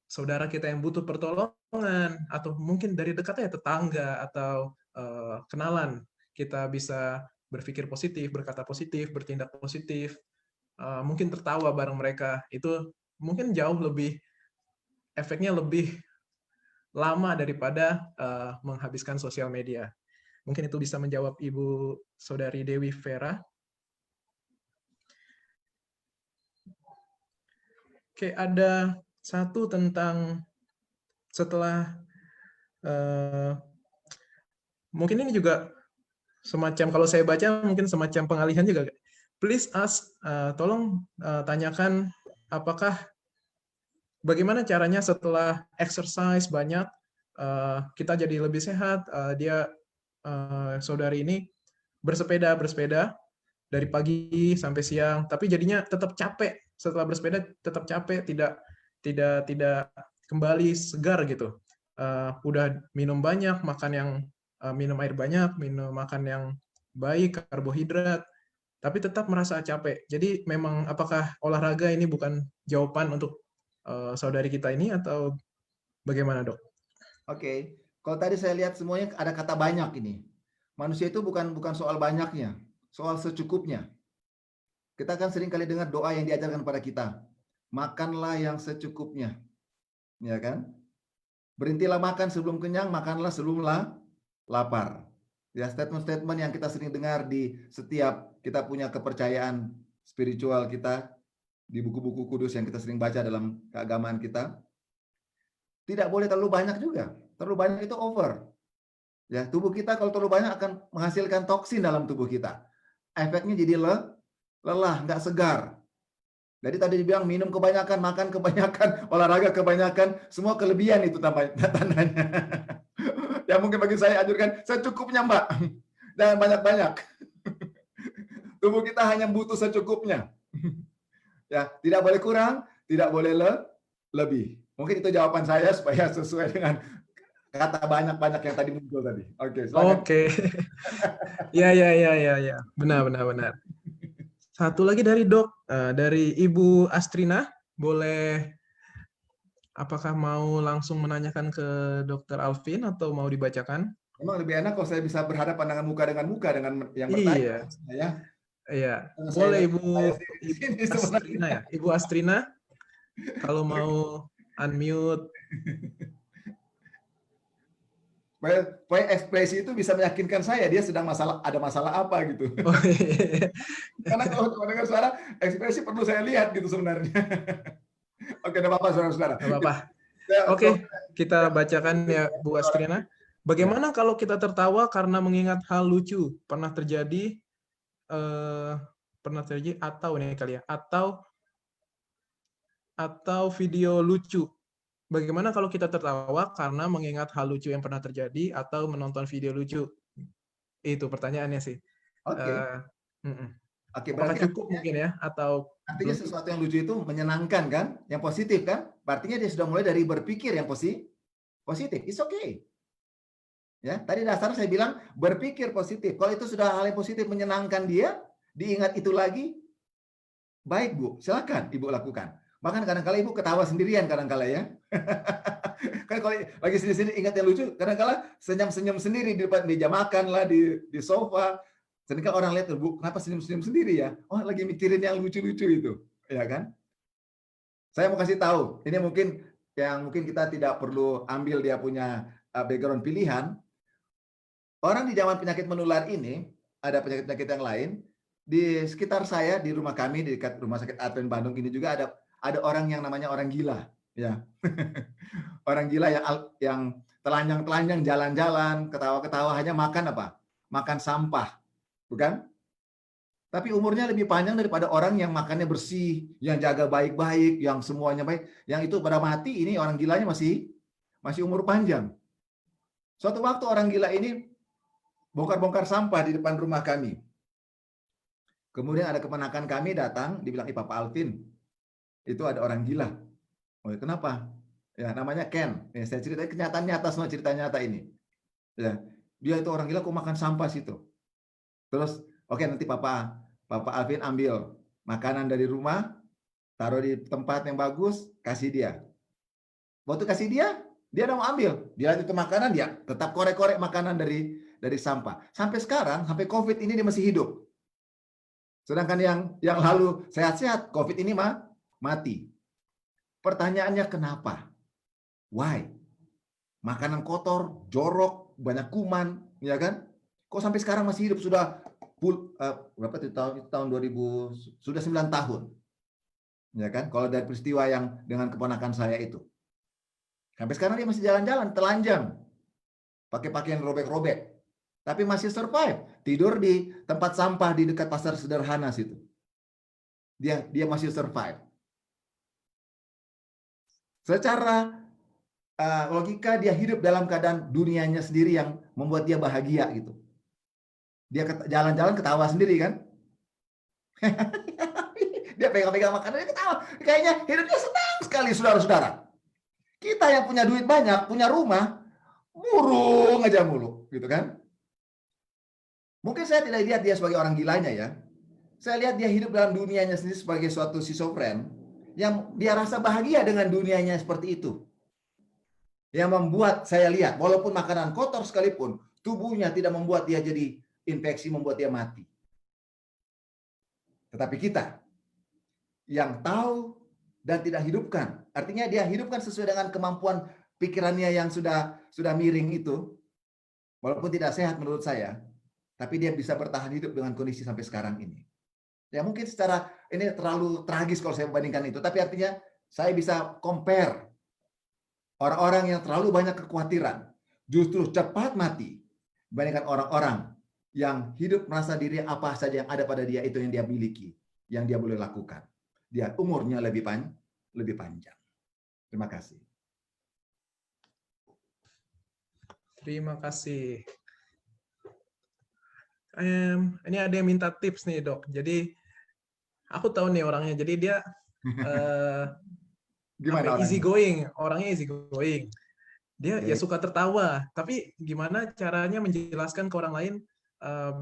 saudara kita yang butuh pertolongan, atau mungkin dari dekat ya tetangga atau kenalan. Kita bisa berpikir positif, berkata positif, bertindak positif, mungkin tertawa bareng mereka. Itu mungkin jauh lebih, efeknya lebih lama daripada menghabiskan sosial media. Mungkin itu bisa menjawab Ibu Saudari Dewi Vera. Oke, ada satu tentang setelah mungkin ini juga semacam, kalau saya baca mungkin semacam pengalihan juga. Please ask, tolong tanyakan apakah bagaimana caranya setelah exercise banyak kita jadi lebih sehat. Saudari ini bersepeda dari pagi sampai siang, tapi jadinya tetap capek setelah bersepeda, tetap capek, tidak kembali segar gitu. Udah minum banyak, minum air banyak, makan yang baik, karbohidrat, tapi tetap merasa capek. Jadi memang apakah olahraga ini bukan jawaban untuk saudari kita ini, atau bagaimana, Dok? Oke. Kalau tadi saya lihat semuanya ada kata banyak ini. Manusia itu bukan soal banyaknya, soal secukupnya. Kita kan sering kali dengar doa yang diajarkan pada kita. Makanlah yang secukupnya. Ya kan? Berhentilah makan sebelum kenyang, makanlah sebelum lapar. Ya, statement-statement yang kita sering dengar di setiap kita punya kepercayaan spiritual kita, di buku-buku kudus yang kita sering baca dalam keagamaan kita. Tidak boleh terlalu banyak juga. Terlalu banyak itu over. Ya, tubuh kita kalau terlalu banyak akan menghasilkan toksin dalam tubuh kita. Efeknya jadi lelah, nggak segar. Jadi tadi dibilang minum kebanyakan, makan kebanyakan, olahraga kebanyakan, semua kelebihan itu tandanya. Ya mungkin bagi saya anjurkan secukupnya, Mbak. Jangan banyak-banyak. Tubuh kita hanya butuh secukupnya. Ya, tidak boleh kurang, tidak boleh lebih. Mungkin itu jawaban saya supaya sesuai dengan kata banyak-banyak yang tadi muncul tadi. Oke, silakan. Oke. Ya. Benar. Satu lagi dari Dok, dari Ibu Astrina, boleh apakah mau langsung menanyakan ke Dr. Alvin atau mau dibacakan? Memang lebih enak kalau saya bisa berhadapan dengan muka dengan yang Iya. bertanya. Ya. Iya. Karena Boleh saya- Ibu saya di sini sebenarnya. Astrina ya? Ibu Astrina, kalau mau unmute. Supaya ekspresi itu bisa meyakinkan saya dia sedang ada masalah apa gitu. Oh, iya. Karena kalau dengar suara ekspresi perlu saya lihat gitu sebenarnya. Oke, tidak apa-apa saudara-saudara. Nggak apa-apa. Ya, Oke, kita bacakan ya Bu Astrina. Bagaimana kalau kita tertawa karena mengingat hal lucu pernah terjadi atau ini kali ya, atau video lucu. Bagaimana kalau kita tertawa karena mengingat hal lucu yang pernah terjadi atau menonton video lucu? Itu pertanyaannya sih. Oke. Oke, Apakah berarti cukup mungkin ya atau artinya sesuatu yang lucu itu menyenangkan kan? Yang positif kan? Artinya dia sudah mulai dari berpikir yang positif. It's okay. Ya, tadi dasar saya bilang berpikir positif. Kalau itu sudah hal yang positif menyenangkan dia, diingat itu lagi, baik Bu, silakan Ibu lakukan. Bahkan kadang-kala Ibu ketawa sendirian kadang-kala ya. Kan kalau lagi sendiri ingat yang lucu, kadang-kala senyum-senyum sendiri di depan meja makan lah, di sofa. Sedangkan orang lihat, Bu, kenapa senyum-senyum sendiri ya? Oh, lagi mikirin yang lucu-lucu itu, ya kan? Saya mau kasih tahu, ini mungkin kita tidak perlu ambil dia punya background pilihan. Orang di zaman penyakit menular ini, ada penyakit-penyakit yang lain, di sekitar saya, di rumah kami, di dekat Rumah Sakit Advent Bandung ini juga ada orang yang namanya orang gila. Ya. Orang gila yang telanjang-telanjang jalan-jalan, ketawa-ketawa, hanya makan apa? Makan sampah. Bukan? Tapi umurnya lebih panjang daripada orang yang makannya bersih, yang jaga baik-baik, yang semuanya baik. Yang itu pada mati, ini orang gilanya masih umur panjang. Suatu waktu orang gila ini bongkar-bongkar sampah di depan rumah kami. Kemudian ada keponakan kami datang, dibilang, Papa Alvin, itu ada orang gila. Oh, kenapa? Ya, namanya Ken. Ya, saya cerita kenyataan nyata, semua cerita nyata ini. Ya, dia itu orang gila kok makan sampah situ. Terus, oke, nanti Papa Alvin ambil makanan dari rumah, taruh di tempat yang bagus, kasih dia. Waktu kasih dia udah mau ambil. Dia itu makanan, dia tetap korek-korek makanan dari sampah. Sampai sekarang, sampai COVID ini dia masih hidup. Sedangkan yang lalu sehat-sehat, COVID ini mati. Pertanyaannya kenapa? Why? Makanan kotor, jorok, banyak kuman, ya kan? Kok sampai sekarang masih hidup? Sudah berapa tahun 2000, sudah 9 tahun. Ya kan? Kalau dari peristiwa yang dengan keponakan saya itu. Sampai sekarang dia masih jalan-jalan, telanjang. Pakai pakaian robek-robek. Tapi masih survive. Tidur di tempat sampah di dekat pasar sederhana situ. Dia masih survive. Secara logika dia hidup dalam keadaan dunianya sendiri yang membuat dia bahagia gitu. Dia jalan-jalan ketawa sendiri kan. Dia pegang-pegang makanan, dia ketawa. Kayaknya hidupnya senang sekali, saudara-saudara. Kita yang punya duit banyak, punya rumah, murung aja mulu, gitu kan. Mungkin saya tidak lihat dia sebagai orang gilanya ya. Saya lihat dia hidup dalam dunianya sendiri sebagai suatu schizofren yang dia rasa bahagia dengan dunianya seperti itu. Yang membuat saya lihat, walaupun makanan kotor sekalipun, tubuhnya tidak membuat dia jadi infeksi, membuat dia mati. Tetapi kita yang tahu dan tidak hidupkan, artinya dia hidupkan sesuai dengan kemampuan pikirannya yang sudah miring itu, walaupun tidak sehat menurut saya, tapi dia bisa bertahan hidup dengan kondisi sampai sekarang ini. Ya mungkin secara ini terlalu tragis kalau saya bandingkan itu, tapi artinya saya bisa compare orang-orang yang terlalu banyak kekhawatiran, justru cepat mati, dibandingkan orang-orang yang hidup merasa diri apa saja yang ada pada dia itu yang dia miliki, yang dia boleh lakukan. Dia umurnya lebih panjang. Terima kasih. Terima kasih. Ini ada yang minta tips nih, Dok. Jadi aku tahu nih orangnya. Jadi dia Gimana easy orangnya? going, orangnya easy going. Dia Oke. ya suka tertawa, tapi gimana caranya menjelaskan ke orang lain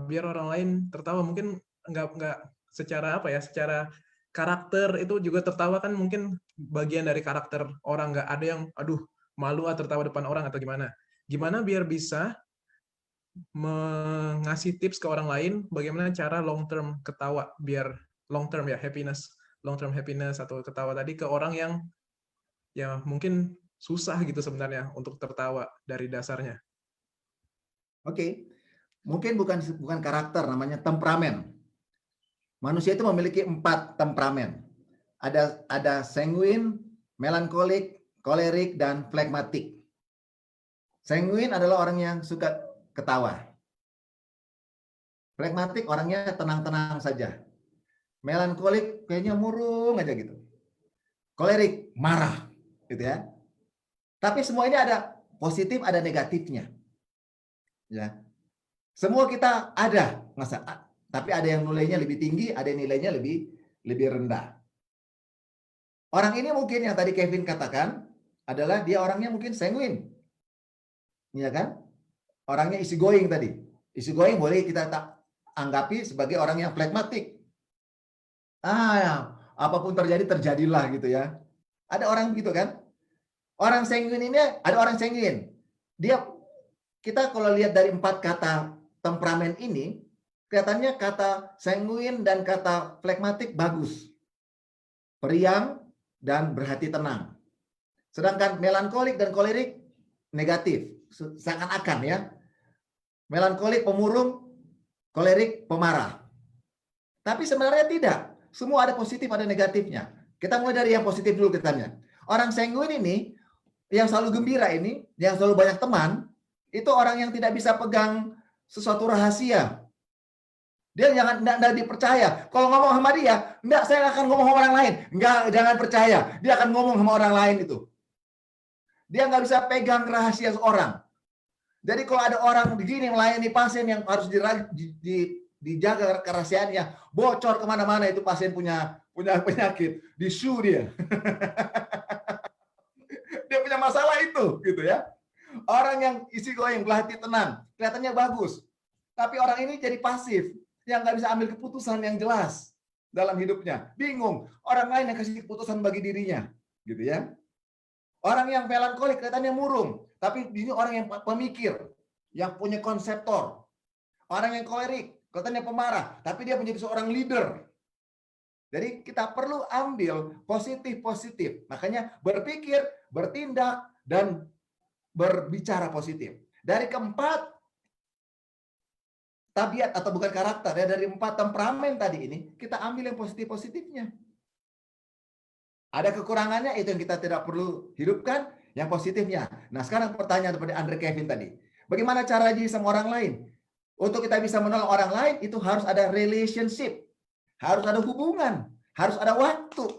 biar orang lain tertawa? Mungkin nggak secara apa ya, secara karakter itu juga tertawa kan mungkin bagian dari karakter orang. Nggak ada yang aduh malu tertawa depan orang atau gimana. Gimana biar bisa mengasih tips ke orang lain bagaimana cara long term ketawa biar long term ya long term happiness atau ketawa tadi ke orang yang ya mungkin susah gitu sebenarnya untuk tertawa dari dasarnya. Oke. Mungkin bukan karakter, namanya temperamen. Manusia itu memiliki 4 temperamen. Ada sanguin, melankolik, kolerik, dan flegmatik. Sanguin adalah orang yang suka ketawa. Flegmatik orangnya tenang-tenang saja. Melankolik kayaknya murung aja gitu. Kolerik marah, gitu ya. Tapi semua ini ada positif, ada negatifnya. Ya. Semua kita ada, tapi ada yang nilainya lebih tinggi, ada yang nilainya lebih rendah. Orang ini mungkin yang tadi Kevin katakan adalah dia orangnya mungkin sanguin. Iya kan? Orangnya easy going tadi. Easy going boleh kita anggapi sebagai orang yang flegmatik. Ya, apapun terjadi terjadilah gitu ya. Ada orang begitu kan? Orang sanguin ini ada orang sanguin. Kita kalau lihat dari 4 kata temperamen ini, kelihatannya kata sanguin dan kata flegmatik bagus. Periang dan berhati tenang. Sedangkan melankolik dan kolerik negatif. Seakan-akan ya. Melankolik pemurung, kolerik pemarah. Tapi sebenarnya tidak. Semua ada positif, ada negatifnya. Kita mulai dari yang positif dulu kitanya. Orang sanguin ini, yang selalu gembira ini, yang selalu banyak teman, itu orang yang tidak bisa pegang sesuatu rahasia. Dia enggak dipercaya. Kalau ngomong sama dia, enggak, saya akan ngomong sama orang lain. Enggak, jangan percaya. Dia akan ngomong sama orang lain itu. Dia nggak bisa pegang rahasia seorang. Jadi kalau ada orang begini melayani pasien yang harus dijaga kerahasiaannya, bocor kemana-mana itu pasien punya penyakit, disu dia. Dia punya masalah itu, gitu ya. Orang yang isi going, berhati tenang, kelihatannya bagus. Tapi orang ini jadi pasif, yang nggak bisa ambil keputusan yang jelas dalam hidupnya. Bingung, orang lain yang kasih keputusan bagi dirinya, gitu ya. Orang yang melankolik kelihatannya murung, tapi ini orang yang pemikir, yang punya konseptor. Orang yang kolerik kelihatannya pemarah, tapi dia menjadi seorang leader. Jadi kita perlu ambil positif-positif. Makanya berpikir, bertindak, dan berbicara positif. Dari keempat tabiat atau bukan karakter, ya, dari 4 temperamen tadi ini, kita ambil yang positif-positifnya. Ada kekurangannya, itu yang kita tidak perlu hidupkan, yang positifnya. Nah, sekarang pertanyaan seperti Andre Kevin tadi. Bagaimana cara jadi sama orang lain? Untuk kita bisa menolong orang lain, itu harus ada relationship. Harus ada hubungan. Harus ada waktu.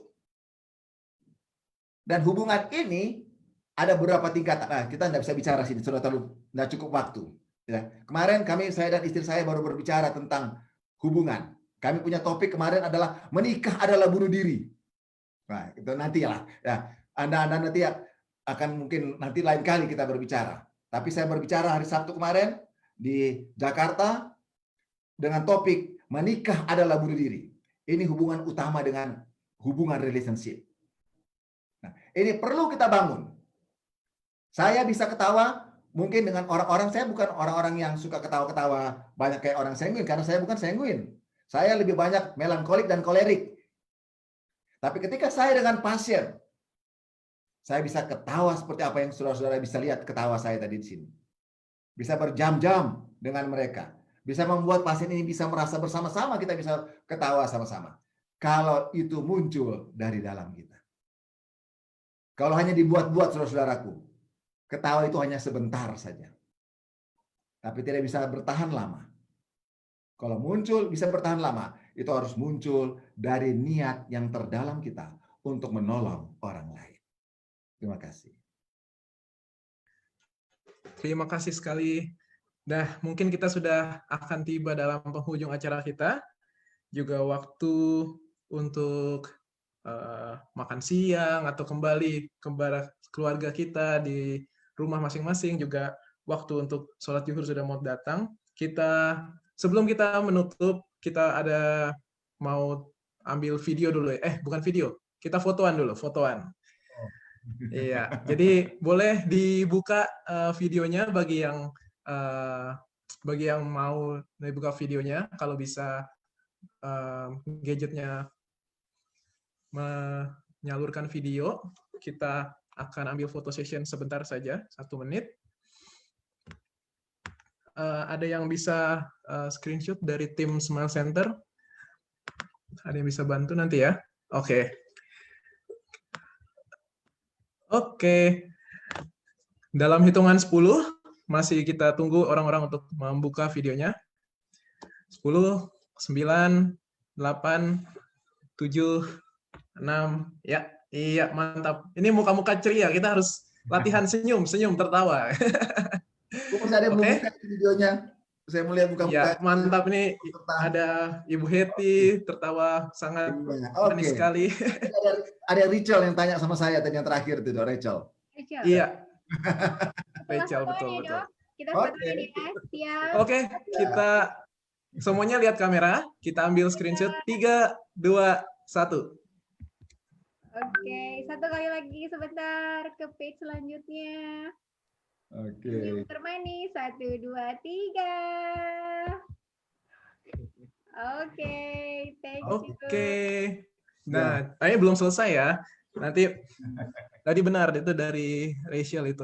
Dan hubungan ini ada beberapa tingkatan. Nah, kita tidak bisa bicara sini, sudah terlalu tidak cukup waktu. Ya. Kemarin saya dan istri saya baru berbicara tentang hubungan. Kami punya topik kemarin adalah menikah adalah bunuh diri. Nah, itu nanti lah. Ya, Anda nanti akan mungkin nanti lain kali kita berbicara. Tapi saya berbicara hari Sabtu kemarin di Jakarta dengan topik menikah adalah bunuh diri. Ini hubungan utama dengan hubungan relationship. Nah, ini perlu kita bangun. Saya bisa ketawa mungkin dengan orang-orang, saya bukan orang-orang yang suka ketawa-ketawa banyak kayak orang sanguin, karena saya bukan sanguin. Saya lebih banyak melankolik dan kolerik. Tapi ketika saya dengan pasien, Saya bisa ketawa seperti apa yang saudara-saudara bisa lihat ketawa saya tadi di sini. Bisa berjam-jam dengan mereka. Bisa membuat pasien ini bisa merasa bersama-sama, kita bisa ketawa sama-sama. Kalau itu muncul dari dalam kita. Kalau hanya dibuat-buat, saudara-saudaraku, ketawa itu hanya sebentar saja. Tapi tidak bisa bertahan lama. Kalau muncul bisa bertahan lama, itu harus muncul dari niat yang terdalam kita untuk menolong orang lain. Terima kasih. Terima kasih sekali. Nah, mungkin kita sudah akan tiba dalam penghujung acara kita. Juga waktu untuk makan siang atau kembali kepada keluarga kita di rumah masing-masing, juga waktu untuk sholat zuhur sudah mau datang. Sebelum kita menutup, kita ada mau ambil video dulu. Bukan video, kita fotoan dulu, fotoan. Iya, jadi boleh dibuka videonya bagi yang mau dibuka videonya, kalau bisa gadgetnya menyalurkan video. Kita akan ambil foto session sebentar saja, 1 menit. Ada yang bisa screenshot dari tim Smile Center? Ada yang bisa bantu nanti ya? Oke. Oke. Dalam hitungan 10, masih kita tunggu orang-orang untuk membuka videonya. 10, 9, 8, 7, 6, ya, iya, mantap. Ini muka-muka ceria, kita harus latihan senyum tertawa. Masih ada yang belum buka videonya. Saya melihat buka-buka. Ya, mantap, ini ada Ibu Hetty tertawa sangat manis sekali. Ada Rachel yang tanya sama saya tadi yang terakhir itu, Rachel. Iya. Rachel, betul. Kita fotoin ya, siap. Oke, kita semuanya lihat kamera, kita ambil screenshot 3, 2, 1. Oke, satu kali lagi sebentar ke page selanjutnya. Oke. Termanis, 1, 2, 3. Oke, thank you. Oke. Nah, ini belum selesai ya. Nanti tadi benar itu dari Rachel itu.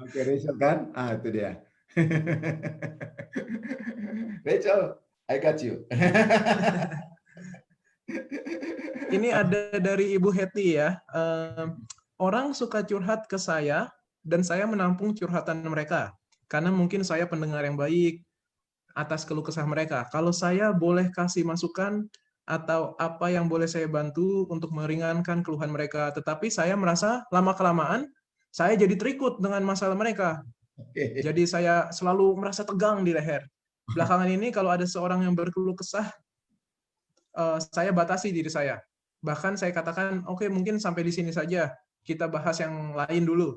Oke, Rachel kan? Ah, itu dia. Rachel, I got you. Ini ada dari Ibu Hetty ya. Orang suka curhat ke saya dan saya menampung curhatan mereka karena mungkin saya pendengar yang baik atas keluh kesah mereka. Kalau saya boleh kasih masukan atau apa yang boleh saya bantu untuk meringankan keluhan mereka, tetapi saya merasa lama-kelamaan saya jadi terikut dengan masalah mereka. Jadi saya selalu merasa tegang di leher. Belakangan ini kalau ada seorang yang berkeluh kesah, saya batasi diri saya. Bahkan saya katakan, oke, mungkin sampai di sini saja. Kita bahas yang lain dulu.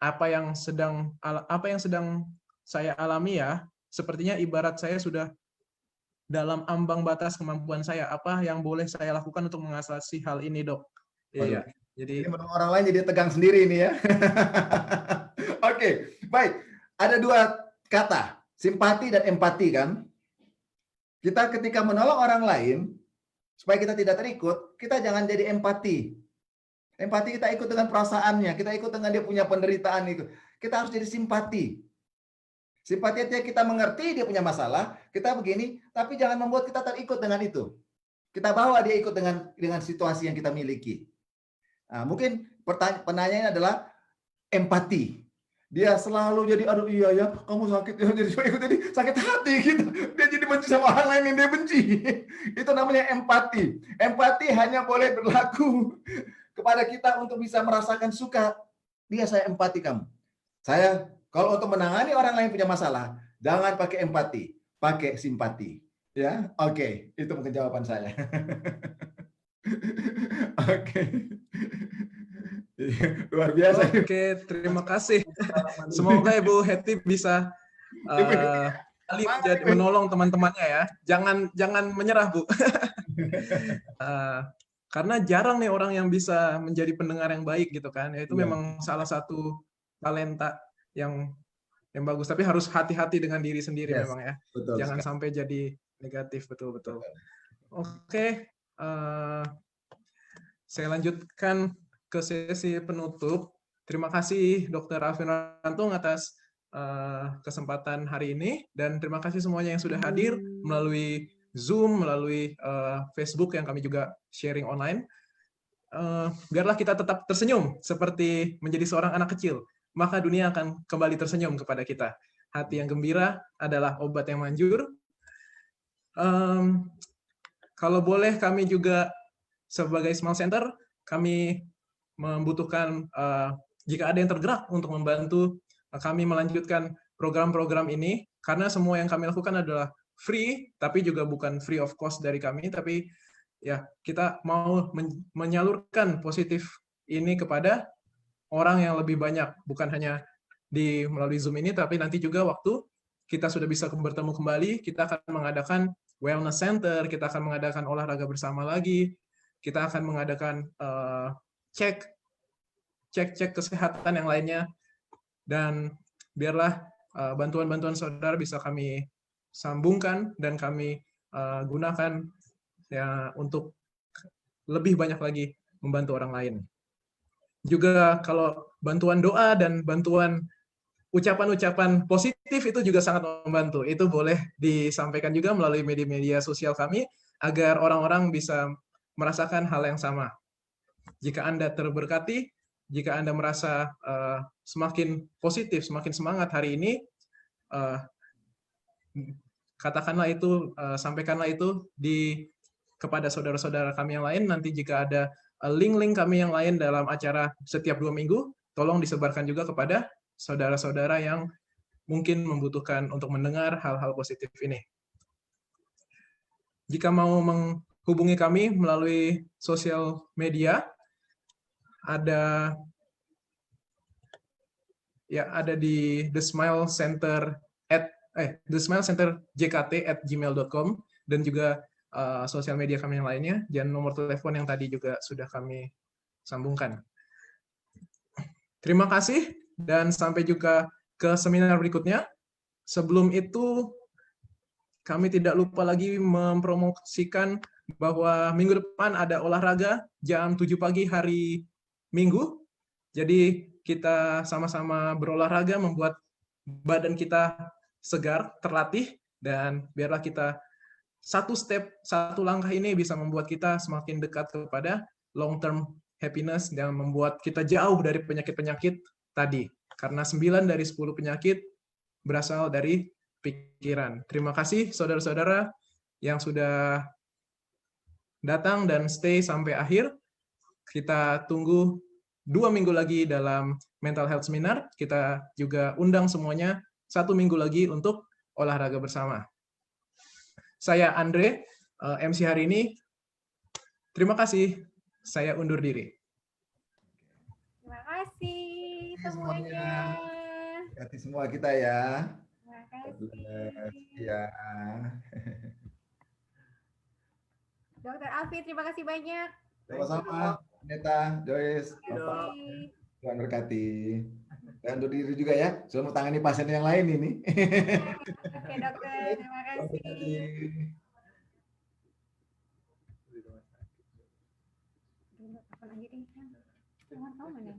Apa yang sedang saya alami ya, sepertinya ibarat saya sudah dalam ambang batas kemampuan saya. Apa yang boleh saya lakukan untuk mengatasi hal ini, Dok? Iya. Jadi orang lain jadi tegang sendiri ini ya. Oke, baik. Ada 2 kata, simpati dan empati kan? Kita ketika menolong orang lain, supaya kita tidak terikut, kita jangan jadi empati. Empati kita ikut dengan perasaannya, kita ikut dengan dia punya penderitaan itu. Kita harus jadi simpati. Simpati artinya kita mengerti dia punya masalah, kita begini, tapi jangan membuat kita terikut dengan itu. Kita bawa dia ikut dengan situasi yang kita miliki. Nah, mungkin pertanyaannya adalah empati. Dia selalu jadi, aduh iya ya, kamu sakit ya, jadi sakit hati gitu. Dia jadi benci sama orang lain yang dia benci. Itu namanya empati. Empati hanya boleh berlaku kepada kita untuk bisa merasakan suka. Dia, saya empati kamu. Saya kalau untuk menangani orang lain punya masalah, jangan pakai empati, pakai simpati. Ya, oke, itu mungkin jawaban saya. Oke. Luar biasa. Oke, terima kasih. Semoga Ibu Hetty bisa menolong teman-temannya ya. Jangan menyerah, Bu. Karena jarang nih orang yang bisa menjadi pendengar yang baik gitu kan. Itu memang salah satu talenta yang bagus. Tapi harus hati-hati dengan diri sendiri memang ya. Betul, jangan sampai jadi negatif, betul-betul. Oke, saya lanjutkan ke sesi penutup. Terima kasih Dr. Alvin Rantung atas kesempatan hari ini, dan terima kasih semuanya yang sudah hadir melalui Zoom, melalui Facebook yang kami juga sharing online. Biarlah kita tetap tersenyum seperti menjadi seorang anak kecil, maka dunia akan kembali tersenyum kepada kita. Hati yang gembira adalah obat yang manjur. Kalau boleh, kami juga sebagai Small Center, kami membutuhkan jika ada yang tergerak untuk membantu kami melanjutkan program-program ini, karena semua yang kami lakukan adalah free, tapi juga bukan free of cost dari kami, tapi ya kita mau menyalurkan positif ini kepada orang yang lebih banyak, bukan hanya melalui Zoom ini, tapi nanti juga waktu kita sudah bisa bertemu kembali, kita akan mengadakan wellness center, kita akan mengadakan olahraga bersama lagi, kita akan mengadakan cek kesehatan yang lainnya, dan biarlah bantuan-bantuan saudara bisa kami sambungkan dan kami gunakan ya untuk lebih banyak lagi membantu orang lain. Juga kalau bantuan doa dan bantuan ucapan-ucapan positif itu juga sangat membantu. Itu boleh disampaikan juga melalui media-media sosial kami agar orang-orang bisa merasakan hal yang sama. Jika Anda terberkati, jika Anda merasa semakin positif, semakin semangat hari ini, katakanlah itu, sampaikanlah itu kepada saudara-saudara kami yang lain. Nanti jika ada link-link kami yang lain dalam acara setiap 2 minggu, tolong disebarkan juga kepada saudara-saudara yang mungkin membutuhkan untuk mendengar hal-hal positif ini. Jika mau menghubungi kami melalui sosial media, ada di The Smile Center thesmilecenterjkt@gmail.com, dan juga sosial media kami yang lainnya, dan nomor telepon yang tadi juga sudah kami sambungkan. Terima kasih, dan sampai jumpa ke seminar berikutnya. Sebelum itu, kami tidak lupa lagi mempromosikan bahwa minggu depan ada olahraga jam 7 pagi hari Minggu. Jadi kita sama-sama berolahraga, membuat badan kita segar, terlatih, dan biarlah kita satu langkah ini bisa membuat kita semakin dekat kepada long-term happiness dan membuat kita jauh dari penyakit-penyakit tadi. Karena 9 dari 10 penyakit berasal dari pikiran. Terima kasih saudara-saudara yang sudah datang dan stay sampai akhir. Kita tunggu 2 minggu lagi dalam Mental Health Seminar. Kita juga undang semuanya 1 minggu lagi untuk olahraga bersama. Saya Andre, MC hari ini. Terima kasih. Saya undur diri. Terima kasih semuanya. Terima kasih semua kita ya. Terima kasih. Ya. Dr. Alvin, terima kasih banyak. Sama-sama, Neta, Joyce, Bapak. Tuhan berkati. Dan undur diri juga ya. Sudah mau tangani pasien yang lain ini. Oke, dokter. Terima kasih. Apa lagi nih? Jangan tahu mana.